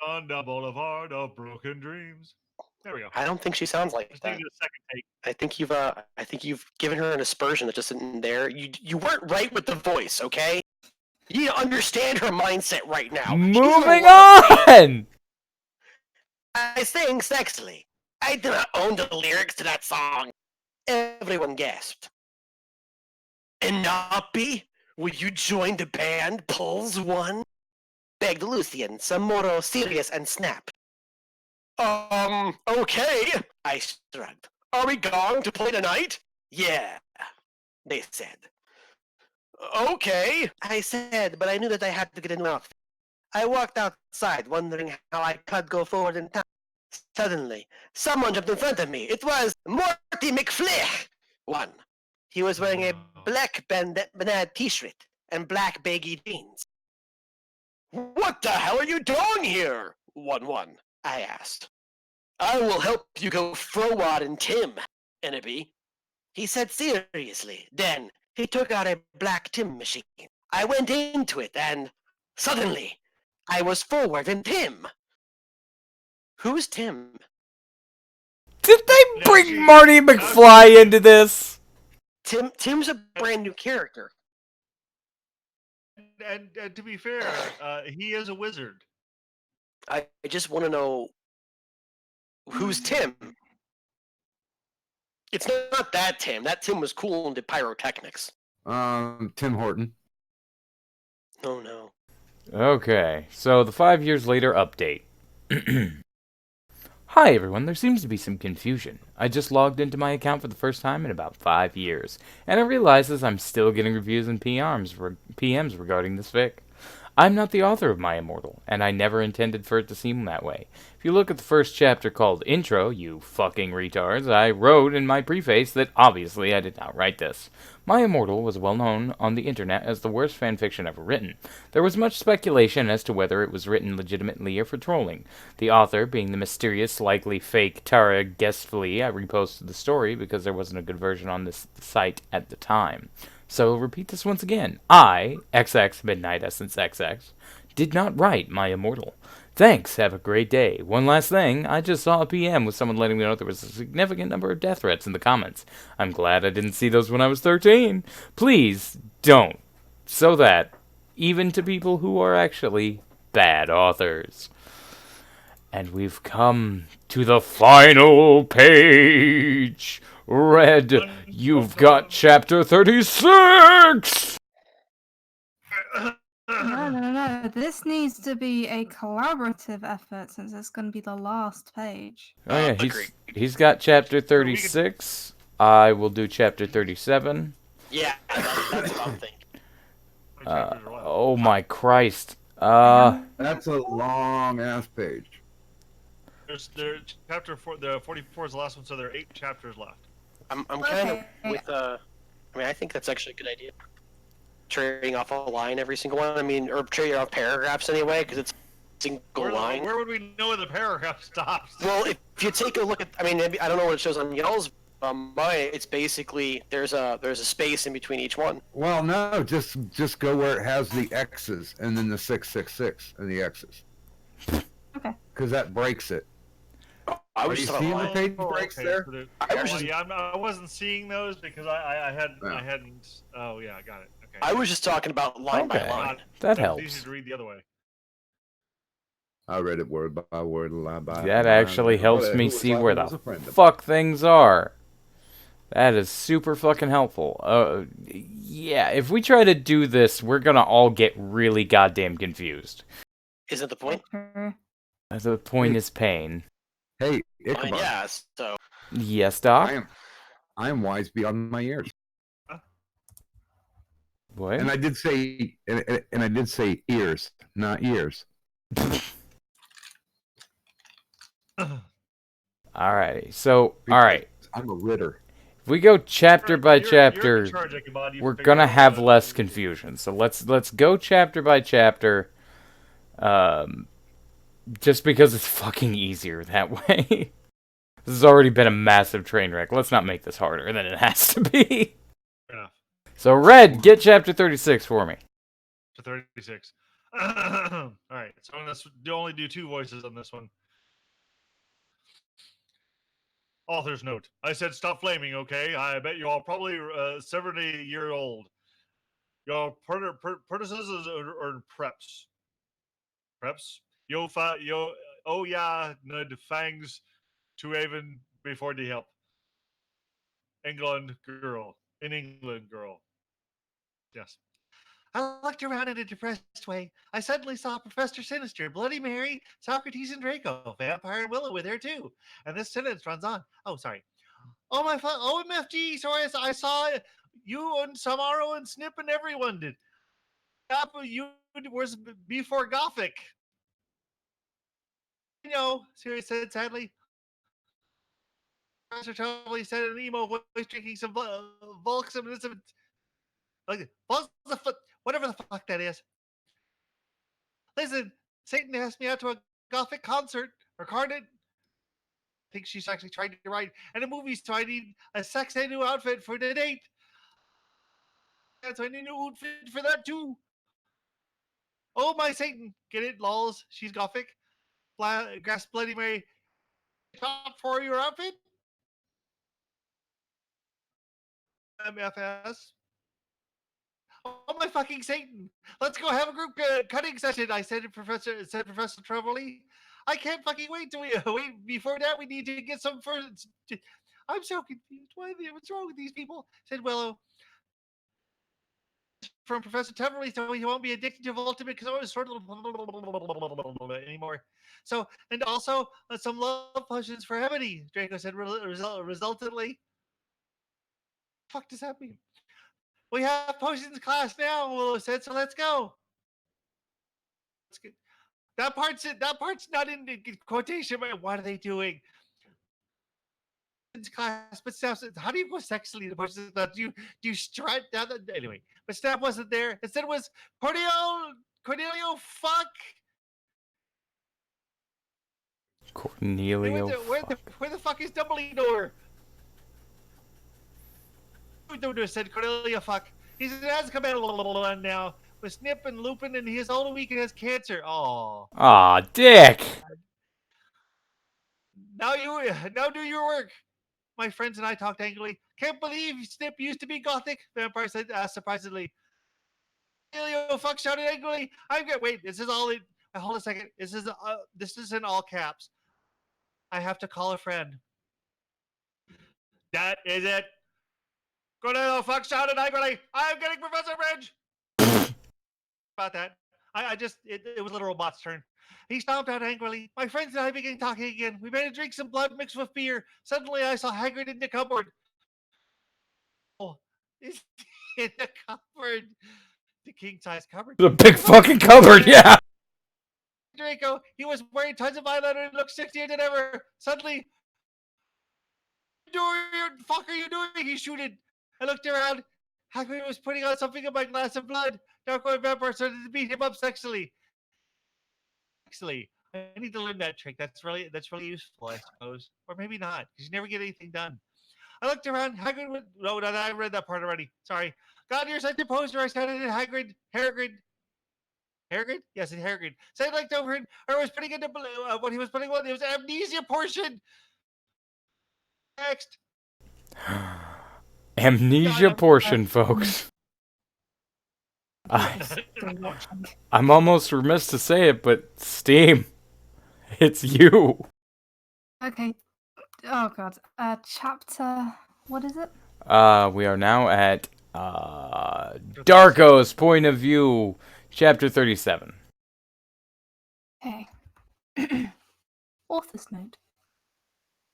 [SPEAKER 9] On the boulevard of broken dreams. There we go.
[SPEAKER 4] I don't think she sounds like
[SPEAKER 9] Just
[SPEAKER 4] that.
[SPEAKER 9] needed a second take.
[SPEAKER 4] I think you've given her an aspersion that just isn't there. You weren't right with the voice, okay? You need to understand her mindset right now. She doesn't
[SPEAKER 2] Moving
[SPEAKER 4] wanna sing.
[SPEAKER 2] on.
[SPEAKER 4] I sing sexily. I do not own the lyrics to that song. Everyone gasped. And Nappy, will you join the band? Pulls one. Begged Lucian, some more serious and snap. Okay, I shrugged. Are we going to play tonight? Yeah, they said. Okay, I said, but I knew that I had to get a new outfit. I walked outside, wondering how I could go forward in time. Suddenly, someone jumped in front of me. It was Morty McFlech! One. He was wearing a black banana t-shirt and black baggy jeans. What the hell are you doing here? 1-1, I asked. I will help you go forward and Tim, Eneby. He said seriously. Then he took out a black Tim machine. I went into it and suddenly I was forward and Tim. Who's Tim?
[SPEAKER 2] Did they bring Marty McFly into this?
[SPEAKER 4] Tim's a brand new character.
[SPEAKER 9] And to be fair, he is a wizard.
[SPEAKER 4] I just want to know who's Tim. It's not that Tim. That Tim was cool and did pyrotechnics.
[SPEAKER 6] Tim Horton.
[SPEAKER 4] Oh no.
[SPEAKER 2] Okay, so the 5 years later update. Hi everyone, there seems to be some confusion. I just logged into my account for the first time in about 5 years, and I realizes I'm still getting reviews and PMs regarding this fic. I'm not the author of My Immortal, and I never intended for it to seem that way. If you look at the first chapter called Intro, you fucking retards, I wrote in my preface that obviously I did not write this. My Immortal was well known on the internet as the worst fanfiction ever written. There was much speculation as to whether it was written legitimately or for trolling. The author, being the mysterious, likely fake Tara Guestfully, I reposted the story because there wasn't a good version on this site at the time. So repeat this once again. I, XX Midnight Essence XX, did not write My Immortal. Thanks, have a great day. One last thing, I just saw a PM with someone letting me know there was a significant number of death threats in the comments. I'm glad I didn't see those when I was 13. Please, don't. So that, even to people who are actually bad authors. And we've come to the final page. Red, you've got chapter 36!
[SPEAKER 5] No. This needs to be a collaborative effort since it's going to be the last page.
[SPEAKER 2] Oh yeah,
[SPEAKER 4] Agreed.
[SPEAKER 2] he's got chapter 36. I will do chapter 37.
[SPEAKER 4] Yeah, that's what I'm thinking.
[SPEAKER 2] Oh my Christ.
[SPEAKER 6] That's a long ass page.
[SPEAKER 9] There, chapter 4, the 44 is the last one, so there are 8 chapters left.
[SPEAKER 4] I'm kind of
[SPEAKER 5] Okay.
[SPEAKER 4] with I mean, I think that's actually a good idea. Trading off a line every single one. I mean, or trading off paragraphs anyway, because it's a single line.
[SPEAKER 9] Where would we know when the paragraph stops?
[SPEAKER 4] Well, if you take a look at, I mean, maybe, I don't know what it shows on y'all's. Mine, it's basically there's a space in between each one.
[SPEAKER 6] Well, no, just go where it has the X's and then the 666 and the X's.
[SPEAKER 5] Okay.
[SPEAKER 6] Because that breaks it.
[SPEAKER 4] I
[SPEAKER 6] Are
[SPEAKER 4] was
[SPEAKER 6] you
[SPEAKER 4] just
[SPEAKER 6] seeing
[SPEAKER 4] talking
[SPEAKER 6] the
[SPEAKER 4] about,
[SPEAKER 6] page breaks there?
[SPEAKER 4] I was just-
[SPEAKER 9] I wasn't seeing those because I
[SPEAKER 6] Yeah.
[SPEAKER 9] hadn't. Oh yeah, I got it. Okay.
[SPEAKER 4] I was just talking about line by
[SPEAKER 2] Okay.
[SPEAKER 4] line.
[SPEAKER 2] That
[SPEAKER 9] It's
[SPEAKER 2] helps.
[SPEAKER 9] easy to read the other way.
[SPEAKER 6] I read it word by word, line by line.
[SPEAKER 2] That actually helps
[SPEAKER 6] Who
[SPEAKER 2] me
[SPEAKER 6] was
[SPEAKER 2] see
[SPEAKER 6] like,
[SPEAKER 2] where
[SPEAKER 6] who was
[SPEAKER 2] the
[SPEAKER 6] a friend of
[SPEAKER 2] fuck things are. That is super fucking helpful. Yeah, if we try to do this, we're gonna all get really goddamn confused.
[SPEAKER 4] Isn't the point?
[SPEAKER 2] The point is pain.
[SPEAKER 6] Hey, Ichabod.
[SPEAKER 4] Yeah. So
[SPEAKER 2] Yes, Doc?
[SPEAKER 6] I am wise beyond my years.
[SPEAKER 2] What?
[SPEAKER 6] And I did say, and I did say ears, not years.
[SPEAKER 2] Alrighty, so, alright.
[SPEAKER 6] I'm a ritter.
[SPEAKER 2] If we go chapter by
[SPEAKER 9] You're
[SPEAKER 2] chapter,
[SPEAKER 9] in charge, Ichabod. You
[SPEAKER 2] we're
[SPEAKER 9] figure
[SPEAKER 2] gonna
[SPEAKER 9] out
[SPEAKER 2] have
[SPEAKER 9] what-
[SPEAKER 2] less confusion. So let's go chapter by chapter. Just because it's fucking easier that way. This has already been a massive train wreck. Let's not make this harder than it has to be.
[SPEAKER 9] Fair enough.
[SPEAKER 2] So, Red, get chapter 36 for me.
[SPEAKER 9] To 36. All right. So I'm gonna only do 2 voices on this one. Author's note. I said stop flaming, okay? I bet you all probably 70-year-old. Your predecessors or preps. Preps? Oh yeah, Nud fangs to even before the help. England girl. In England girl. Yes. I looked around in a depressed way. I suddenly saw Professor Sinister, Bloody Mary, Socrates, and Draco. Vampire and Willow were there too. And this sentence runs on. Oh, sorry. Oh my OMFG! Sorry, I saw you and Samaro and Snip and everyone did. You was before Gothic. You know, Sirius said sadly. Professor totally said an emo voice drinking some Volksum, like whatever the fuck that is. Listen, Satan asked me out to a Gothic concert or carnet. I think she's actually trying to write and a movie, so I need a sexy new outfit for the date. So I need a new outfit for that too. Oh my Satan, get it, lols? She's Gothic. Grass Bloody Mary. Top for your outfit. MFS. Oh my fucking Satan! Let's go have a group cutting session. I said to Professor Trevorley. I can't fucking wait till we wait. Before that, we need to get some first. I'm so confused. What's wrong with these people? Said Willow. From Professor Trevorley, so he won't be addicted to ultimate because I was sort of anymore. So and also some love potions for Ebony. Draco said resultantly. Fuck does that mean? We have potions class now, Willow said, so let's go. good. That part's not in the quotation. But what are they doing? Class, but Snap said, "How do you go sexily to push this? Do you strut down the anyway?" But Snap wasn't there. Instead, it was Cornelio. Fuck. They went
[SPEAKER 2] Cornelio.
[SPEAKER 9] to,
[SPEAKER 2] Fuck.
[SPEAKER 9] where the fuck is Dumbledore? Dumbledore said Cornelia. Fuck. He's an Azkaban now with Snip and Lupin, and he's all weak and has cancer. Oh.
[SPEAKER 2] Aw, dick.
[SPEAKER 9] Now do your work. My friends and I talked angrily. Can't believe Snip used to be gothic. Vampire said surprisingly. Cornelio fuck shouted angrily. I'm good. Wait, this is all in. Hold a second. This is in all caps. I have to call a friend. That is it. Cornelio fuck shouted angrily. I'm getting Professor Bridge. About that. It was Little Robot's turn. He stomped out angrily. My friends and I began talking again. We made a drink some blood mixed with beer. Suddenly I saw Hagrid in the cupboard. Oh, he's in the cupboard. The king size cupboard.
[SPEAKER 2] The big fucking cupboard, yeah.
[SPEAKER 9] Draco, he was wearing tons of eyeliner and looked sexier than ever. Suddenly, what the fuck are you doing? He shooted. I looked around. Hagrid was putting on something in my glass of blood. Dark-eyed vampire started to beat him up sexily. I need to learn that trick. That's really useful, I suppose, or maybe not, because you never get anything done. I looked around. Hagrid was no, I read that part already. Sorry. God, you're such a poster. I shouted at Hagrid. Yes, it's Hagrid. Said like over it, or was putting into what he was putting on. It was amnesia portion. Next.
[SPEAKER 2] Amnesia
[SPEAKER 9] God,
[SPEAKER 2] portion, folks. I'm almost remiss to say it, but Steam, it's you.
[SPEAKER 5] Okay. Oh god. Chapter. What is it?
[SPEAKER 2] We are now at Darko's point of view, chapter 37.
[SPEAKER 5] Okay. Author's note.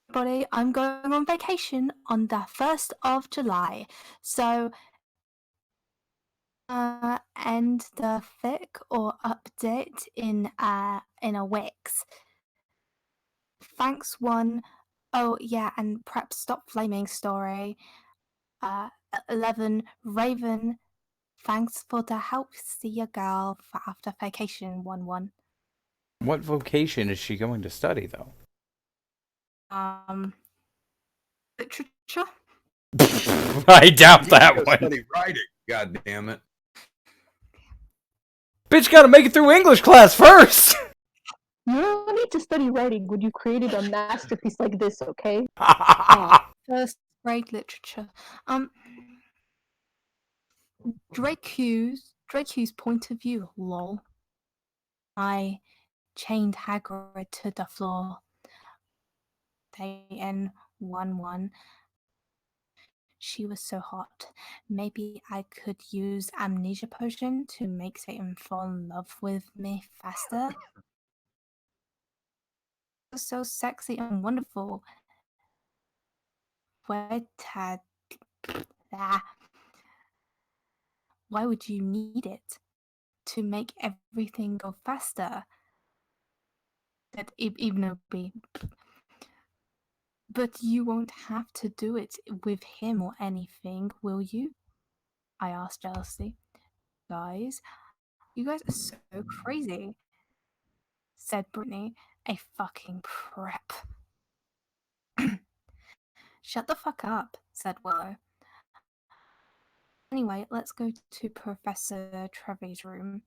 [SPEAKER 5] Everybody, I'm going on vacation on the 1st of July. So, end the fic or update in a weeks. Thanks, one. Oh, yeah, and prep stop flaming story. 11, Raven. Thanks for the help. See ya, girl, for after vacation 1-1.
[SPEAKER 2] What vocation is she going to study, though?
[SPEAKER 5] Literature?
[SPEAKER 2] I doubt that
[SPEAKER 6] Go
[SPEAKER 2] one.
[SPEAKER 6] study writing. God damn it.
[SPEAKER 2] Bitch gotta make it through English class first!
[SPEAKER 7] You don't need to study writing when you created a masterpiece like this, okay?
[SPEAKER 5] First grade literature. Drake Hughes' point of view, lol. I chained Hagrid to the floor. N 1-1. She was so hot. Maybe I could use amnesia potion to make Satan fall in love with me faster. So sexy and wonderful. Why would you need it? To make everything go faster? That even it'll be. But you won't have to do it with him or anything, will you? I asked jealously. Guys, you guys are so crazy, said Brittany, a fucking prep. Shut the fuck up, said Willow. Anyway, let's go to Professor Trevi's room.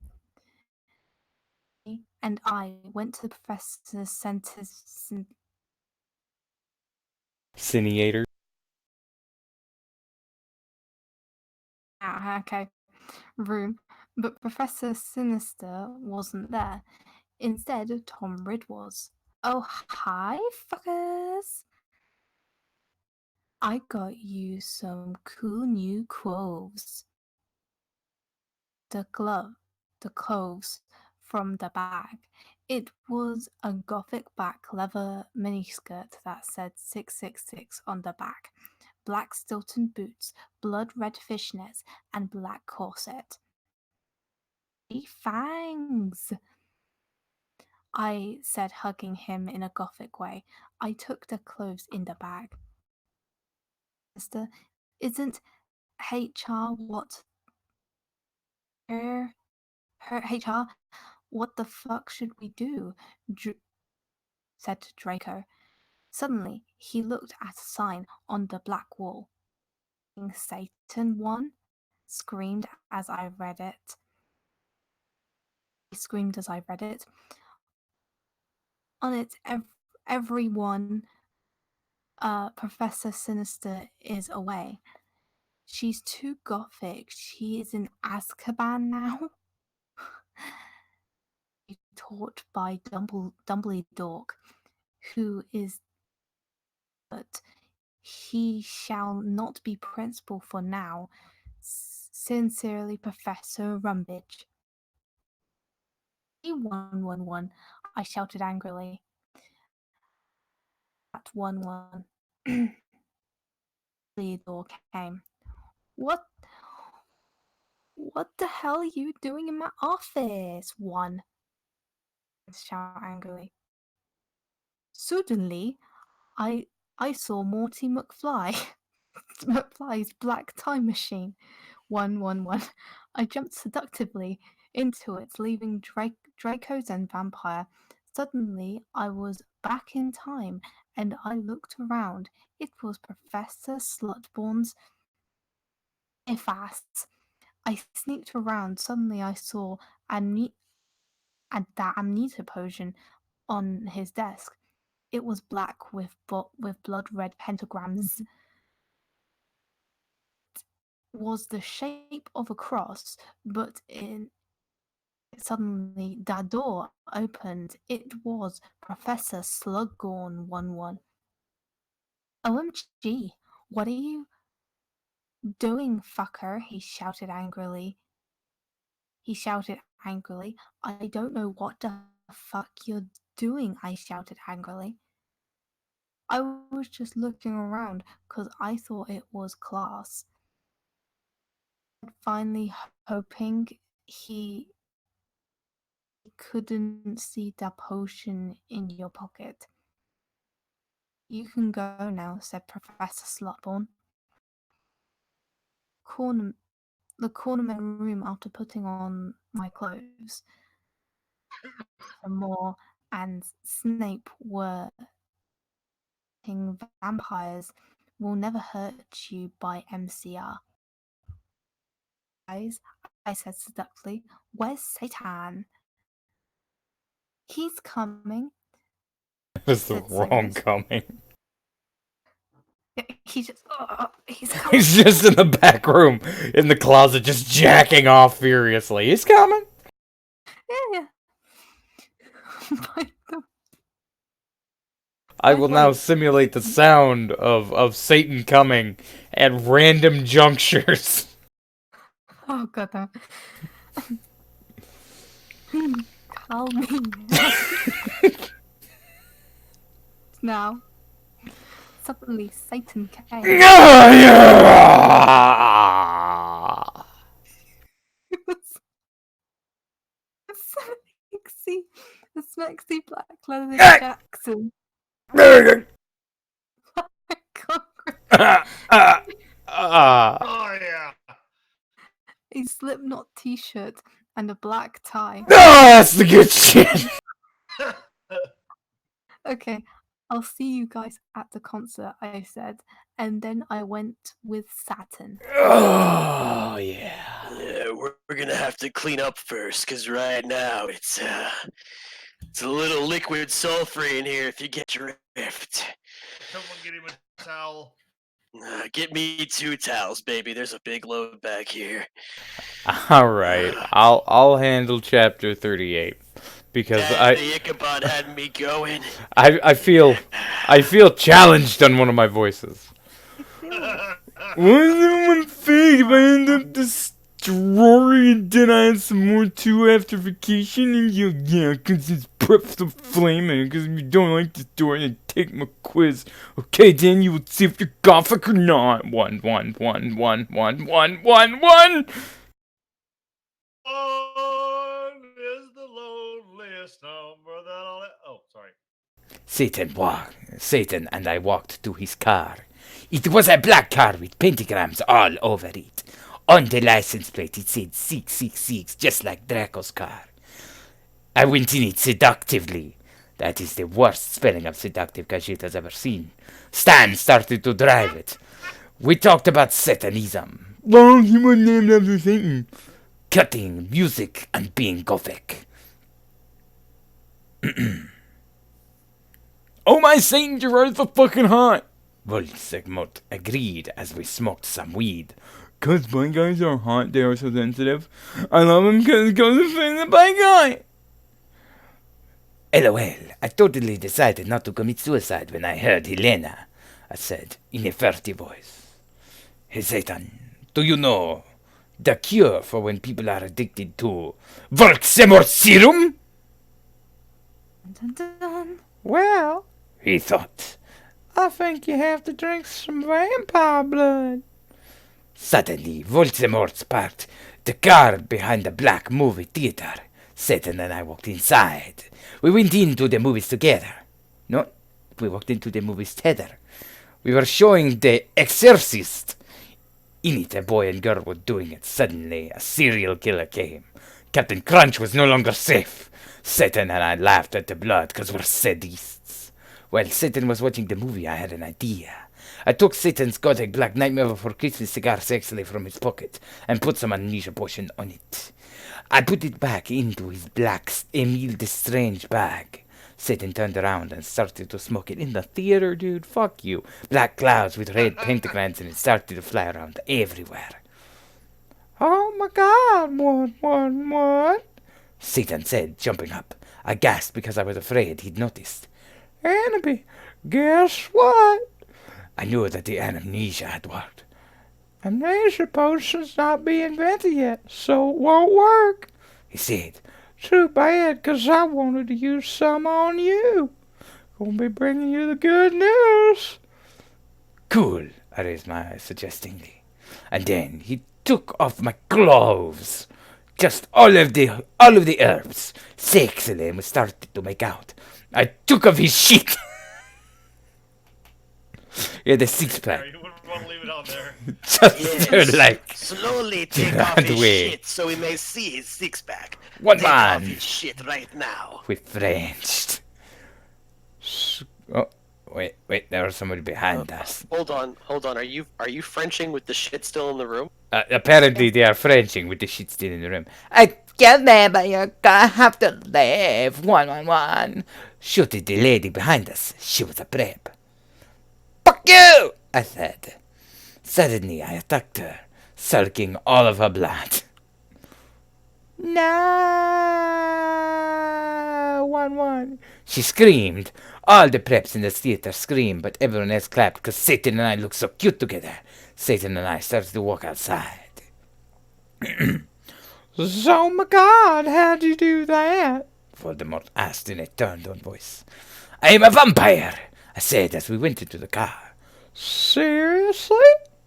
[SPEAKER 5] And I went to the professor's
[SPEAKER 2] Cineator.
[SPEAKER 5] room, but Professor Sinister wasn't there. Instead, Tom Ridd was. Oh, hi, fuckers! I got you some cool new clothes. The clothes from the bag. It was a gothic black leather miniskirt that said 666 on the back, black Stilton boots, blood red fishnets, and black corset. Fangs! I said, hugging him in a gothic way. I took the clothes in the bag. Mister, isn't HR what? Her HR? What the fuck should we do? Said Draco. Suddenly, he looked at a sign on the black wall. Satan 1 screamed as I read it. He screamed as I read it. On it, everyone, Professor Sinister is away. She's too gothic. She is in Azkaban now. Taught by Dumbledore, who is, but he shall not be principal for now. Sincerely, Professor Rumbidge. 111, I shouted angrily. At 1-1. Dumbledore came. What the hell are you doing in my office? 1. Shout angrily. Suddenly, I saw Morty McFly. McFly's black time machine. 111. I jumped seductively into it, leaving Dracos and Vampire. Suddenly, I was back in time, and I looked around. It was Professor Slutborn's fast. I sneaked around. Suddenly, I saw that amnesia potion on his desk. It was black with blood red pentagrams. It was the shape of a cross, but suddenly that door opened. It was Professor Slughorn 11. OMG, what are you doing, fucker? He shouted angrily. I don't know what the fuck you're doing, I shouted angrily. I was just looking around because I thought it was class. Finally, hoping he couldn't see the potion in your pocket. You can go now, said Professor Slutborn. The cornerman room after putting on my clothes. For more, and Snape were vampires will never hurt you by MCR. Guys, I said seductively, where's Satan? He's coming.
[SPEAKER 2] That's the wrong coming.
[SPEAKER 5] He's coming.
[SPEAKER 2] He's just in the back room, in the closet, just jacking off furiously. He's coming.
[SPEAKER 5] Yeah.
[SPEAKER 2] I will now simulate the sound of Satan coming at random junctures.
[SPEAKER 5] Oh god damn. Calm me now. Suddenly Satan came. The smexy black leather Jackson.
[SPEAKER 9] Oh yeah.
[SPEAKER 5] A Slipknot t-shirt and a black tie.
[SPEAKER 2] That's the good shit.
[SPEAKER 5] Okay, I'll see you guys at the concert, I said, and then I went with Saturn.
[SPEAKER 2] Oh yeah.
[SPEAKER 4] Yeah, we're gonna have to clean up first, cause right now it's a little liquid sulfury in here. If you get your drift.
[SPEAKER 9] Someone get him a towel.
[SPEAKER 4] Get me 2 towels, baby. There's a big load back here.
[SPEAKER 2] All right, I'll handle chapter 38 because
[SPEAKER 4] the Ichabod had me going.
[SPEAKER 2] I feel challenged on one of my voices. Wasn't one fake if I end up destroying and then I have some more too after vacation and yeah, cause it's prep the flaming, cause if you don't like the story then take my quiz. Okay, then you will see if you're gothic or not. 1 1 1 1 1 1 1 1.
[SPEAKER 9] One is the loneliest number that
[SPEAKER 2] Satan and I walked to his car. It was a black car with pentagrams all over it. On the license plate it said 666, just like Draco's car. I went in it seductively. That is the worst spelling of seductive Khajiit has ever seen. Stan started to drive it. We talked about Satanism. Well, he was named after Satan. Cutting, music, and being gothic. Oh my Satan, you're so fucking hot! Voldemort agreed as we smoked some weed. Cause black guys are hot, they are so sensitive. I love him cause he goes to find the black guy! LOL, I totally decided not to commit suicide when I heard Helena, I said in a furty voice. Hey Satan, do you know the cure for when people are addicted to Volksemor serum?
[SPEAKER 5] Dun, dun, dun.
[SPEAKER 2] Well, he thought, I think you have to drink some vampire blood. Suddenly, Voldemort parked the car behind the black movie theater. Satan and I walked inside. We went into the movies together. No, we walked into the movies together. We were showing The Exorcist. In it, a boy and girl were doing it. Suddenly, a serial killer came. Captain Crunch was no longer safe. Satan and I laughed at the blood because we're sadists. While Satan was watching the movie, I had an idea. I took Satan's gothic Black Nightmare Before Christmas cigar sexily from his pocket and put some amnesia potion on it. I put it back into his black Emile Destrange bag. Satan turned around and started to smoke it in the theater, dude. Fuck you. Black clouds with red pentagrams and it started to fly around everywhere. Oh my god, what? Satan said, jumping up. I gasped because I was afraid he'd noticed. Enemy, guess what? I knew that the amnesia had worked. Amnesia potion's not being invented yet, so it won't work, he said. Too bad, 'cause I wanted to use some on you. Gonna be bringing you the good news. Cool, I raised my eyes suggestingly. And then he took off my gloves. Just all of the herbs. Sexily, and we started to make out. I took off his shit. Yeah, the six-pack.
[SPEAKER 9] You wouldn't want to leave it out there.
[SPEAKER 2] Just to, like,
[SPEAKER 4] slowly take off
[SPEAKER 2] that
[SPEAKER 4] his
[SPEAKER 2] way.
[SPEAKER 4] shit so we may see his six-pack.
[SPEAKER 2] One
[SPEAKER 4] Take off
[SPEAKER 2] man.
[SPEAKER 4] his shit right now.
[SPEAKER 2] We Frenched. Oh, wait, there was somebody behind us.
[SPEAKER 4] Hold on. Are you Frenching with the shit still in the room?
[SPEAKER 2] Apparently they are Frenching with the shit still in the room. I can't remember, you have to leave. 111. Shooted the lady behind us. She was a prep. Fuck you, I said. Suddenly I attacked her, sulking all of her blood. No, 1-1. She screamed. All the preps in the theater screamed, but everyone else clapped because Satan and I looked so cute together. Satan and I started to walk outside. So, my God, how'd you do that? Voldemort asked in a turned-on voice. I am a vampire, I said as we went into the car. Seriously?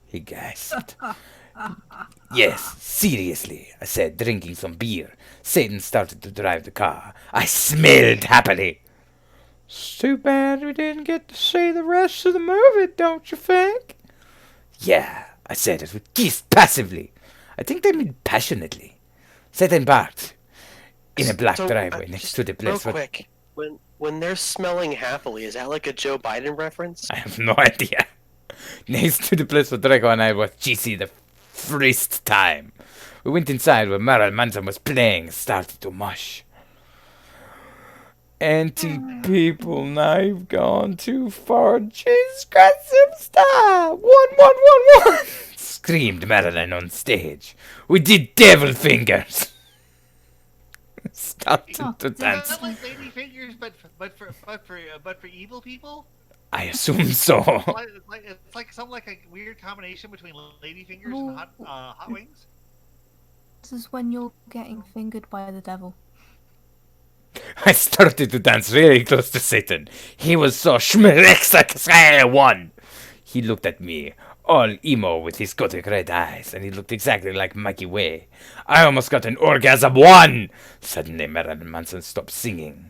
[SPEAKER 2] He gasped. Yes, seriously, I said, drinking some beer. Satan started to drive the car. I smelled happily. It's too bad we didn't get to see the rest of the movie, don't you think? Yeah, I said as we kissed passively. I think they mean passionately. Satan barked in a black driveway next to the place.
[SPEAKER 4] Real quick, when they're smelling happily, is that like a Joe Biden reference?
[SPEAKER 2] I have no idea. Next to the place where Draco and I were cheesy the first time. We went inside where Marilyn Manson was playing and started to mush. Anti-people, now you've gone too far. Jesus Christ, stop! 1-1-1-1! Screamed Marilyn on stage. We did devil fingers. Started to dance.
[SPEAKER 9] Is that like lady fingers, but for evil people?
[SPEAKER 2] I assume so.
[SPEAKER 9] It's like some like a weird combination between lady fingers and hot wings.
[SPEAKER 5] This is when you're getting fingered by the devil.
[SPEAKER 2] I started to dance really close to Satan. He was so one. He looked at me, all emo with his gothic red eyes, and he looked exactly like Mikey Way. I almost got an orgasm one. Suddenly Marilyn Manson stopped singing.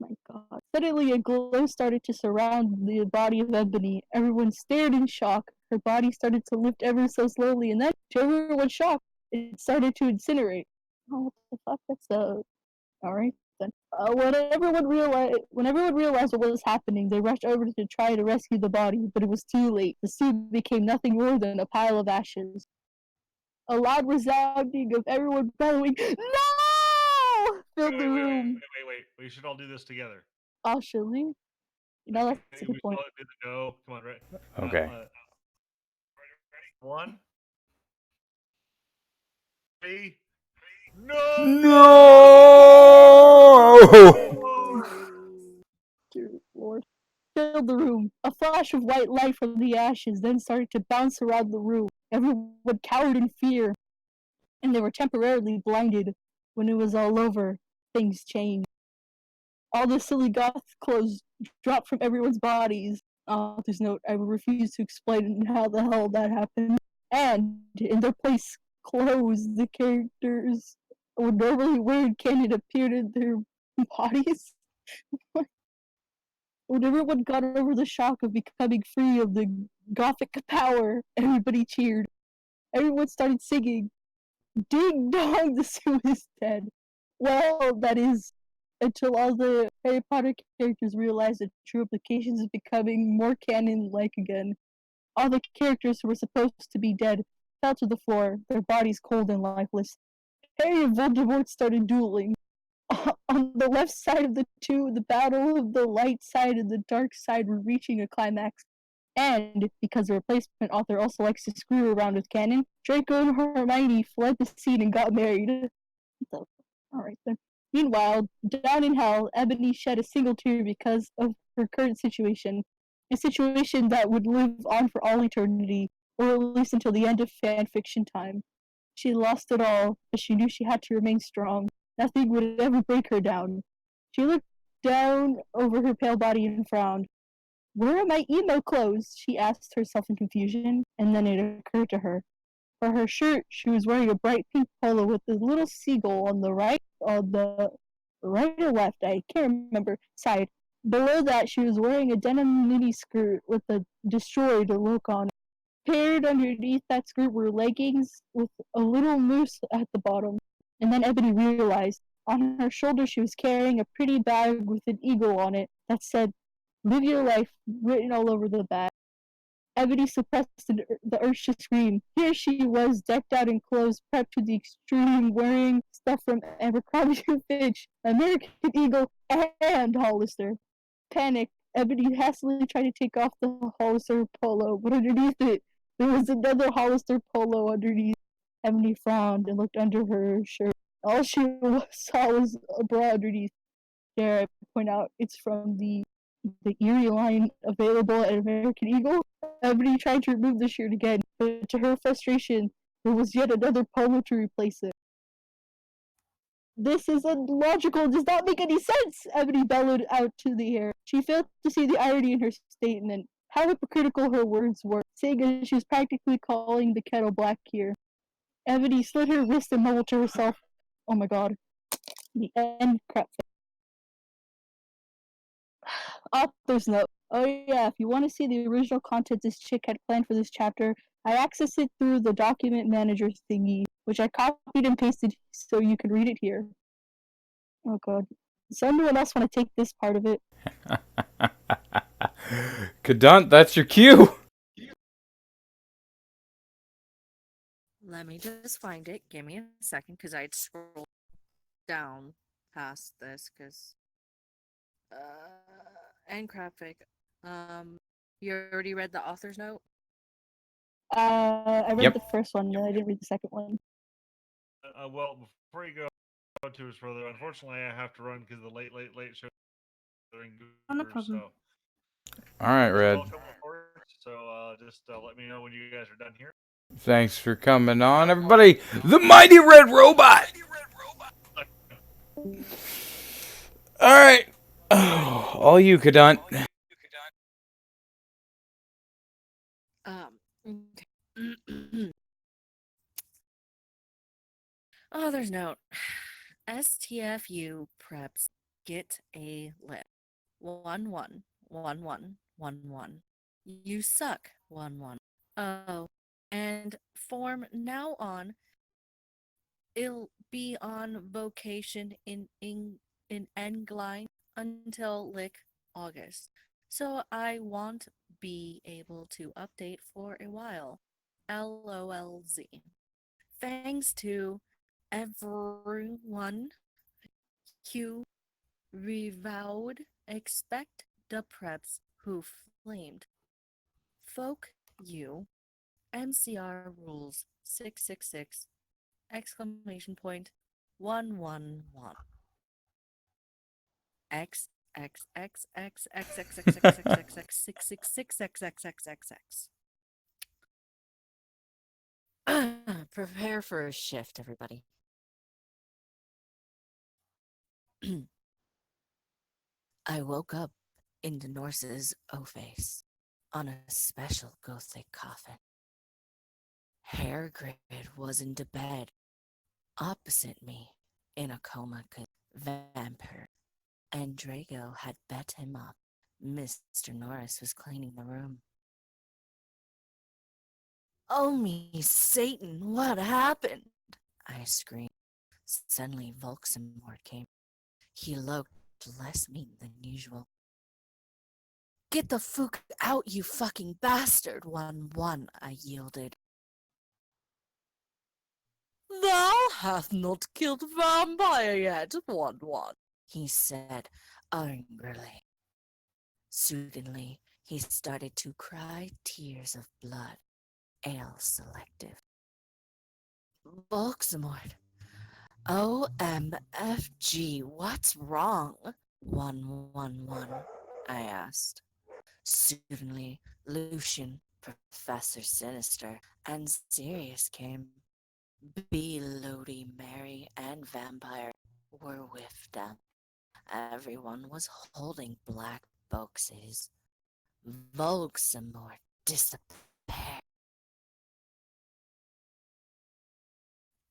[SPEAKER 7] My god. Suddenly, a glow started to surround the body of Ebony. Everyone stared in shock. Her body started to lift ever so slowly, and then, to everyone's shock, it started to incinerate. Oh, what the fuck? That's alright then. When everyone realized what was happening, they rushed over to try to rescue the body, but it was too late. The suit became nothing more than a pile of ashes. A loud resounding of everyone bellowing, "No!" filled the room.
[SPEAKER 9] Wait. We should all do this together.
[SPEAKER 7] Oh, surely? You know, that's a
[SPEAKER 9] We
[SPEAKER 7] good point.
[SPEAKER 9] should all do the go. Come on, right?
[SPEAKER 2] Okay.
[SPEAKER 9] Ready? 1, 3. No!
[SPEAKER 2] No!
[SPEAKER 7] Dear Lord. Filled the room. A flash of white light from the ashes then started to bounce around the room. Everyone cowered in fear, and they were temporarily blinded. When it was all over, things changed. All the silly goth clothes dropped from everyone's bodies. Author's note, I will refuse to explain how the hell that happened. And, in their place, clothes the characters would normally wear in canon appeared in their bodies. When everyone got over the shock of becoming free of the gothic power, everybody cheered. Everyone started singing, Ding dong, the Sue is dead. Well, that is, until all the Harry Potter characters realized the true implications of becoming more canon-like again. All the characters who were supposed to be dead fell to the floor, their bodies cold and lifeless. Harry and Voldemort started dueling. On the left side of the two, the battle of the light side and the dark side were reaching a climax. And, because the replacement author also likes to screw around with canon, Draco and Hermione fled the scene and got married. So, alright then. Meanwhile, down in hell, Ebony shed a single tear because of her current situation. A situation that would live on for all eternity, or at least until the end of fanfiction time. She lost it all, but she knew she had to remain strong. Nothing would ever break her down. She looked down over her pale body and frowned. Where are my emo clothes? She asked herself in confusion, and then it occurred to her. For her shirt, she was wearing a bright pink polo with a little seagull on the right or left, I can't remember, side. Below that, she was wearing a denim mini skirt with a destroyed look on it. Paired underneath that skirt were leggings with a little moose at the bottom. And then Ebony realized, on her shoulder she was carrying a pretty bag with an eagle on it that said, Live your life, written all over the bag. Ebony suppressed the urge to scream. Here she was, decked out in clothes, prepped to the extreme, wearing stuff from Abercrombie & Fitch, American Eagle, and Hollister. Panicked, Ebony hastily tried to take off the Hollister polo, but underneath it, there was another Hollister polo underneath. Ebony frowned and looked under her shirt. All she saw was a bra underneath. Dare I point out, it's from the Erie line available at American Eagle. Ebony tried to remove the shirt again, but to her frustration, there was yet another polo to replace it. This is illogical, does not make any sense, Ebony bellowed out to the air. She failed to see the irony in her statement. How hypocritical her words were, saying as she was practically calling the kettle black here. Ebony slit her wrist and mumbled to herself, oh my god. The end crap. Author's note. Oh yeah, if you want to see the original content this chick had planned for this chapter, I accessed it through the document manager thingy, which I copied and pasted so you can read it here. Oh god. Does anyone else want to take this part of it?
[SPEAKER 2] Kadant, that's your cue.
[SPEAKER 10] Let me just find it. Give me a second, because I'd scroll down past this, because and graphic. You already read the author's note?
[SPEAKER 7] I read
[SPEAKER 2] Yep.
[SPEAKER 7] the first one, I didn't read the second one.
[SPEAKER 9] Well, before you go too much further, unfortunately, I have to run because the late show.
[SPEAKER 5] Oh, no problem.
[SPEAKER 9] So,
[SPEAKER 2] All right, Red.
[SPEAKER 9] welcome, of course. So, just let me know when you guys are done here.
[SPEAKER 2] Thanks for coming on, everybody. The Mighty Red Robot. All right. Oh, all you, Kadant.
[SPEAKER 10] Okay. Author's note. STFU preps.
[SPEAKER 3] Get a lip. 111111. You suck. 11. Oh, and from now on, it'll be on vocation in Engline until like August. So I won't be able to update for a while. LOLZ. Thanks to everyone who revowed expect the preps who flamed. Folk you MCR rules 666 exclamation point 111 X X X X X X X X X X X X 666 X X X X X. Prepare for a shift, everybody. I woke up in the Norse's O-face on a special gothic coffin. Hairgrid was in the bed opposite me in a coma 'cause vampire, and Drago had bet him up. Mr. Norris was cleaning the room. Oh me, Satan, what happened? I screamed. Suddenly Volksamort came. He looked less mean than usual. Get the fuck out, you fucking bastard! 1-1, I yielded. Thou hast not killed vampire yet, 1-1, he said angrily. Suddenly, he started to cry tears of blood, ale selective. Volksamort, OMFG, what's wrong? 111, I asked. Suddenly, Lucian, Professor Sinister, and Sirius came. Bloody Mary and Vampire were with them. Everyone was holding black boxes. Volksamort disappeared.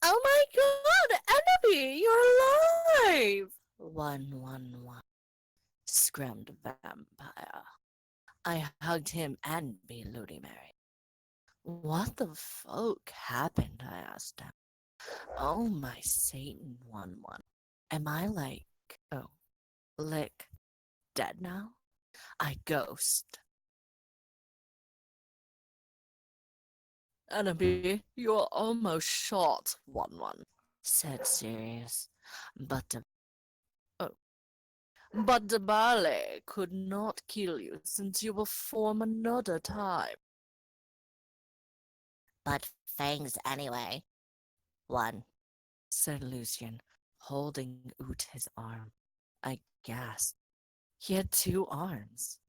[SPEAKER 3] Oh my god, Enemy, you're alive! 111, screamed Vampire. I hugged him and Bloody Mary. What the fuck happened? I asked him. Oh my Satan, 1-1. Am I lick, dead now? I ghost. Enemy, you're almost shot, 1-1, said Sirius. But the ballet could not kill you since you will form another time. But fangs anyway. 1, said Lucian, holding out his arm. I gasped. He had 2 arms.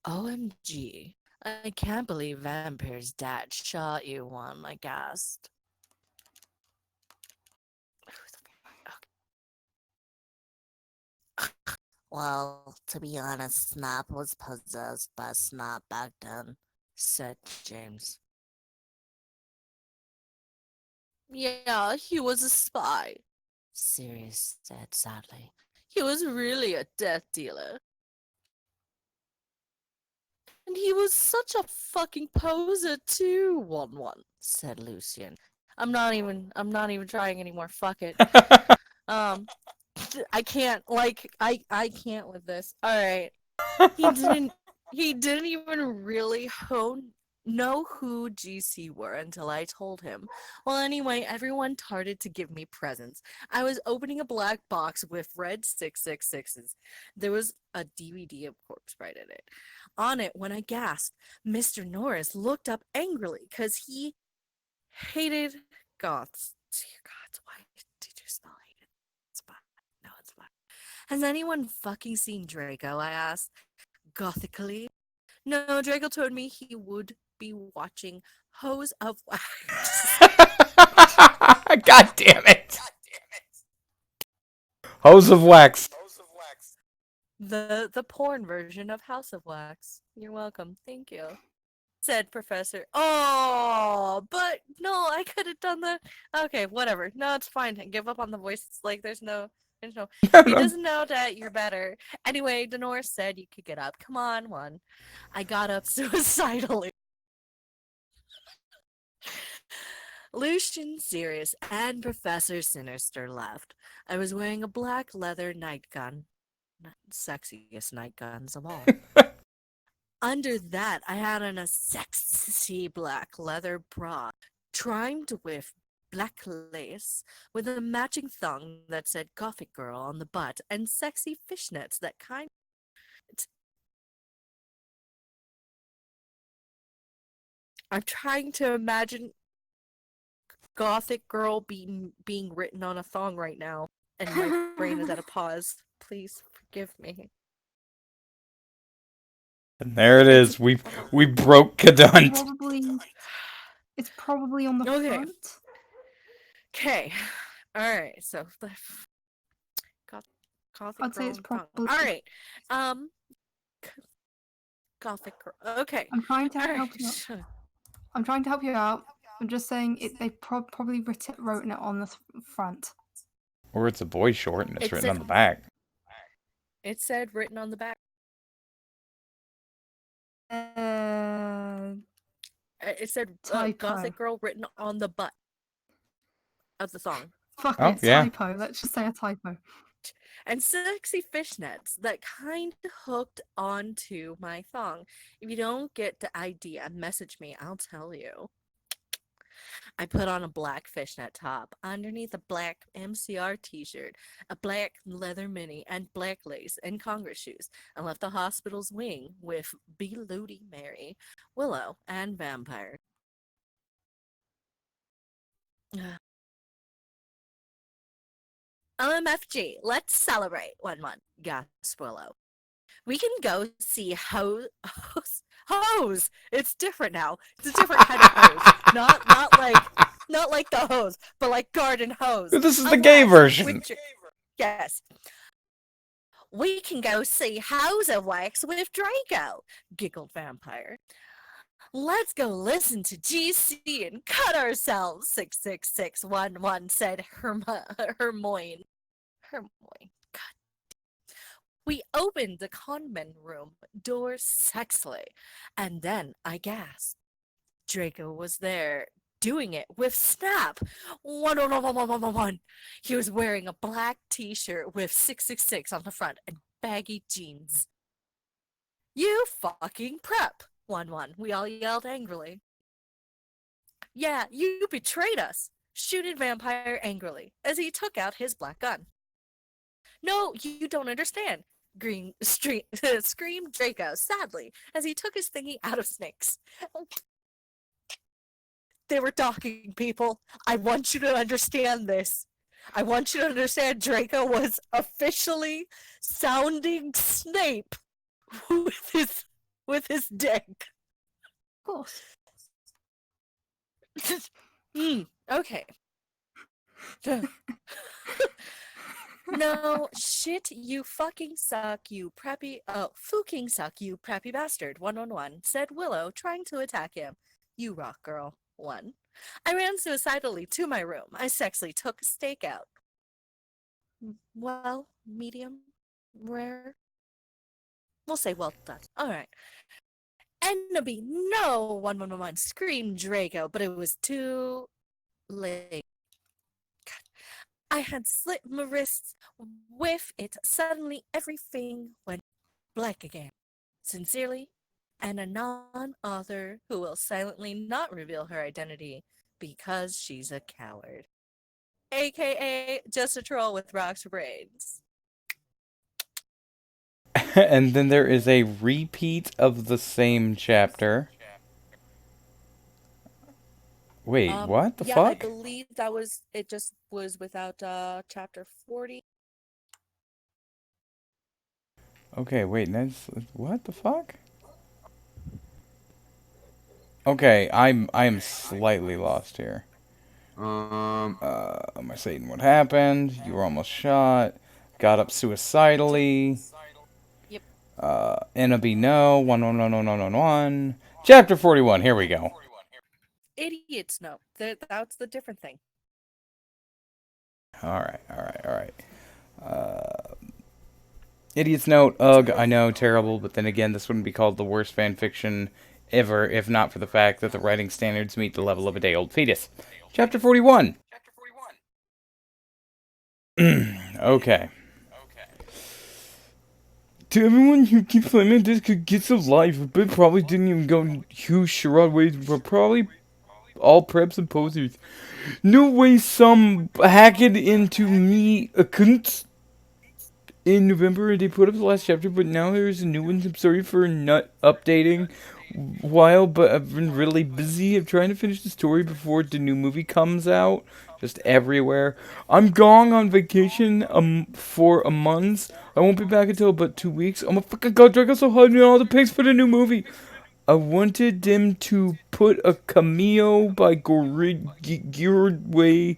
[SPEAKER 3] OMG, I can't believe Vampire's dad shot you, 1, I gasped. Well, to be honest, Snap was possessed by Snap back then, said James. Yeah, he was a spy, Sirius said sadly. He was really a death dealer. And he was such a fucking poser too, 1-1, said Lucian. I'm not even trying anymore, fuck it. I can't, I can't with this. Alright. He didn't even really know who GC were until I told him. Well, anyway, everyone started to give me presents. I was opening a black box with red 666s. There was a DVD of Corpse Bride in it. On it, when I gasped, Mr. Norris looked up angrily because he hated goths. Dear God, why did you spell hated? It's fine. No, it's fine. Has anyone fucking seen Draco? I asked, gothically. No, Draco told me he would be watching Hose of Wax.
[SPEAKER 2] God damn it! Hose of Wax.
[SPEAKER 3] The porn version of House of Wax. You're welcome. Thank you. Said Professor. Oh, but no, I could have done that. Okay, whatever. No, it's fine. I give up on the voice. It's like there's no No,
[SPEAKER 2] No,
[SPEAKER 3] he
[SPEAKER 2] no.
[SPEAKER 3] doesn't know that you're better. Anyway, Denora said you could get up. Come on, one. I got up suicidally. Lucian, Sirius, and Professor Sinister left. I was wearing a black leather nightgown. Sexiest nightgowns of all. Under that, I had on a sexy black leather bra, trimmed with black lace, with a matching thong that said Gothic Girl on the butt, and sexy fishnets that kind. I'm trying to imagine Gothic Girl being written on a thong right now, and my brain is at a pause. Please forgive me.
[SPEAKER 2] And there it is. We broke Cadunt.
[SPEAKER 5] It's probably on the
[SPEAKER 3] Okay.
[SPEAKER 5] front.
[SPEAKER 3] Okay. Alright, so the Gothic
[SPEAKER 5] I'd say
[SPEAKER 3] Girl
[SPEAKER 5] it's
[SPEAKER 3] and thong.
[SPEAKER 5] probably.
[SPEAKER 3] Alright. Gothic Girl. Okay.
[SPEAKER 5] I'm trying to
[SPEAKER 3] Alright.
[SPEAKER 5] help you out. I'm trying to help you out. I'm just saying they probably wrote it on the front.
[SPEAKER 2] Or it's a boy short and it's
[SPEAKER 3] It
[SPEAKER 2] written
[SPEAKER 3] said-
[SPEAKER 2] on the back.
[SPEAKER 3] It said written on the back. It said Gothic Girl written on the butt of the thong.
[SPEAKER 5] Fuck
[SPEAKER 2] Oh,
[SPEAKER 5] it,
[SPEAKER 2] yeah.
[SPEAKER 5] typo. Let's just say a typo.
[SPEAKER 3] And sexy fishnets that kind of hooked onto my thong. If you don't get the idea, message me. I'll tell you. I put on a black fishnet top underneath a black MCR t-shirt, a black leather mini, and black lace and Congress shoes, and left the hospital's wing with Bloody Mary, Willow, and Vampire. OMFG, let's celebrate. 1-1, gasped Willow. We can go see hose. It's different now. It's a different kind of hose. Not like the hose, but like garden hose.
[SPEAKER 2] This is the gay version.
[SPEAKER 3] Yes. We can go see House of Wax with Draco, giggled Vampire. Let's go listen to GC and cut ourselves, 66611 said Hermione. God. We opened the convent room door sexily, and then I gasped. Draco was there, doing it with Snap. 11111. He was wearing a black t-shirt with 666 on the front and baggy jeans. You fucking prep, 1-1. We all yelled angrily. Yeah, you betrayed us, shooted Vampire angrily as he took out his black gun. No, you don't understand, screamed Draco sadly as he took his thingy out of Snake's. They were docking people. I want you to understand this. I want you to understand Draco was officially sounding Snape with his dick.
[SPEAKER 5] Of course.
[SPEAKER 3] Okay. No, shit, you fucking suck, you preppy. Oh, fucking suck, you preppy bastard. 111 said Willow, trying to attack him. You rock, girl. 1. I ran suicidally to my room. I sexily took a steak out. Well, medium, rare. We'll say well done. Alright. Enemy, no! 111 screamed Draco, but it was too late. God. I had slit my wrists with it. Suddenly, everything went black again. Sincerely, and a non-author who will silently not reveal her identity because she's a coward. AKA just a troll with rocks for brains.
[SPEAKER 2] And then there is a repeat of the same chapter. Wait, what the
[SPEAKER 3] yeah,
[SPEAKER 2] fuck?
[SPEAKER 3] I believe that was it. Just was without chapter 40.
[SPEAKER 2] Okay, wait, that's what the fuck? Okay, I am slightly lost here. Am I saying what happened? You were almost shot. Got up suicidally.
[SPEAKER 3] Yep.
[SPEAKER 2] Enemy no. 1111111. Chapter 41. Here we go.
[SPEAKER 3] Idiots, no. That's the different thing.
[SPEAKER 2] Alright. Idiot's Note, ugh, I know, terrible, but then again, this wouldn't be called the worst fanfiction ever if not for the fact that the writing standards meet the level of a day-old fetus. Chapter 41. Okay. To everyone who keeps claiming this could get so live, but probably didn't even go huge charade ways, but probably all preps and posers. No way some hacked into me accounts in November they put up the last chapter, but now there's a new one. I'm sorry for not updating while, but I've been really busy. I'm trying to finish the story before the new movie comes out. Just everywhere. I'm gone on vacation for a month. I won't be back until about 2 weeks. Oh my fucking god, Draco so hard me all the pics for the new movie. I wanted them to put a cameo by Girdway.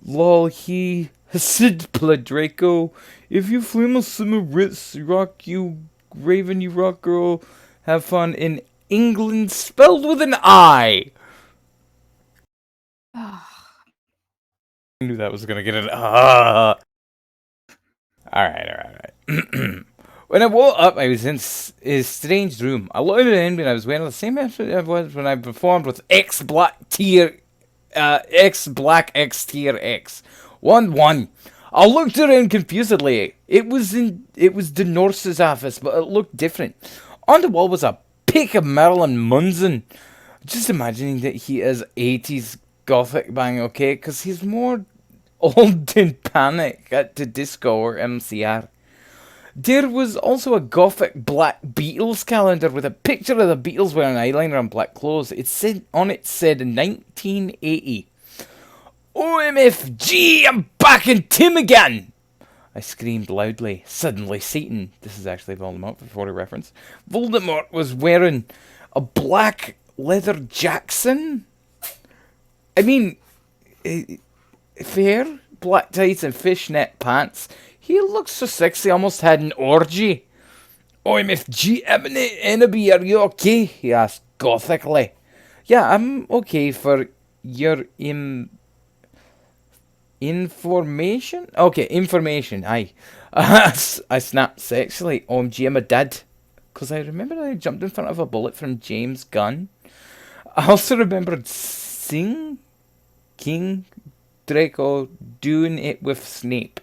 [SPEAKER 2] Lol, he Hasid played Draco. If you flame a summer Ritz, rock you Raven, you rock girl, have fun in England, spelled with an I. I knew that was gonna get an Alright. When I woke up, I was in his strange room. I looked in and I was wearing the same outfit I was when I performed with X Black X Tier X. 1-1. I looked around confusedly. It was the nurse's office, but it looked different. On the wall was a pic of Marilyn Manson. Just imagining that he is 80s gothic bang, okay? Because he's more old in Panic at the Disco or MCR. There was also a gothic black Beatles calendar with a picture of the Beatles wearing eyeliner and black clothes. It said 1980. OMFG, I'm back in Tim again! I screamed loudly. Suddenly, Satan, this is actually Voldemort for a reference, Voldemort was wearing a black leather Jackson? I mean, fair, black tights and fishnet pants. He looked so sexy, almost had an orgy. OMFG, Ennaby, are you okay? He asked gothically. Yeah, I'm okay for your information? Okay, information, aye. I snapped sexually. OMG, I'm a dad. Because I remember I jumped in front of a bullet from James Gunn. I also remembered seeing King Draco doing it with Snape.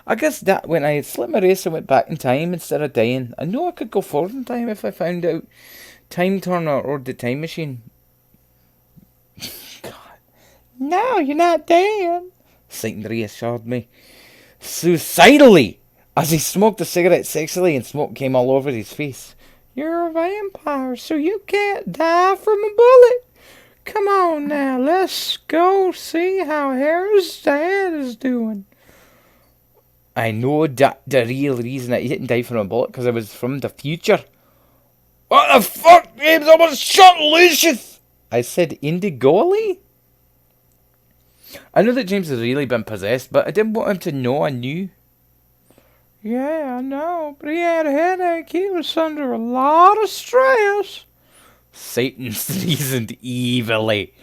[SPEAKER 2] I guess that when I slipped my wrist and went back in time instead of dying. I know I could go forward in time if I found out Time Turner or the Time Machine. God. No, you're not dead. Satan reassured me. Suicidally! As he smoked a cigarette sexily and smoke came all over his face. You're a vampire, so you can't die from a bullet. Come on now, let's go see how Harry's dad is doing. I know that the real reason that he didn't die from a bullet because I was from the future. What the fuck? James almost shot Lucius! I said indigoli? I know that James has really been possessed, but I didn't want him to know I knew. Yeah, I know, but he had a headache. He was under a lot of stress. Satan reasoned evilly.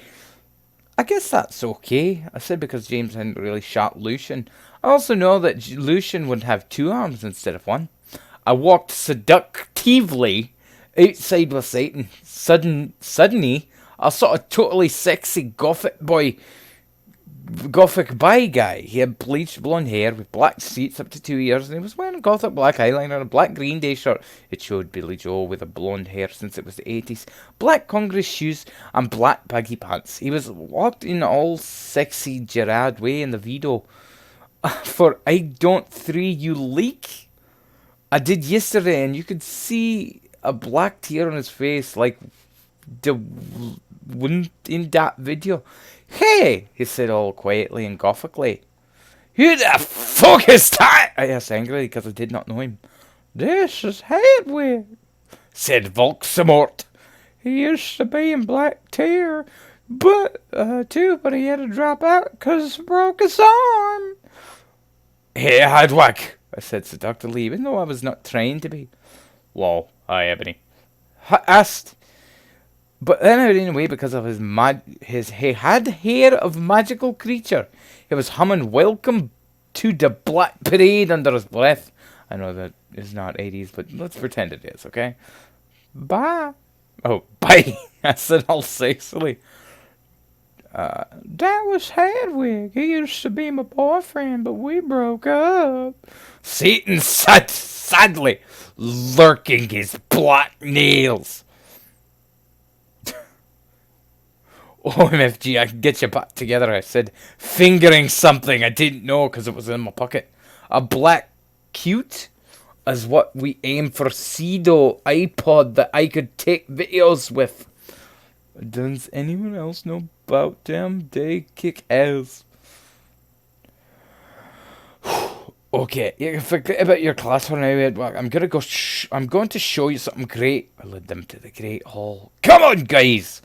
[SPEAKER 2] I guess that's okay, I said, because James hadn't really shot Lucian. I also know that Lucian would have 2 arms instead of 1. I walked seductively outside with Satan. Suddenly, I saw a totally sexy gothic bi guy. He had bleached blonde hair with black streaks up to 2 ears, and he was wearing gothic black eyeliner and a black Green Day shirt. It showed Billy Joel with a blonde hair since it was the 80s. Black Congress shoes and black baggy pants. He was walked in all sexy Gerard way in the video for I Don't 3 You Leak. I did yesterday, and you could see a black tear on his face like the one in that video. Hey, he said all quietly and gothically. Who the fuck is that? I asked angrily because I did not know him. This is Hedwig, said Volksamort. He used to be in Black Tier, but he had to drop out because he broke his arm. Hey, Hedwig, I said seductively, even though I was not trained to be. Whoa, hi, Ebony. Asked. But then I ran away because of he had hair of magical creature. He was humming welcome to the Black Parade under his breath. I know that is not 80s, but let's pretend it is, okay? Bye. Oh, bye. I said all sexily. That was Hedwig. He used to be my boyfriend, but we broke up. Satan sat sadly, lurking his black nails. OMFG, I can get you back together, I said, fingering something I didn't know because it was in my pocket. A black cute is what we aim for pseudo iPod that I could take videos with. Does anyone else know about damn day kick ass? Okay, you can forget about your class for now, Edward. I'm gonna go. I'm going to show you something great. I led them to the Great Hall. Come on, guys!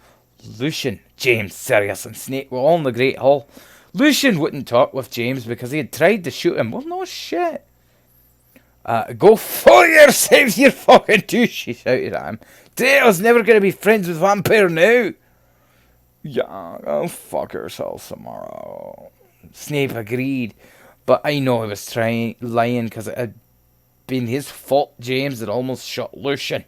[SPEAKER 2] Lucian, James, Sirius, and Snake were all in the Great Hall. Lucian wouldn't talk with James because he had tried to shoot him. Well, no shit. Go fuck yourselves, you fucking douche, she shouted at him. Today I was never going to be friends with Vampire now. Yeah, go fuck yourself tomorrow. Snape agreed, but I know he was lying because it had been his fault James had almost shot Lucian.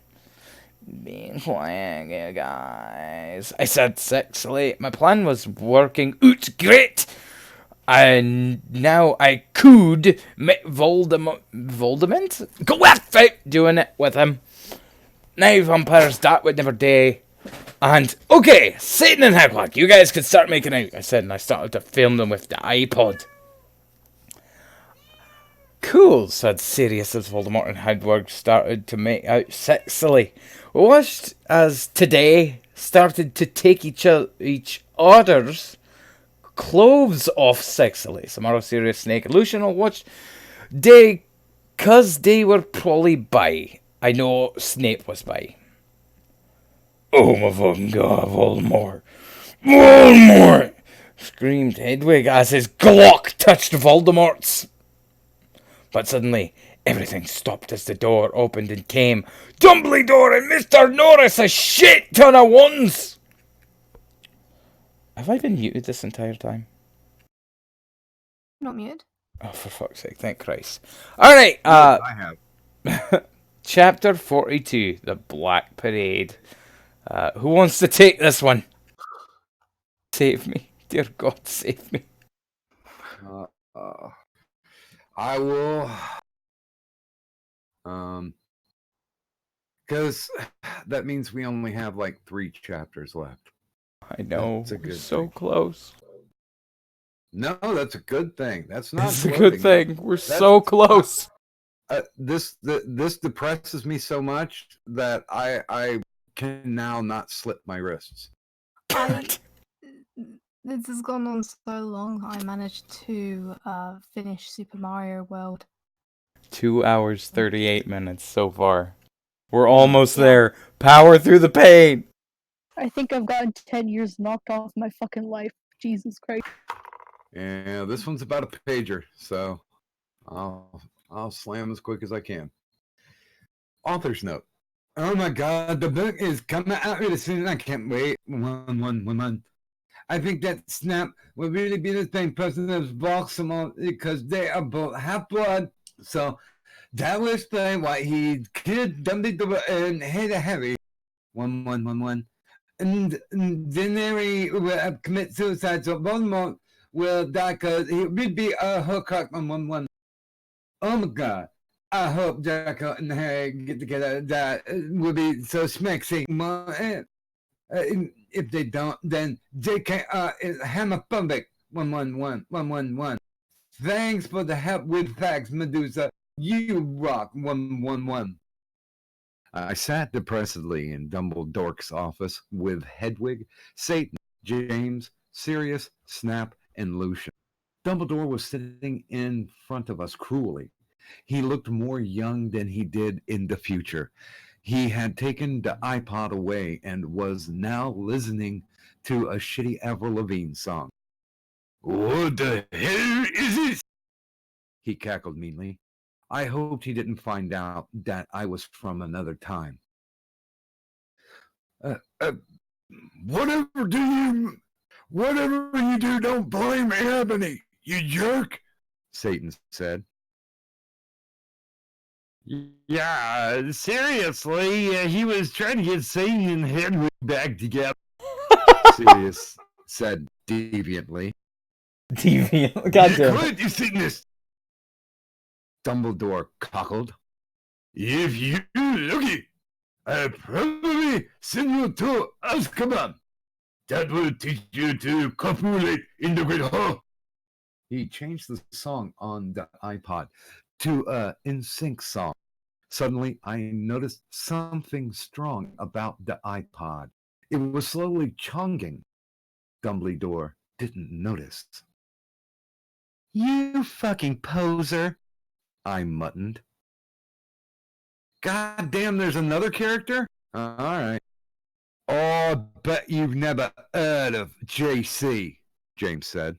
[SPEAKER 2] Being quiet, guys, I said sexily. My plan was working out great. And now I could make Voldemort go without doing it with him. Now vampires that would never do. And okay, Satan and Hedwig, you guys could start making out, I said, and I started to film them with the iPod. Cool, said Sirius as Voldemort and Hedwig started to make out sexily. We watched as today started to take each other's clothes off sexily. Tomorrow, Sirius, Snake, and Lucian will watch cause they were probably bi. I know Snape was bi. Oh my fucking god, Voldemort! Voldemort! Screamed Hedwig as his Glock touched Voldemort's. But suddenly, everything stopped as the door opened and came Dumbledore and Mr. Norris, a shit ton of ones! Have I been muted this entire time?
[SPEAKER 5] Not muted.
[SPEAKER 2] Oh, for fuck's sake, thank Christ. Alright,
[SPEAKER 6] I have.
[SPEAKER 2] Chapter 42, The Black Parade. Who wants to take this one? Save me. Dear God, save me.
[SPEAKER 6] I will. Because that means we only have like 3 chapters left.
[SPEAKER 2] I know,
[SPEAKER 6] That's a good
[SPEAKER 2] so
[SPEAKER 6] thing.
[SPEAKER 2] close.
[SPEAKER 6] No, that's a good thing. That's not.
[SPEAKER 2] That's a
[SPEAKER 6] gloating.
[SPEAKER 2] good thing. We're so close.
[SPEAKER 6] This depresses me so much that I can now not slip my wrists.
[SPEAKER 5] This has gone on so long. I managed to finish Super Mario World.
[SPEAKER 2] 2 hours, 38 minutes so far. We're almost there. Power through the pain.
[SPEAKER 7] I think I've gotten 10 years knocked off my fucking life. Jesus Christ.
[SPEAKER 6] Yeah, this one's about a pager, so I'll slam as quick as I can. Author's note. Oh my god, the book is coming out really soon. I can't wait. One. I think that Snap will really be the same person as Voxamon because they are both half blood. So that was the why he killed Dumbledore and hit a Harry. One. And then Harry will commit suicide, so Voldemort will die because he would be a Horcrux on 1. Oh my god. I hope Draco and Harry get together. That would be so smexy. If they don't, then JKR is homophobic. 111. Thanks for the help with facts, Medusa. You rock. 111. I sat depressedly in Dumbledore's office with Hedwig, Satan, James, Sirius, Snap, and Lucian. Dumbledore was sitting in front of us cruelly. He looked more young than he did in the future. He had taken the iPod away and was now listening to a shitty Avril Lavigne song. What the hell is this? He cackled meanly. I hoped he didn't find out that I was from another time. Whatever you do, don't blame Ebony, you jerk, Satan said. Yeah, seriously, he was trying to get Satan and Henry back together. Sirius said deviantly.
[SPEAKER 2] Deviant. Goddamn.
[SPEAKER 6] Quit, you Satanist! Dumbledore cockled. If you lucky, I'll probably send you to Azkaban. That will teach you to copulate in the Great Hall. He changed the song on the iPod to a NSYNC song. Suddenly, I noticed something strong about the iPod. It was slowly chonging. Dumbledore didn't notice. You fucking poser, I muttoned. God damn, there's another character? All right. Oh, bet you've never heard of JC, James said.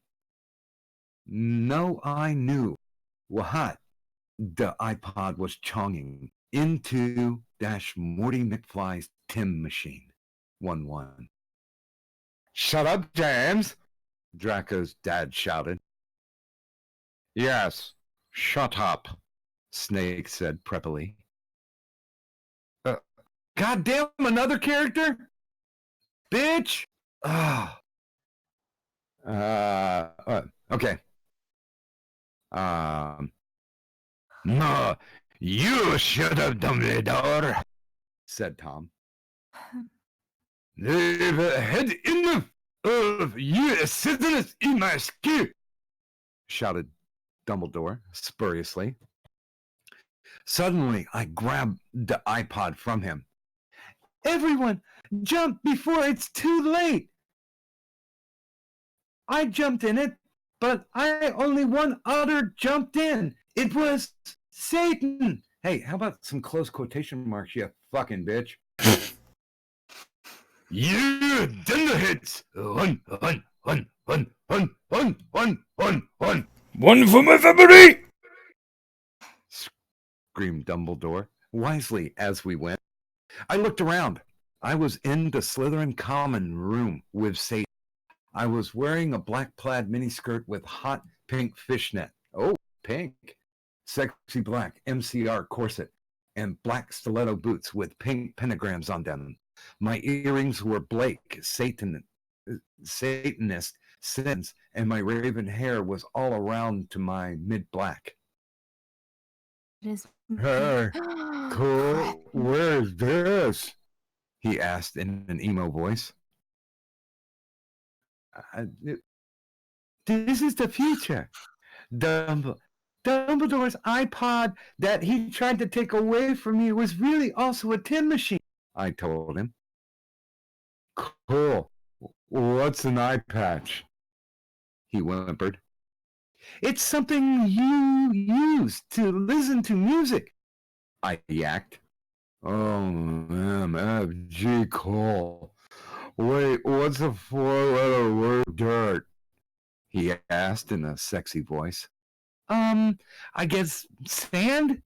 [SPEAKER 6] No, I knew. What? The iPod was chonging into Morty McFly's Tim machine. 1-1. Shut up, James, Draco's dad shouted. Yes, shut up, Snake said preppily. Goddamn, another character? Bitch! Okay. No, you shut up, Dumbledore, said Tom. They've had enough of you citizens in my school, shouted Dumbledore spuriously. Suddenly, I grabbed the iPod from him. Everyone, jump before it's too late. I jumped in it, but only one other jumped in. It was Satan. Hey, how about some close quotation marks, you fucking bitch? You dunderheads! One.
[SPEAKER 2] One for my family!
[SPEAKER 6] Screamed Dumbledore, wisely as we went. I looked around. I was in the Slytherin common room with Satan. I was wearing a black plaid miniskirt with hot pink fishnet. Oh, pink. Sexy black MCR corset and black stiletto boots with pink pentagrams on them. My earrings were Blake, Satanist sins, and my raven hair was all around to my mid-black.
[SPEAKER 5] It is.
[SPEAKER 6] Hey, cool. Where's this? He asked in an emo voice. This is the future. Dumbledore's iPod that he tried to take away from me was really also a tin machine, I told him. Cool. What's an eye patch? He whimpered. It's something you use to listen to music, I yacked. Oh, MFG Cole. Wait, what's a 4-letter word dirt? He asked in a sexy voice. I guess sand?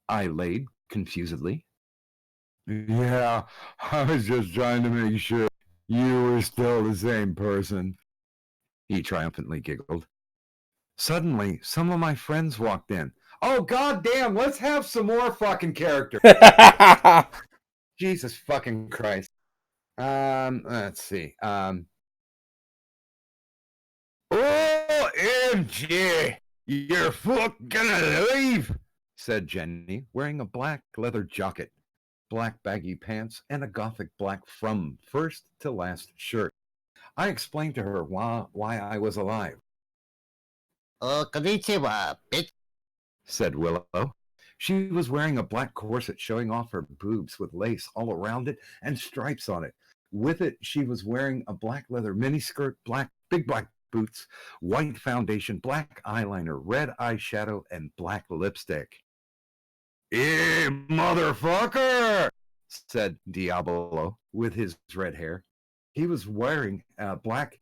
[SPEAKER 6] I laid confusedly. Yeah, I was just trying to make sure you were still the same person. He triumphantly giggled. Suddenly, some of my friends walked in. Oh, goddamn, let's have some more fucking characters. Jesus fucking Christ. Let's see. OMG! You're fucking gonna leave, said Jenny, wearing a black leather jacket, black baggy pants, and a gothic black from first to last shirt. I explained to her why I was alive.
[SPEAKER 11] Oh, konnichiwa, bitch,
[SPEAKER 6] said Willow. She was wearing a black corset showing off her boobs with lace all around it and stripes on it. With it, she was wearing a black leather miniskirt, big black boots, white foundation, black eyeliner, red eyeshadow, and black lipstick. Hey, motherfucker, said Diablo with his red hair. He was wearing a black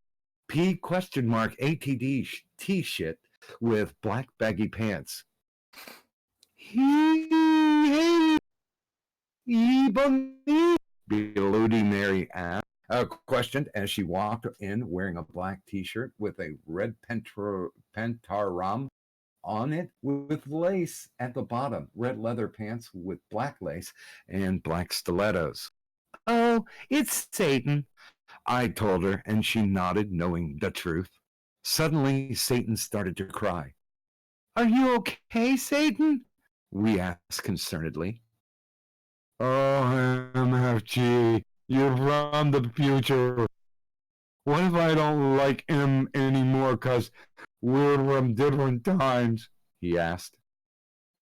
[SPEAKER 6] P ATD t-shirt with black baggy pants. Bloody Mary asked, questioned as she walked in wearing a black t-shirt with a red pentagram on it with lace at the bottom, red leather pants with black lace, and black stilettos. Oh, it's Satan, I told her, and she nodded, knowing the truth. Suddenly, Satan started to cry. Are you okay, Satan? We asked concernedly. Oh, MFG, you're from the future. What if I don't like him anymore because we're from different times? He asked.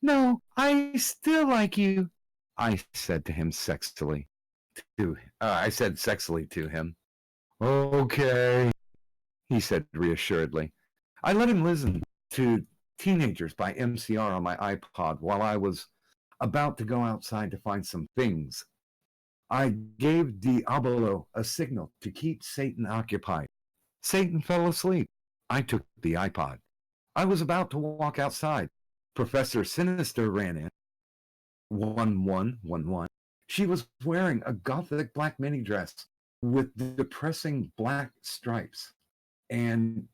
[SPEAKER 6] No, I still like you, I said to him sexily. I said sexily to him. Okay, he said reassuredly. I let him listen to Teenagers by MCR on my iPod while I was about to go outside to find some things. I gave Diabolo a signal to keep Satan occupied. Satan fell asleep. I took the iPod. I was about to walk outside. Professor Sinister ran in. 1111. She was wearing a gothic black mini dress with depressing black stripes. And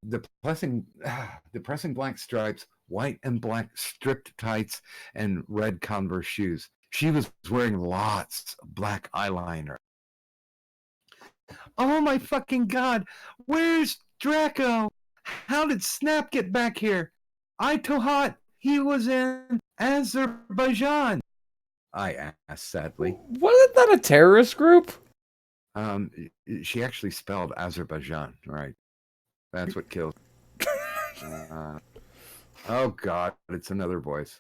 [SPEAKER 6] depressing black stripes, white and black stripped tights, and red Converse shoes. She was wearing lots of black eyeliner. Oh my fucking God, where's Draco? How did Snap get back here? I thought he was in Azerbaijan, I asked sadly.
[SPEAKER 2] Wasn't that a terrorist group?
[SPEAKER 6] She actually spelled Azerbaijan, right? That's what killed. Oh God, it's another voice.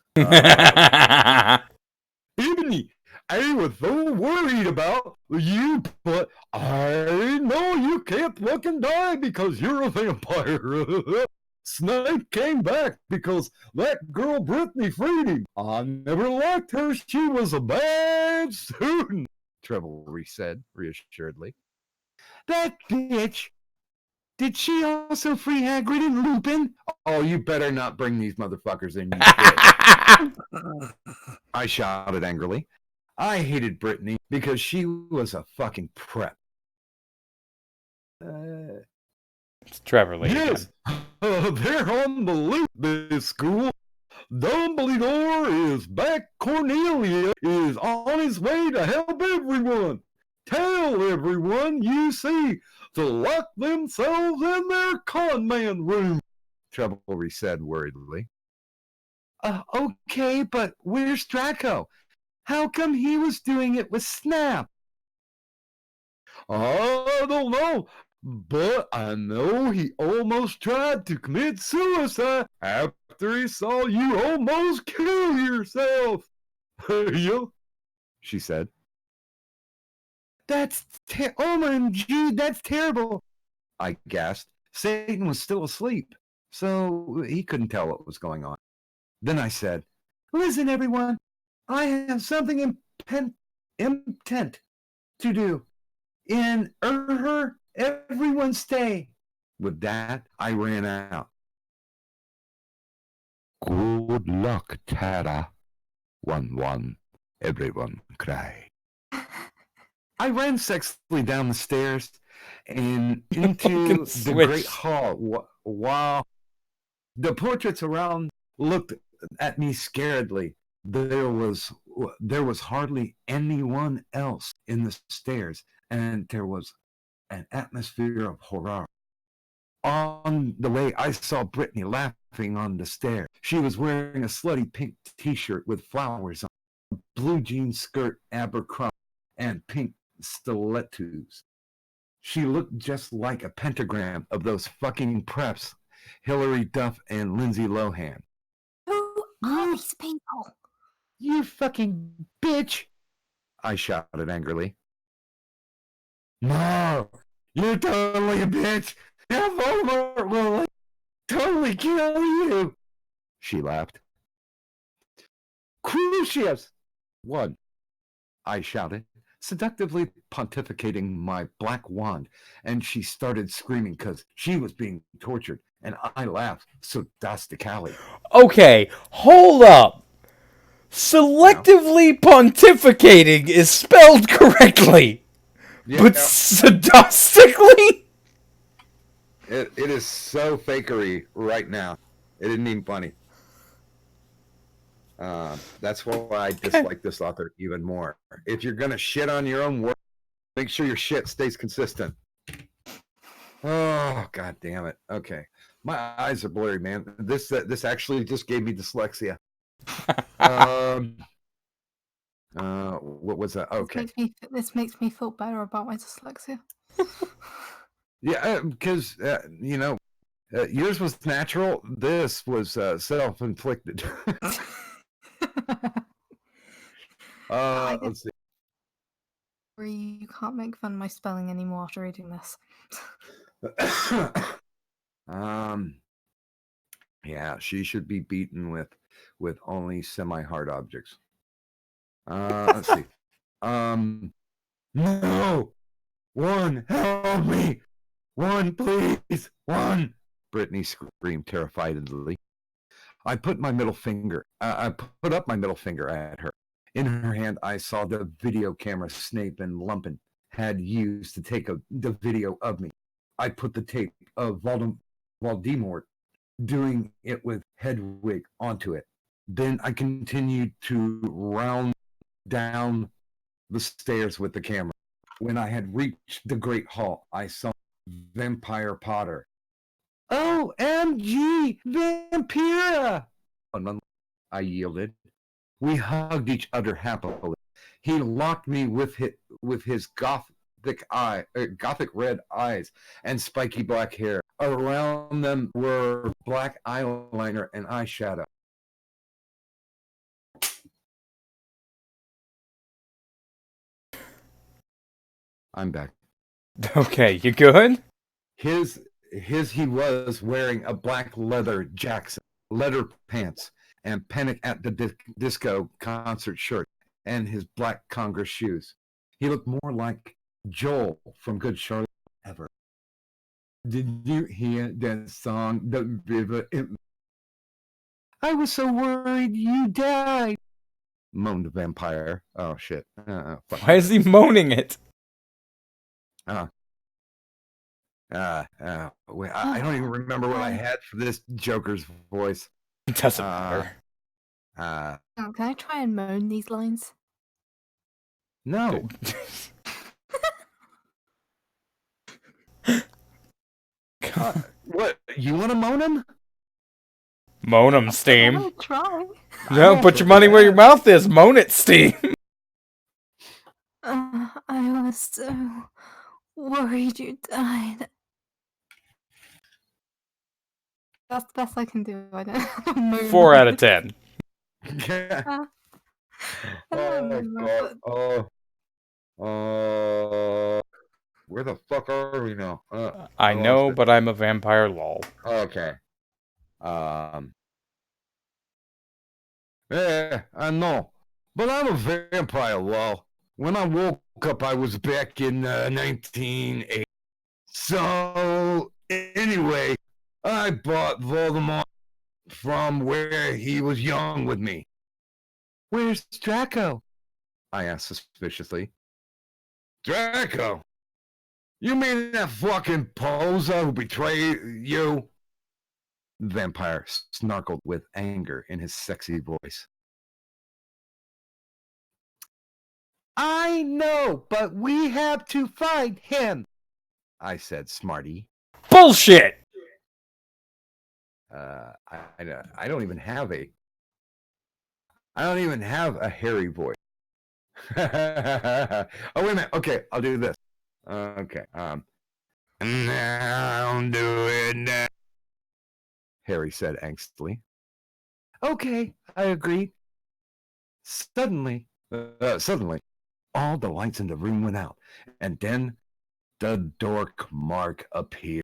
[SPEAKER 6] Ebony, I was so worried about you, but I know you can't fucking die because you're a vampire. Snipe came back because that girl Brittany freed him. I never liked her. She was a bad student, Trevelry said reassuredly. That bitch. Did she also free Hagrid and Lupin? Oh, you better not bring these motherfuckers in, you bitch. I shouted angrily. I hated Brittany because she was a fucking prep.
[SPEAKER 2] It's Trevor Lee.
[SPEAKER 6] Yes, they're on the loose this school. Dumbledore is back. Cornelia is on his way to help everyone. Tell everyone you see to lock themselves in their con man room, Trevelry said worriedly. Okay, but where's Draco? How come he was doing it with Snap? I don't know, but I know he almost tried to commit suicide after he saw you almost kill yourself. Yeah, she said. OMG, that's terrible, I gasped. Satan was still asleep, so he couldn't tell what was going on. Then I said, listen, everyone, I have something important to do. In everyone stay. With that, I ran out. Good luck, Tara. 1-1. Everyone cried. I ran sexily down the stairs and into the great hall while the portraits around looked at me scaredly. There was hardly anyone else in the stairs, and there was an atmosphere of horror. On the way, I saw Brittany laughing on the stair. She was wearing a slutty pink t-shirt with flowers on, a blue jean skirt, Abercrombie, and pink stilettos. She looked just like a pentagram of those fucking preps, Hilary Duff and Lindsay Lohan.
[SPEAKER 5] Who are these people?
[SPEAKER 6] You fucking bitch! I shouted angrily. No, you're totally a bitch. That Voldemort will totally kill you. She laughed. Crucius! One, I shouted, seductively pontificating my black wand, and she started screaming because she was being tortured, and I laughed sadistically.
[SPEAKER 2] Okay, hold up. Selectively pontificating is spelled correctly, but sadistically?
[SPEAKER 6] It is so fakery right now. It isn't even funny. That's why I dislike this author even more. If you're gonna shit on your own work, make sure your shit stays consistent. Oh, god damn it. Okay. My eyes are blurry, man. This actually just gave me dyslexia. What was that? Okay.
[SPEAKER 5] This makes me feel better about my dyslexia.
[SPEAKER 6] Yeah, because yours was natural. This was self-inflicted. Let's see.
[SPEAKER 5] You can't make fun of my spelling anymore after reading this.
[SPEAKER 6] Yeah, she should be beaten with only semi-hard objects. Let's see. No! One, help me! One, please! One! Brittany screamed terrifiedly. I put my middle finger. I put up my middle finger at her. In her hand, I saw the video camera Snape and Lumpin had used to take the video of me. I put the tape of Voldemort doing it with Hedwig onto it. Then I continued to round down the stairs with the camera. When I had reached the Great Hall, I saw Vampire Potter. OMG, Vampira! I yielded. We hugged each other happily. He locked me with his gothic red eyes and spiky black hair. Around them were black eyeliner and eyeshadow. I'm back.
[SPEAKER 2] Okay, you good?
[SPEAKER 6] He was wearing a black leather Jackson, leather pants, and Panic at the Disco concert shirt, and his black Congress shoes. He looked more like Joel from Good Charlotte ever. Did you hear that song, The River? I was so worried you died, moaned the vampire. Oh, shit.
[SPEAKER 2] Why is he moaning it?
[SPEAKER 6] I don't even remember what I had for this Joker's voice.
[SPEAKER 2] It doesn't matter.
[SPEAKER 5] Can I try and moan these lines?
[SPEAKER 6] No. What? You want to moan him?
[SPEAKER 2] Moan him, Steam.
[SPEAKER 5] I'm try.
[SPEAKER 2] No, put your money where your mouth is. Moan it, Steam.
[SPEAKER 5] I was so worried you died. That's the best I can do. I don't.
[SPEAKER 2] 4 out of 10.
[SPEAKER 6] Where the fuck are we now?
[SPEAKER 2] I know, but I'm a vampire, lol.
[SPEAKER 6] Okay. Yeah, I know. But I'm a vampire, lol. When I woke up, I was back in 1980. So, anyway, I bought Voldemort from where he was young with me. Where's Draco? I asked suspiciously. Draco? You mean that fucking poser who betrayed you? The vampire snarled with anger in his sexy voice. I know, but we have to find him, I said, smarty.
[SPEAKER 2] Bullshit!
[SPEAKER 6] I don't even have a hairy voice. Oh, wait a minute. Okay, I'll do this. Okay. I'll do it now, Harry said angstily. Okay, I agreed. Suddenly, all the lights in the room went out, and then the dork Mark appeared.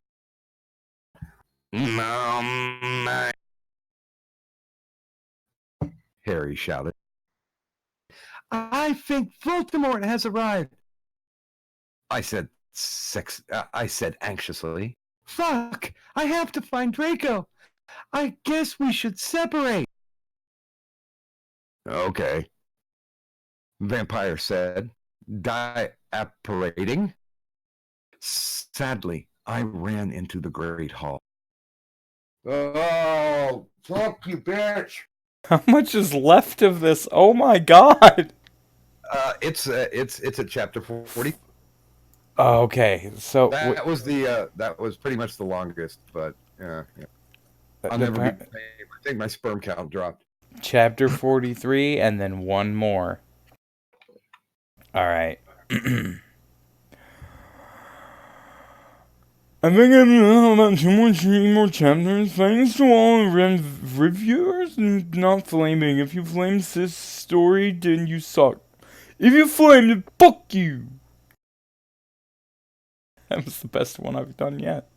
[SPEAKER 6] Harry shouted. I think Voldemort has arrived, I said anxiously. Fuck! I have to find Draco. I guess we should separate. Okay, Vampire said, diapparating. Sadly, I ran into the Great Hall. Oh, fuck you, bitch.
[SPEAKER 2] How much is left of this? Oh my god!
[SPEAKER 6] It's at chapter 40.
[SPEAKER 2] Oh, okay, so
[SPEAKER 6] That was pretty much the longest, but yeah. I'll never be. I think my sperm count dropped.
[SPEAKER 2] Chapter 43, and then one more. Alright. I think I know about 2 more chapters. Thanks to all reviewers not flaming. If you flame this story, then you suck. If you flame, then fuck you. That was the best one I've done yet.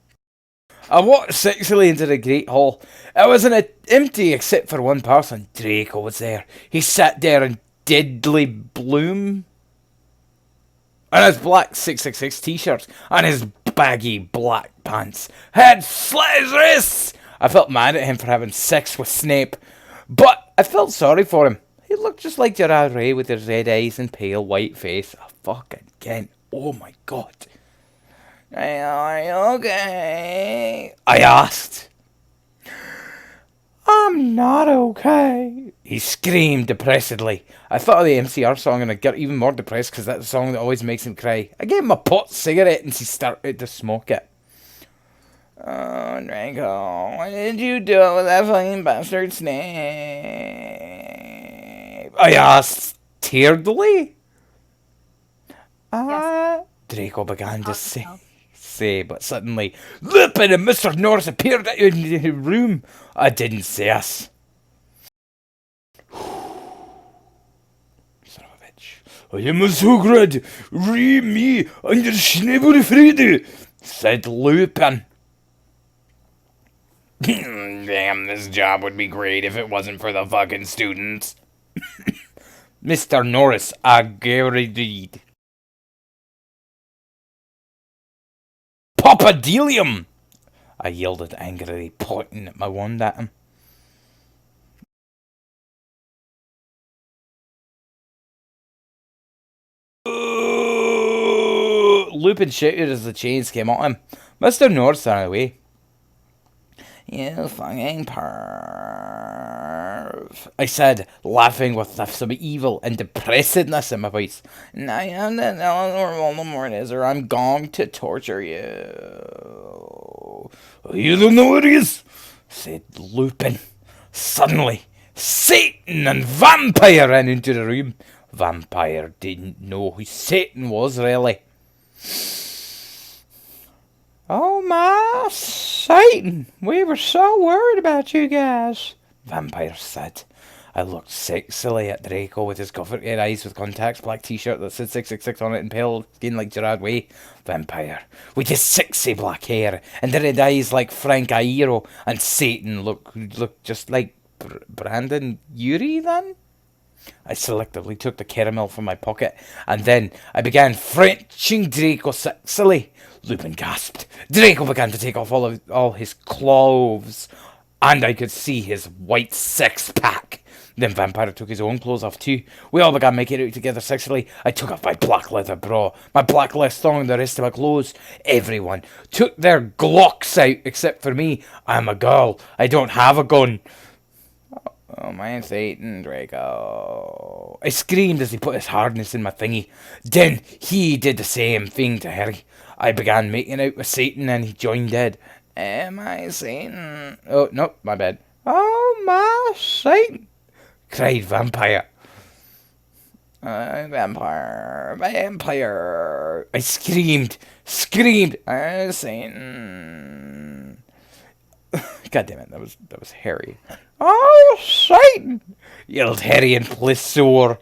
[SPEAKER 2] I walked sexily into the Great Hall. It was empty except for one person. Draco was there. He sat there in deadly bloom. And his black 666 t-shirt. And his baggy black pants. Had slit his wrists! I felt mad at him for having sex with Snape. But I felt sorry for him. He looked just like Gerard Ray with his red eyes and pale white face. Oh, fucking Kent. Oh my god. Are you okay? I asked. I'm not okay. He screamed depressedly. I thought of the MCR song and I got even more depressed because that's the song that always makes him cry. I gave him a pot cigarette and he started to smoke it. Oh, Draco, what did you do with that fucking bastard Snape? I asked tearfully. Draco began to say, but suddenly Lupin and Mr. Norris appeared in the room. I didn't say us. Son of a bitch. I am a Zugrad. Re me under Schneebelfriede, said Lupin. Damn, this job would be great if it wasn't for the fucking students. Mr. Norris agreed. Papadelium! I yelled angrily, pointing at my wand at him. Lupin shouted as the chains came at him. Mr. Norris ran away. You fucking perv, I said, laughing with some evil and depressedness in my voice. Now you have to tell us where Voldemort is or I'm going to torture you. You don't know where he is, said Lupin. Suddenly, Satan and Vampire ran into the room. Vampire didn't know who Satan was, really. Oh my Satan, we were so worried about you guys, Vampire said. I looked sexily at Draco with his covered eyes with contacts, black t-shirt that said 666 on it and pale skin like Gerard Way. Vampire, with his sexy black hair and red eyes like Frank Airo, and Satan looked just like Brandon Urie then? I selectively took the caramel from my pocket, and then I began Frenching Draco sexily. Lupin gasped. Draco began to take off all his clothes, and I could see his white six-pack. Then Vampire took his own clothes off too. We all began making out together sexually. I took off my black leather bra, my black leather thong, and the rest of my clothes. Everyone took their Glocks out, except for me. I'm a girl. I don't have a gun. Oh, my Satan, Draco. I screamed as he put his harness in my thingy. Then he did the same thing to Harry. I began making out with Satan and he joined in. Am I Satan? Oh, no, my bad. Oh, my Satan, cried Vampire. Vampire. I screamed. Satan. God damn it, that was Harry. Oh, Satan! Yelled Harry and Plissor.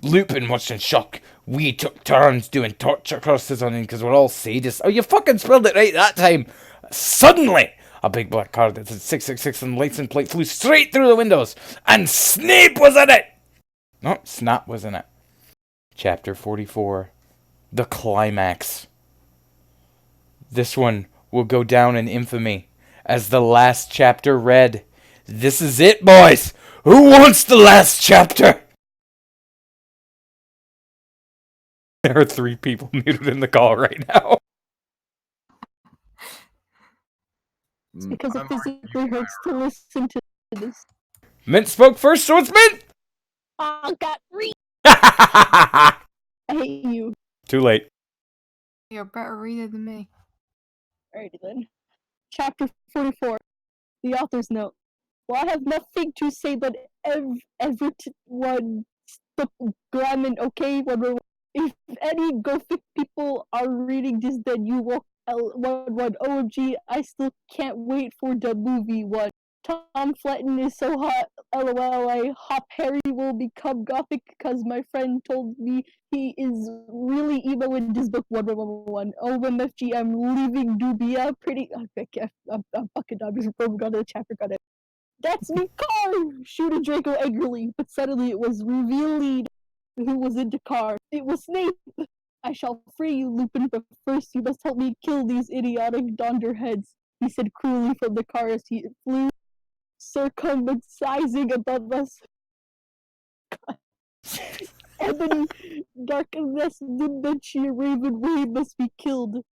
[SPEAKER 2] Lupin watched in shock. We took turns doing torture crosses on him because we're all sadists. Oh, you fucking spelled it right that time. Suddenly, a big black car that said 666 and license plate flew straight through the windows, and Snape was in it! No, Snap was in it. Chapter 44. The Climax. This one will go down in infamy as the last chapter read. This is it, boys! Who wants the last chapter? There are 3 people muted in the call right now.
[SPEAKER 7] It's because
[SPEAKER 6] I'm
[SPEAKER 7] it physically hurts to listen to this.
[SPEAKER 2] Mint spoke first, so it's Mint!
[SPEAKER 7] I got three.
[SPEAKER 2] Too
[SPEAKER 7] I hate you.
[SPEAKER 2] late.
[SPEAKER 5] You're a better reader than me.
[SPEAKER 7] Alrighty then. Chapter 44. The author's note. Well, I have nothing to say but everyone stop gramming, okay? If any Gothic people are reading this, then you walk one. OMG, I still can't wait for the movie one. Tom Fletton is so hot. LOL, I hope Harry will become Gothic because my friend told me he is really emo in this book 111. OMFG, I'm leaving Dubia pretty. I'm fucking done. I'm going to the chapter. Got it. That's me, car! Shooted Draco angrily, but suddenly it was revealed who was in the car. It was Snape! I shall free you, Lupin, but first you must help me kill these idiotic Donderheads, he said cruelly from the car as he flew, circumcising above us. Ebony, darkness, Dimension, Raven Way must be killed.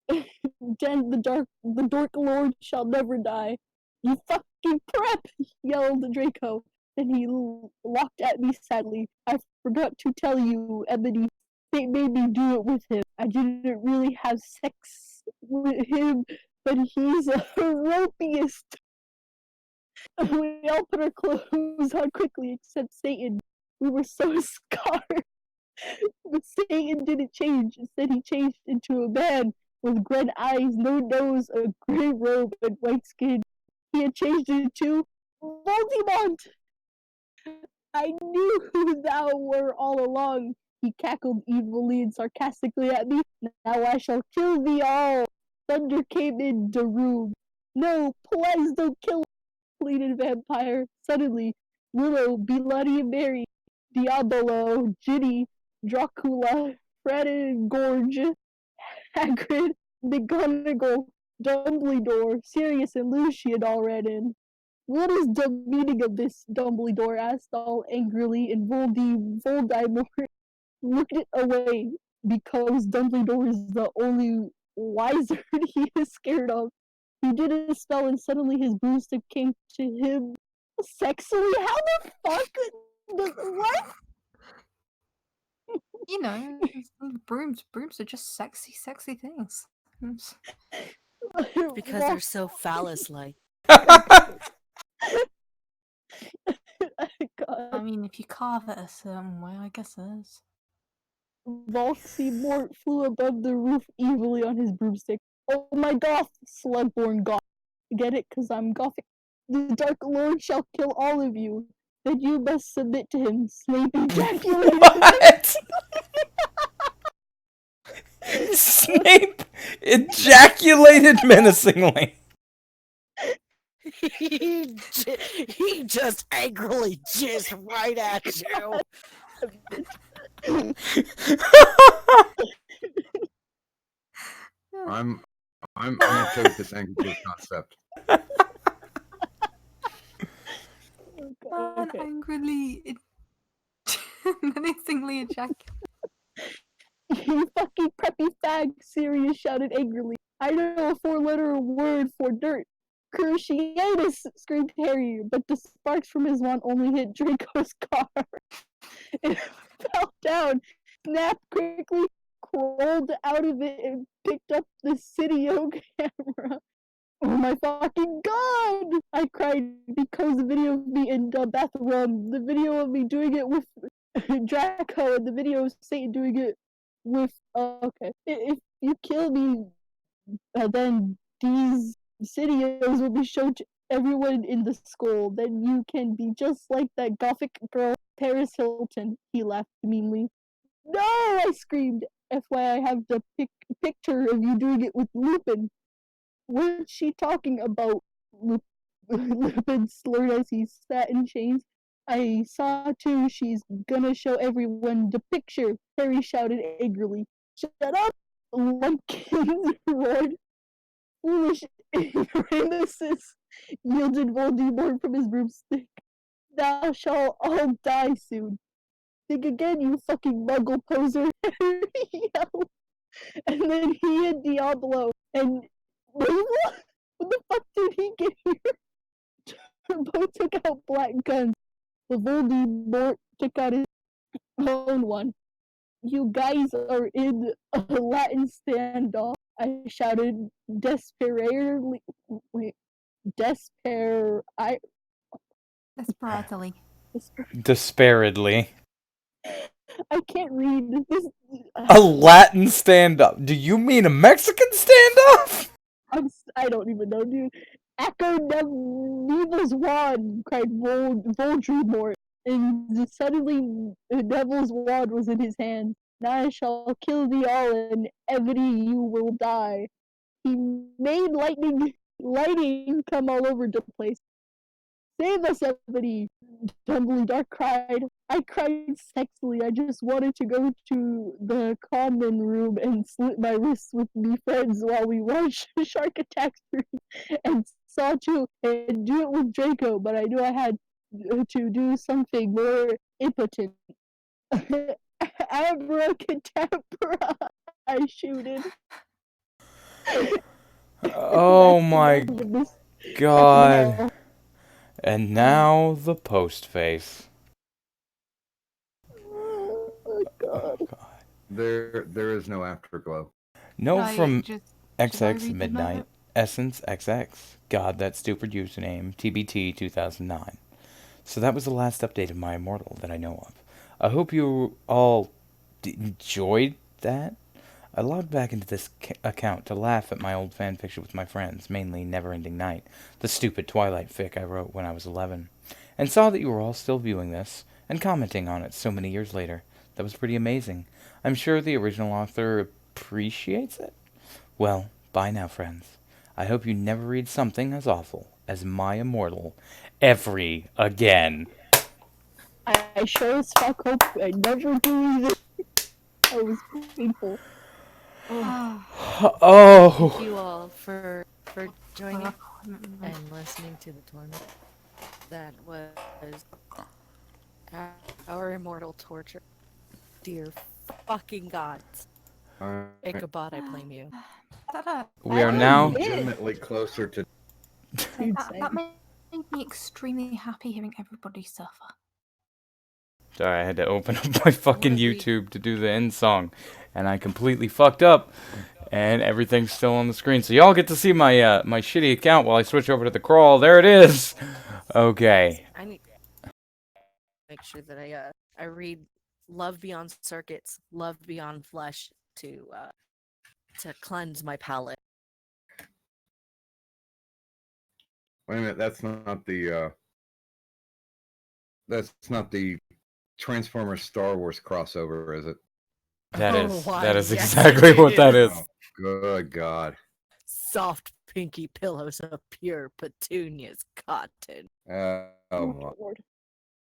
[SPEAKER 7] Then the Dork Lord shall never die. You fucking prep! Yelled Draco. Then he looked at me sadly. I forgot to tell you, Ebony. They made me do it with him. I didn't really have sex with him, but he's a ropiest. We all put our clothes on quickly, except Satan. We were so scarred. But Satan didn't change. Instead, he changed into a man with red eyes, no nose, a gray robe, and white skin. He had changed into Voldemort! I knew who thou were all along. He cackled evilly and sarcastically at me. Now I shall kill thee all. Thunder came in the room. No, please don't kill me, pleaded Vampire. Suddenly, Willow, Bloody Mary, Diabolo, Ginny, Dracula, Fred and Gorge, Hagrid, McGonagall, Dumbledore, Sirius and Lucian all ran in. What is the meaning of this? Dumbledore asked all angrily, and Voldemort looked it away because Dumbledore is the only wizard he is scared of. He did a spell and suddenly his broomstick came to him sexily. How the fuck? What?
[SPEAKER 5] You know, brooms are just sexy things.
[SPEAKER 10] Because they're so phallus-like.
[SPEAKER 5] I mean, if you carve it a certain way, I guess it is.
[SPEAKER 7] Voldemort flew above the roof evilly on his broomstick. Oh my goth, slugborn goth. Get it? Cause I'm gothic. The Dark Lord shall kill all of you. Then you must submit to him. Snape ejaculated.
[SPEAKER 2] What? Snape ejaculated menacingly.
[SPEAKER 10] he just angrily jizzed right at you.
[SPEAKER 6] I'm okay with this angry concept.
[SPEAKER 5] Man angrily, menacingly ejaculated.
[SPEAKER 7] You fucking preppy fag, Sirius shouted angrily. I know a four-letter word for dirt. Cruciatus, screamed Harry, but the sparks from his wand only hit Draco's car. It fell down. Snap quickly crawled out of it and picked up the Cydio camera. Oh my fucking god! I cried because the video of me in the bathroom, the video of me doing it with Draco, and the video of Satan doing it with. Okay. If you kill me, then these Cydios will be shown to everyone in the school. Then you can be just like that gothic girl, Paris Hilton. He laughed meanly. No! I screamed. FYI, I have the picture of you doing it with Lupin. What's she talking about? Lupin slurred as he sat in chains. I saw too. She's gonna show everyone the picture. Harry shouted angrily. Shut up! Lumpkins roared. Foolish ignoramuses, yielded Voldemort from his broomstick. Thou shalt all die soon. Think again, you fucking muggle poser, Harry yelled. And then he and Diablo and When the fuck did he get here? Both took out black guns. The Voldemort took out his own one. You guys are in a Latin standoff. I shouted desperately. Wait, I
[SPEAKER 5] Desperately.
[SPEAKER 2] Despairedly.
[SPEAKER 7] I can't read this.
[SPEAKER 2] A Latin stand-up. Do you mean a Mexican stand-up?
[SPEAKER 7] I don't even know, dude. Echo Neville's wand, cried Voldemort, and suddenly Neville's wand was in his hand. Now I shall kill thee all, and Evany you will die. He made lightning come all over the place. Save us, Evany! Dumbledore cried. I cried sexily. I just wanted to go to the common room and slit my wrists with me friends while we watched Shark Attack 3 and Saw 2 and do it with Draco, but I knew I had to do something more impotent. Abracadabra! I shooted.
[SPEAKER 2] Oh my
[SPEAKER 7] That's the end of this
[SPEAKER 2] god.
[SPEAKER 7] FML.
[SPEAKER 2] And now the post face.
[SPEAKER 7] Oh god.
[SPEAKER 6] There is no afterglow.
[SPEAKER 2] No
[SPEAKER 5] Should
[SPEAKER 2] from
[SPEAKER 5] should I
[SPEAKER 2] XX
[SPEAKER 5] read the
[SPEAKER 2] Midnight.
[SPEAKER 5] note?
[SPEAKER 2] Essence XX. God, that stupid username. TBT 2009. So that was the last update of my Immortal that I know of. I hope you all enjoyed that. I logged back into this account to laugh at my old fanfiction with my friends, mainly Neverending Night, the stupid Twilight fic I wrote when I was 11, and saw that you were all still viewing this and commenting on it so many years later. That was pretty amazing. I'm sure the original author appreciates it. Well, bye now, friends. I hope you never read something as awful as my Immortal ever again.
[SPEAKER 7] I sure as fuck hope I never do this. That was painful.
[SPEAKER 2] Oh.
[SPEAKER 10] Thank you all for joining
[SPEAKER 5] Fuck.
[SPEAKER 10] and listening to the tournament. That was our immortal torture. Dear fucking gods. Ichabod, I blame you.
[SPEAKER 2] We are
[SPEAKER 7] I
[SPEAKER 2] now
[SPEAKER 7] did.
[SPEAKER 6] Legitimately closer to.
[SPEAKER 5] That made me extremely happy hearing everybody suffer.
[SPEAKER 2] Sorry, I had to open up my fucking
[SPEAKER 10] What did we-
[SPEAKER 2] YouTube to do the end song, and I completely fucked up, and everything's still on the screen. So y'all get to see my my shitty account while I switch over to the crawl. There it is. Okay.
[SPEAKER 10] I need to make sure that I read Love Beyond Circuits, Love Beyond Flesh to cleanse my palate.
[SPEAKER 6] Wait a minute, that's not the. That's not the Transformers Star Wars crossover, is it?
[SPEAKER 2] That
[SPEAKER 10] Oh,
[SPEAKER 2] is
[SPEAKER 10] why,
[SPEAKER 2] that is
[SPEAKER 10] yes,
[SPEAKER 2] exactly
[SPEAKER 10] it
[SPEAKER 2] what that
[SPEAKER 10] is.
[SPEAKER 2] is.
[SPEAKER 6] Oh, good God.
[SPEAKER 10] Soft pinky pillows of pure petunias cotton.
[SPEAKER 6] Oh, my.
[SPEAKER 7] Lord.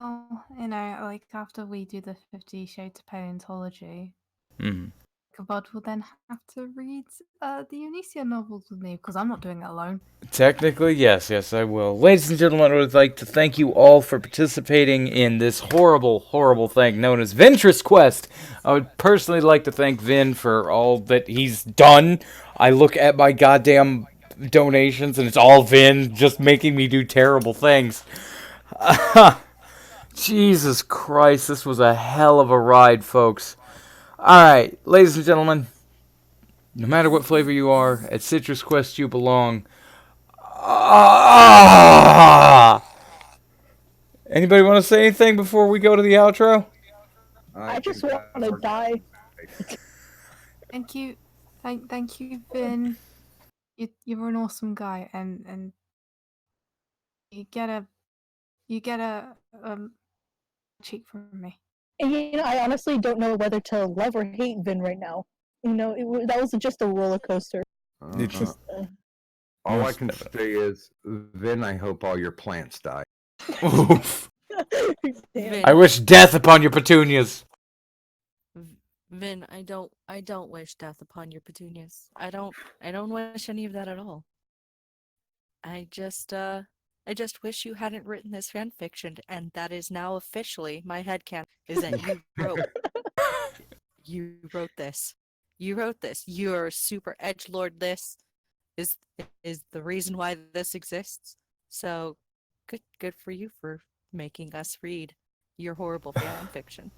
[SPEAKER 5] Oh, like after we do the 50 Shades of Paleontology,
[SPEAKER 2] Mhm.
[SPEAKER 5] Ichabod will then have to read the Onision novels with me, because I'm not doing it alone.
[SPEAKER 2] Technically, yes, I will. Ladies and gentlemen, I would like to thank you all for participating in this horrible, horrible thing known as Vinntrus Quest. I would personally like to thank Vin for all that he's done. I look at my goddamn donations and it's all Vin just making me do terrible things. Jesus Christ, this was a hell of a ride, folks. Alright, ladies and gentlemen, no matter what flavor you are, at Citrus Quest you belong. Anybody want to say anything before we go to the outro?
[SPEAKER 7] I just want to die.
[SPEAKER 5] Thank you, thank you, Vin. You're an awesome guy, and you get a cheek from me.
[SPEAKER 7] And I honestly don't know whether to love or hate Vin right now. That was just a roller coaster.
[SPEAKER 2] It's just-
[SPEAKER 6] All I can say is, Vin, I hope all your plants die.
[SPEAKER 2] Oof.
[SPEAKER 7] Damn.
[SPEAKER 2] I wish death upon your petunias.
[SPEAKER 10] Vin, I don't wish death upon your petunias. I don't wish any of that at all. I just wish you hadn't written this fan fiction, and that is now officially my headcanon, is that you wrote this. You wrote this. You're super edgelord this.
[SPEAKER 12] is the reason why this exists. So good for you for making us read your horrible fan fiction.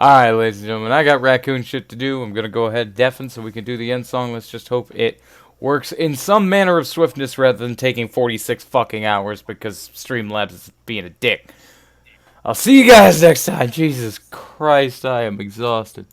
[SPEAKER 2] Alright, ladies and gentlemen, I got raccoon shit to do. I'm gonna go ahead deafen so we can do the end song. Let's just hope it works in some manner of swiftness rather than taking 46 fucking hours because Streamlabs is being a dick. I'll see you guys next time. Jesus Christ, I am exhausted.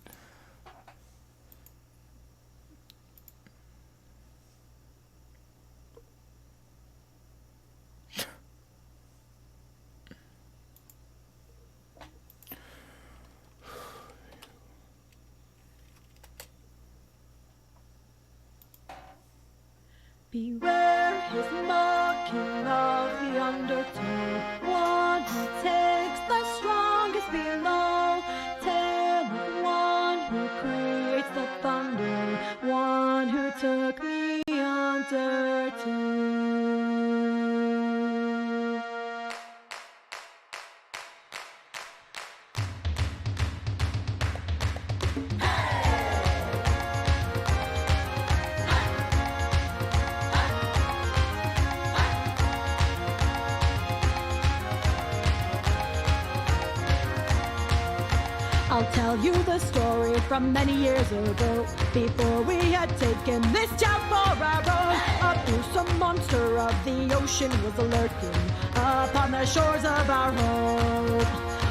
[SPEAKER 13] Beware his mocking of the undertow, one who takes the strongest below. Tale of one who creates the thunder, one who took me under too. I'll tell you the story from many years ago, before we had taken this town for our own. A fearsome monster of the ocean was lurking upon the shores of our home.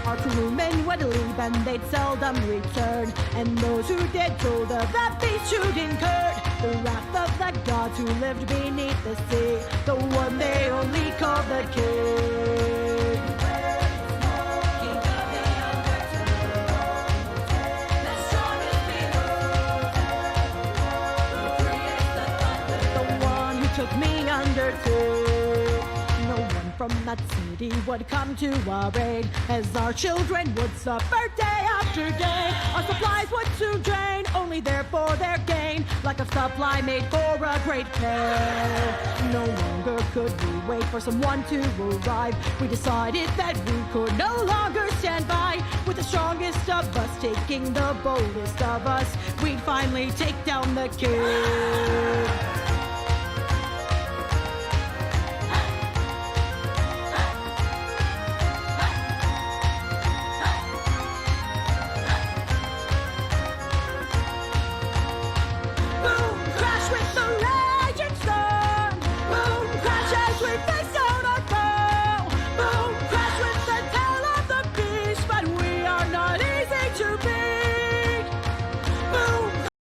[SPEAKER 13] Our crewmen would leave and they'd seldom return, and those who did told of that beast who'd incurred the wrath of the gods who lived beneath the sea, the one they only called the king. Took me under too. No one from that city would come to our aid, as our children would suffer day after day. Our supplies would soon drain, only there for their gain, like a supply made for a great pay. No longer could we wait for someone to arrive. We decided that we could no longer stand by. With the strongest of us taking the boldest of us, we'd finally take down the king.